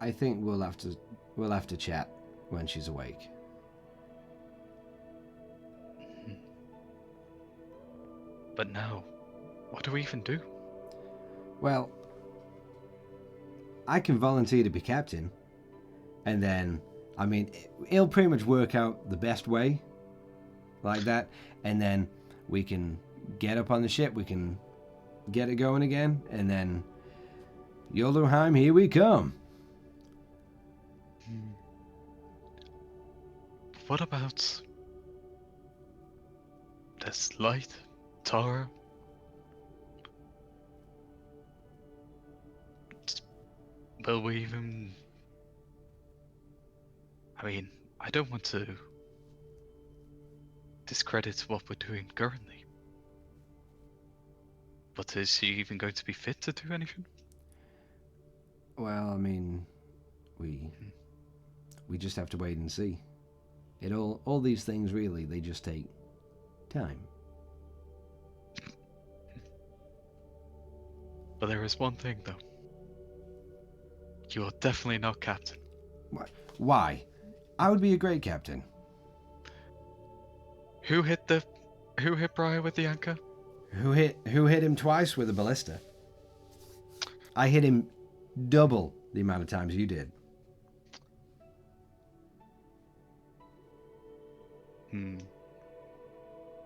I think we'll have to chat when she's awake. But now, what do we even do? Well, I can volunteer to be captain, and then, I mean, it'll pretty much work out the best way, like that, and then we can get up on the ship, we can get it going again, and then Yoloheim, here we come. What about this light, Tara? Will we even... I mean, I don't want to discredit what we're doing currently. But is she even going to be fit to do anything? Well, I mean, we just have to wait and see. All these things really, they just take time. But there is one thing though. You are definitely not captain. Why? I would be a great captain. Who hit Briar with the anchor? Who hit him twice with a ballista? I hit him double the amount of times you did.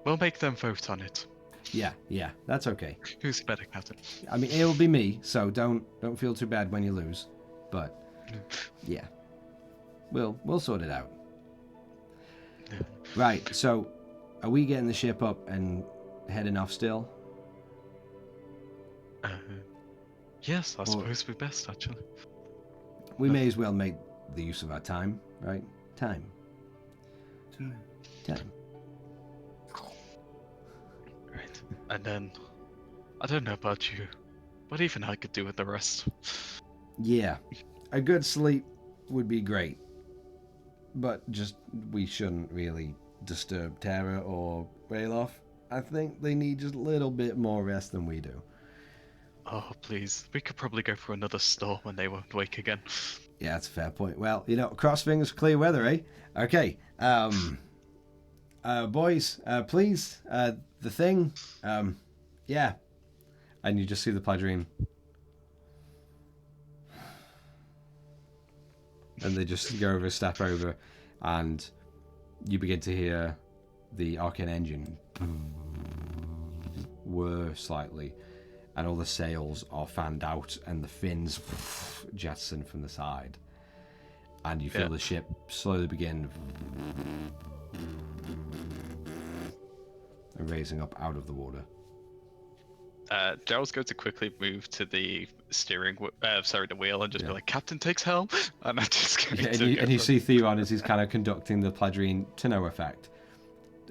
We'll make them vote on it. Yeah, that's okay. Who's the better captain? I mean, it'll be me, so don't feel too bad when you lose. But yeah, we'll sort it out. Yeah. Right. So, are we getting the ship up and heading off still? Yes, I suppose we best actually. We may as well make the use of our time, right? Time. Right. And then, I don't know about you, but even I could do with the rest. Yeah, a good sleep would be great, but just we shouldn't really disturb Tara or Rayloff. I think they need just a little bit more rest than we do. Oh, please. We could probably go for another storm and they won't wake again. Yeah, that's a fair point. Well, cross fingers for clear weather, eh? Okay. Boys, please, the thing, yeah. And you just see the Pladrine. And they just go over, step over, and you begin to hear the Arcane engine whir slightly, and all the sails are fanned out, and the fins jettison from the side, and you feel the ship slowly begin raising up out of the water. Gerald's going to quickly move to the the wheel, and just be like, "Captain takes helm," and I'm just going and you see Theron as he's kind of conducting the Pladrine to no effect,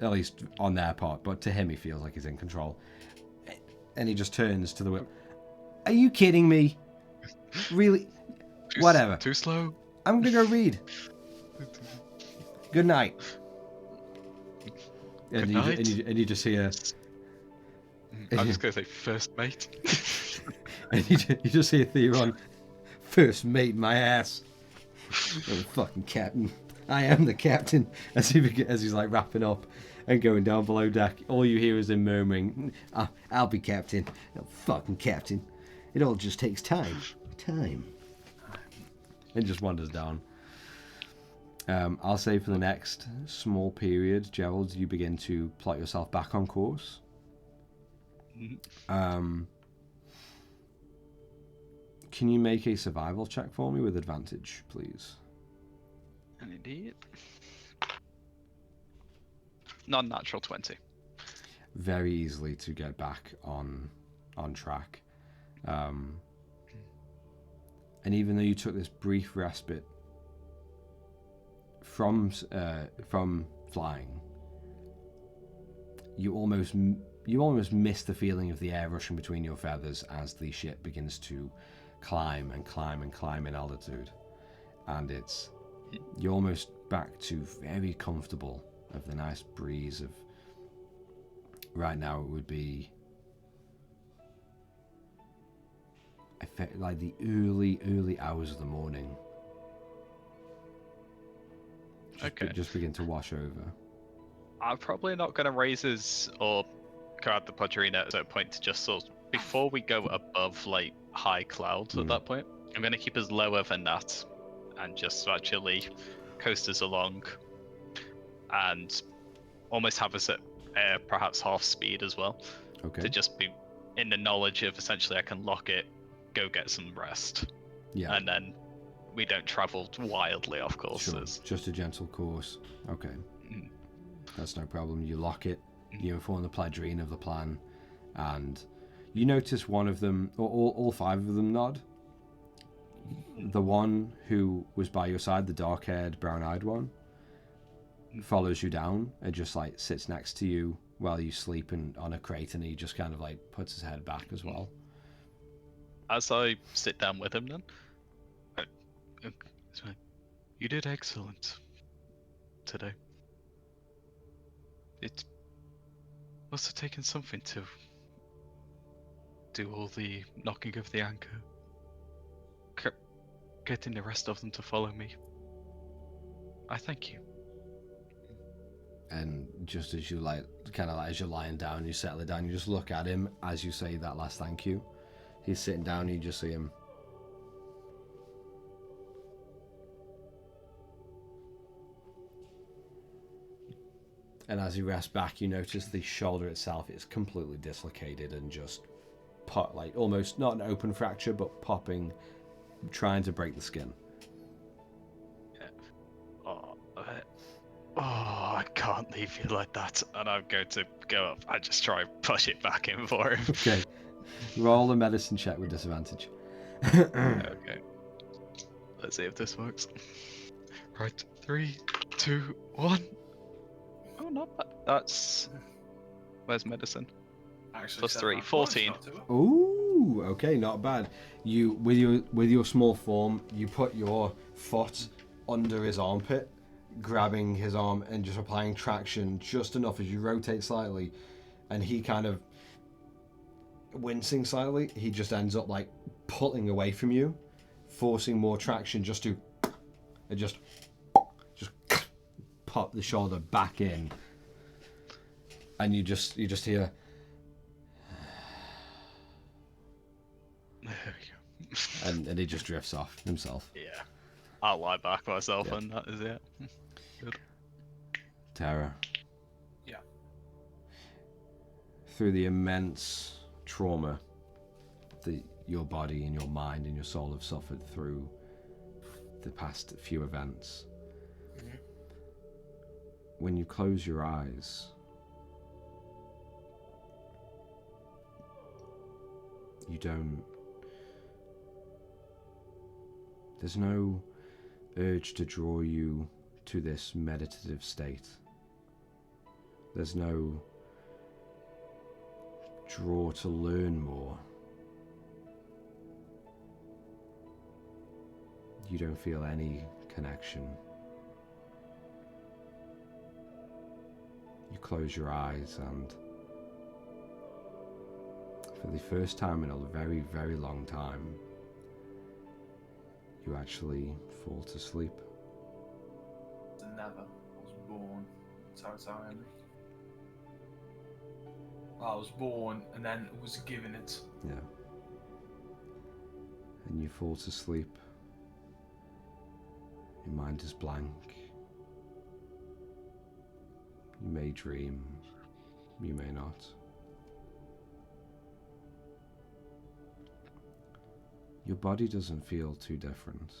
at least on their part, but to him he feels like he's in control. And he just turns to the wheel. Are you kidding me? Really? Whatever. Too slow. I'm gonna go read. Good night. Good night. And you just hear. I'm just gonna say first mate. And you just hear Theron, first mate, my ass. I'm the fucking captain. I am the captain. As he's like wrapping up and going down below deck, all you hear is him murmuring, "I'll be captain. Fucking captain. It all just takes time. Time." And just wanders down. I'll say for the next small period, Gerald, you begin to plot yourself back on course. Can you make a survival check for me with advantage, please? Indeed. Non-natural 20. Very easily to get back on track. And even though you took this brief respite from flying, you almost miss the feeling of the air rushing between your feathers as the ship begins to climb and climb and climb in altitude, and you're almost back to very comfortable of the nice breeze of. Right now it would be like the early hours of the morning. Just begin to wash over. I'm probably not going to raise his or grab the Pladrine at a certain point to just sort of, before we go above like high clouds at that point, I'm going to keep us lower than that, and just actually coast us along, and almost have us at perhaps half speed as well. Okay. To just be in the knowledge of essentially I can lock it, go get some rest, Yeah. and then we don't travel wildly off Sure. courses. Just a gentle course. Okay. Mm. That's no problem. You lock it. You inform the Pledrine of the plan, and you notice one of them, or all five of them, nod. The one who was by your side, the dark-haired, brown-eyed one, follows you down and just like sits next to you while you sleep on a crate, and he just kind of like puts his head back as well. As I sit down with him, then, you did excellent today. It must have taken something to do all the knocking of the anchor, getting the rest of them to follow me. I thank you. And just as you as you're lying down, you settle it down, you just look at him as you say that last thank you. He's sitting down, and you just see him. And as he rests back, you notice the shoulder itself is completely dislocated and just almost not an open fracture, but popping, trying to break the skin. I can't leave you like that. And I'm going to go up and just try and push it back in for him. Okay. Roll a medicine check with disadvantage. Okay. Let's see if this works. Right, 3, 2, 1. Oh, not bad. That's... Where's medicine? Actually, Plus said 3, that. 14. Not too bad. Ooh, okay, not bad. You with your small form, you put your foot under his armpit, grabbing his arm and just applying traction just enough as you rotate slightly, and he kind of wincing slightly, he just ends up like pulling away from you, forcing more traction just to just pop the shoulder back in, and you just hear There we go. and he just drifts off himself. Yeah. I'll lie back myself, Yeah. and that is it. Good. Tara. Yeah. Through the immense trauma that your body and your mind and your soul have suffered through the past few events, when you close your eyes, there's no urge to draw you to this meditative state. There's no draw to learn more. You don't feel any connection. You close your eyes, and for the first time in a very, very long time, you actually fall to sleep. Never. I was born. Territorially. I was born and then was given it. Yeah. And you fall to sleep. Your mind is blank. You may dream, you may not. Your body doesn't feel too different,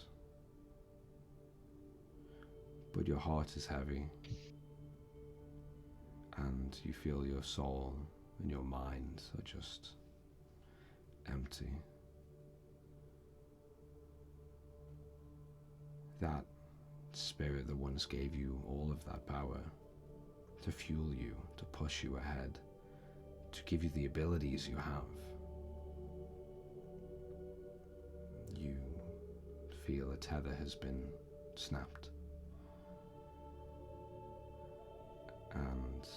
but your heart is heavy, and you feel your soul and your mind are just empty. That spirit that once gave you all of that power to fuel you, to push you ahead, to give you the abilities you have, you feel a tether has been snapped, and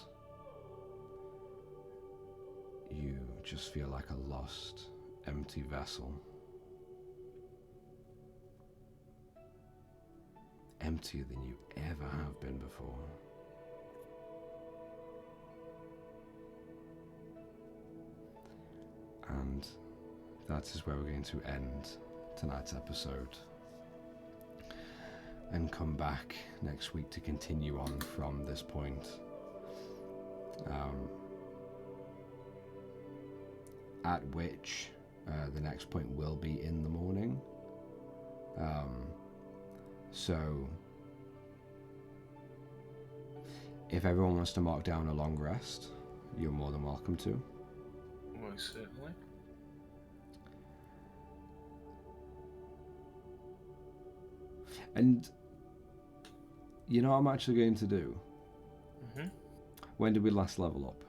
you just feel like a lost, empty vessel. Emptier than you ever have been before. And that is where we're going to end tonight's episode and come back next week to continue on from this point. At which the next point will be in the morning. So if everyone wants to mark down a long rest, you're more than welcome to. Most certainly. And you know what I'm actually going to do? Mm-hmm. When did we last level up?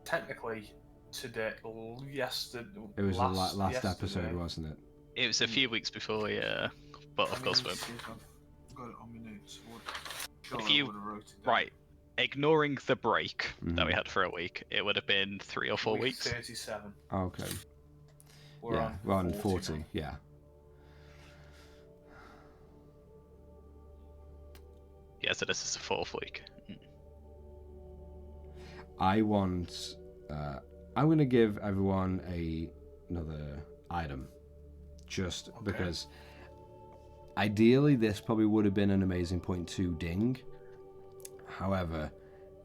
Technically, today, yesterday. It was last the last episode, yesterday. wasn't it? It was a few weeks before, yeah. But of course, Let me see if I've got it on my notes. If you- right, ignoring the break that we Mhm. had for a week, it would have been 3 or 4 Week weeks. 37. Okay. We're We're on on 40. now. Yeah. Yeah, so this is the 4th week. I want. I'm going to give everyone another item, just Okay. because. Ideally, this probably would have been an amazing point to ding. However,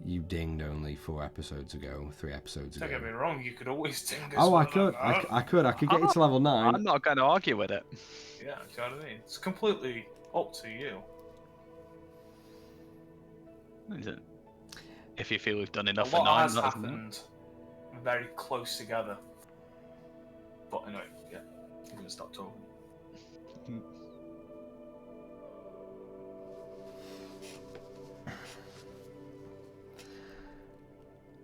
you dinged only 3 episodes ago. Don't get me wrong, you could always ding us. Oh, I with could. that. I could get you to level 9. I'm not going to argue with it. Yeah, do you know what I mean? It's completely up to you. If you feel we've done A enough for lot 9, has let us know. happened very close together. But anyway, yeah, I'm gonna stop talking.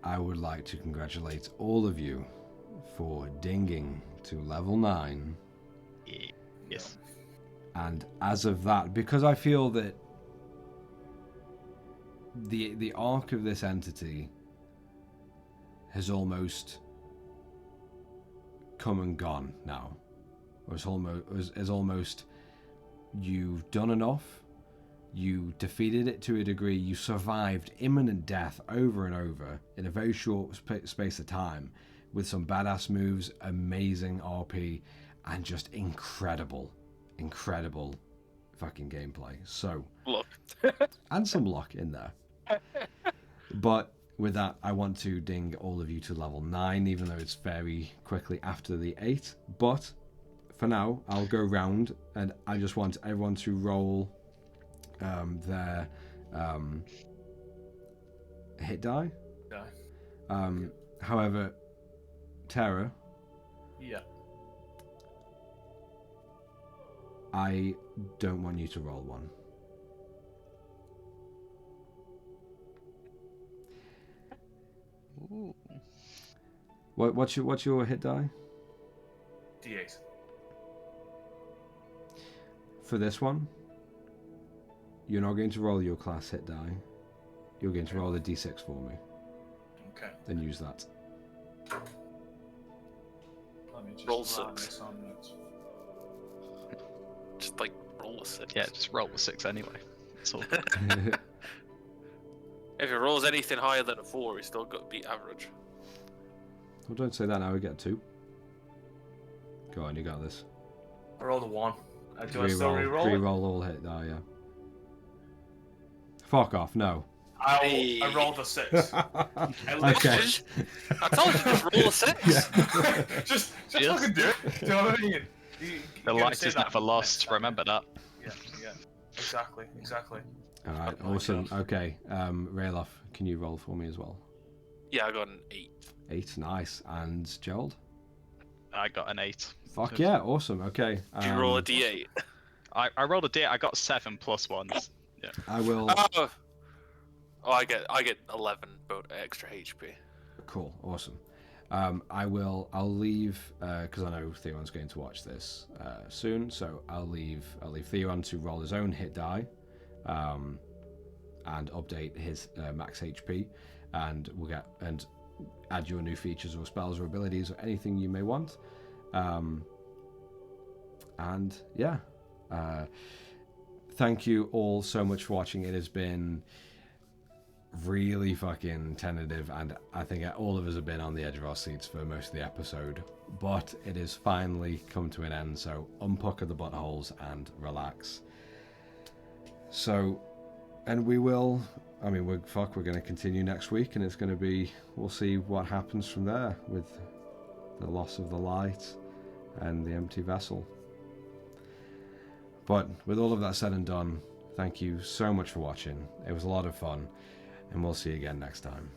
I would like to congratulate all of you for dinging to level 9. Yes. And as of that, because I feel that the arc of this entity has almost come and gone now. Or is almost you've done enough. You defeated it to a degree. You survived imminent death over and over in a very short space of time with some badass moves, amazing RP, and just incredible fucking gameplay. So, Look. and some luck in there. But with that, I want to ding all of you to level 9, even though it's very quickly after the 8. But for now, I'll go round, and I just want everyone to roll their hit die. However, Terra, Yeah. I don't want you to roll one. Ooh. What's your hit die D8. for this one? You're not going to roll your class hit die. You're going to roll a d6 for me. Okay. Then use that. Let me just Roll write 6. this on notes. Just like roll a 6. Yeah, just roll a 6 anyway. It's all good. If it rolls anything higher than a 4, he's still got to beat average. Well, don't say that now. We get 2. Go on, you got this. I rolled a 1. Do I still re-roll it? Re-roll all hit die, yeah. Fuck off, no. I rolled a 6. Okay. I told you, just roll a 6. just Yes. fucking do it. Do you know what I mean? The light is never lost, remember that. Yeah. Exactly. Alright, awesome. Okay, Rayloff, can you roll for me as well? Yeah, I got an 8. 8, nice. And Gerald? I got an 8. Fuck yeah, awesome. Okay. Did you roll a D8? I rolled a D8, I got 7 plus 1s. Yeah. I will. Oh, I get 11 extra HP. Cool, awesome. I'll leave because I know Theon's going to watch this soon, so I'll leave Theon to roll his own hit die, and update his max HP, and we'll add your new features or spells or abilities or anything you may want, and yeah. Thank you all so much for watching. It has been really fucking tentative, and I think all of us have been on the edge of our seats for most of the episode, but it has finally come to an end, so unpucker the buttholes and relax. So, and we will, I mean, we're going to continue next week, and it's going to be, we'll see what happens from there with the loss of the light and the empty vessel. But with all of that said and done, thank you so much for watching. It was a lot of fun, and we'll see you again next time.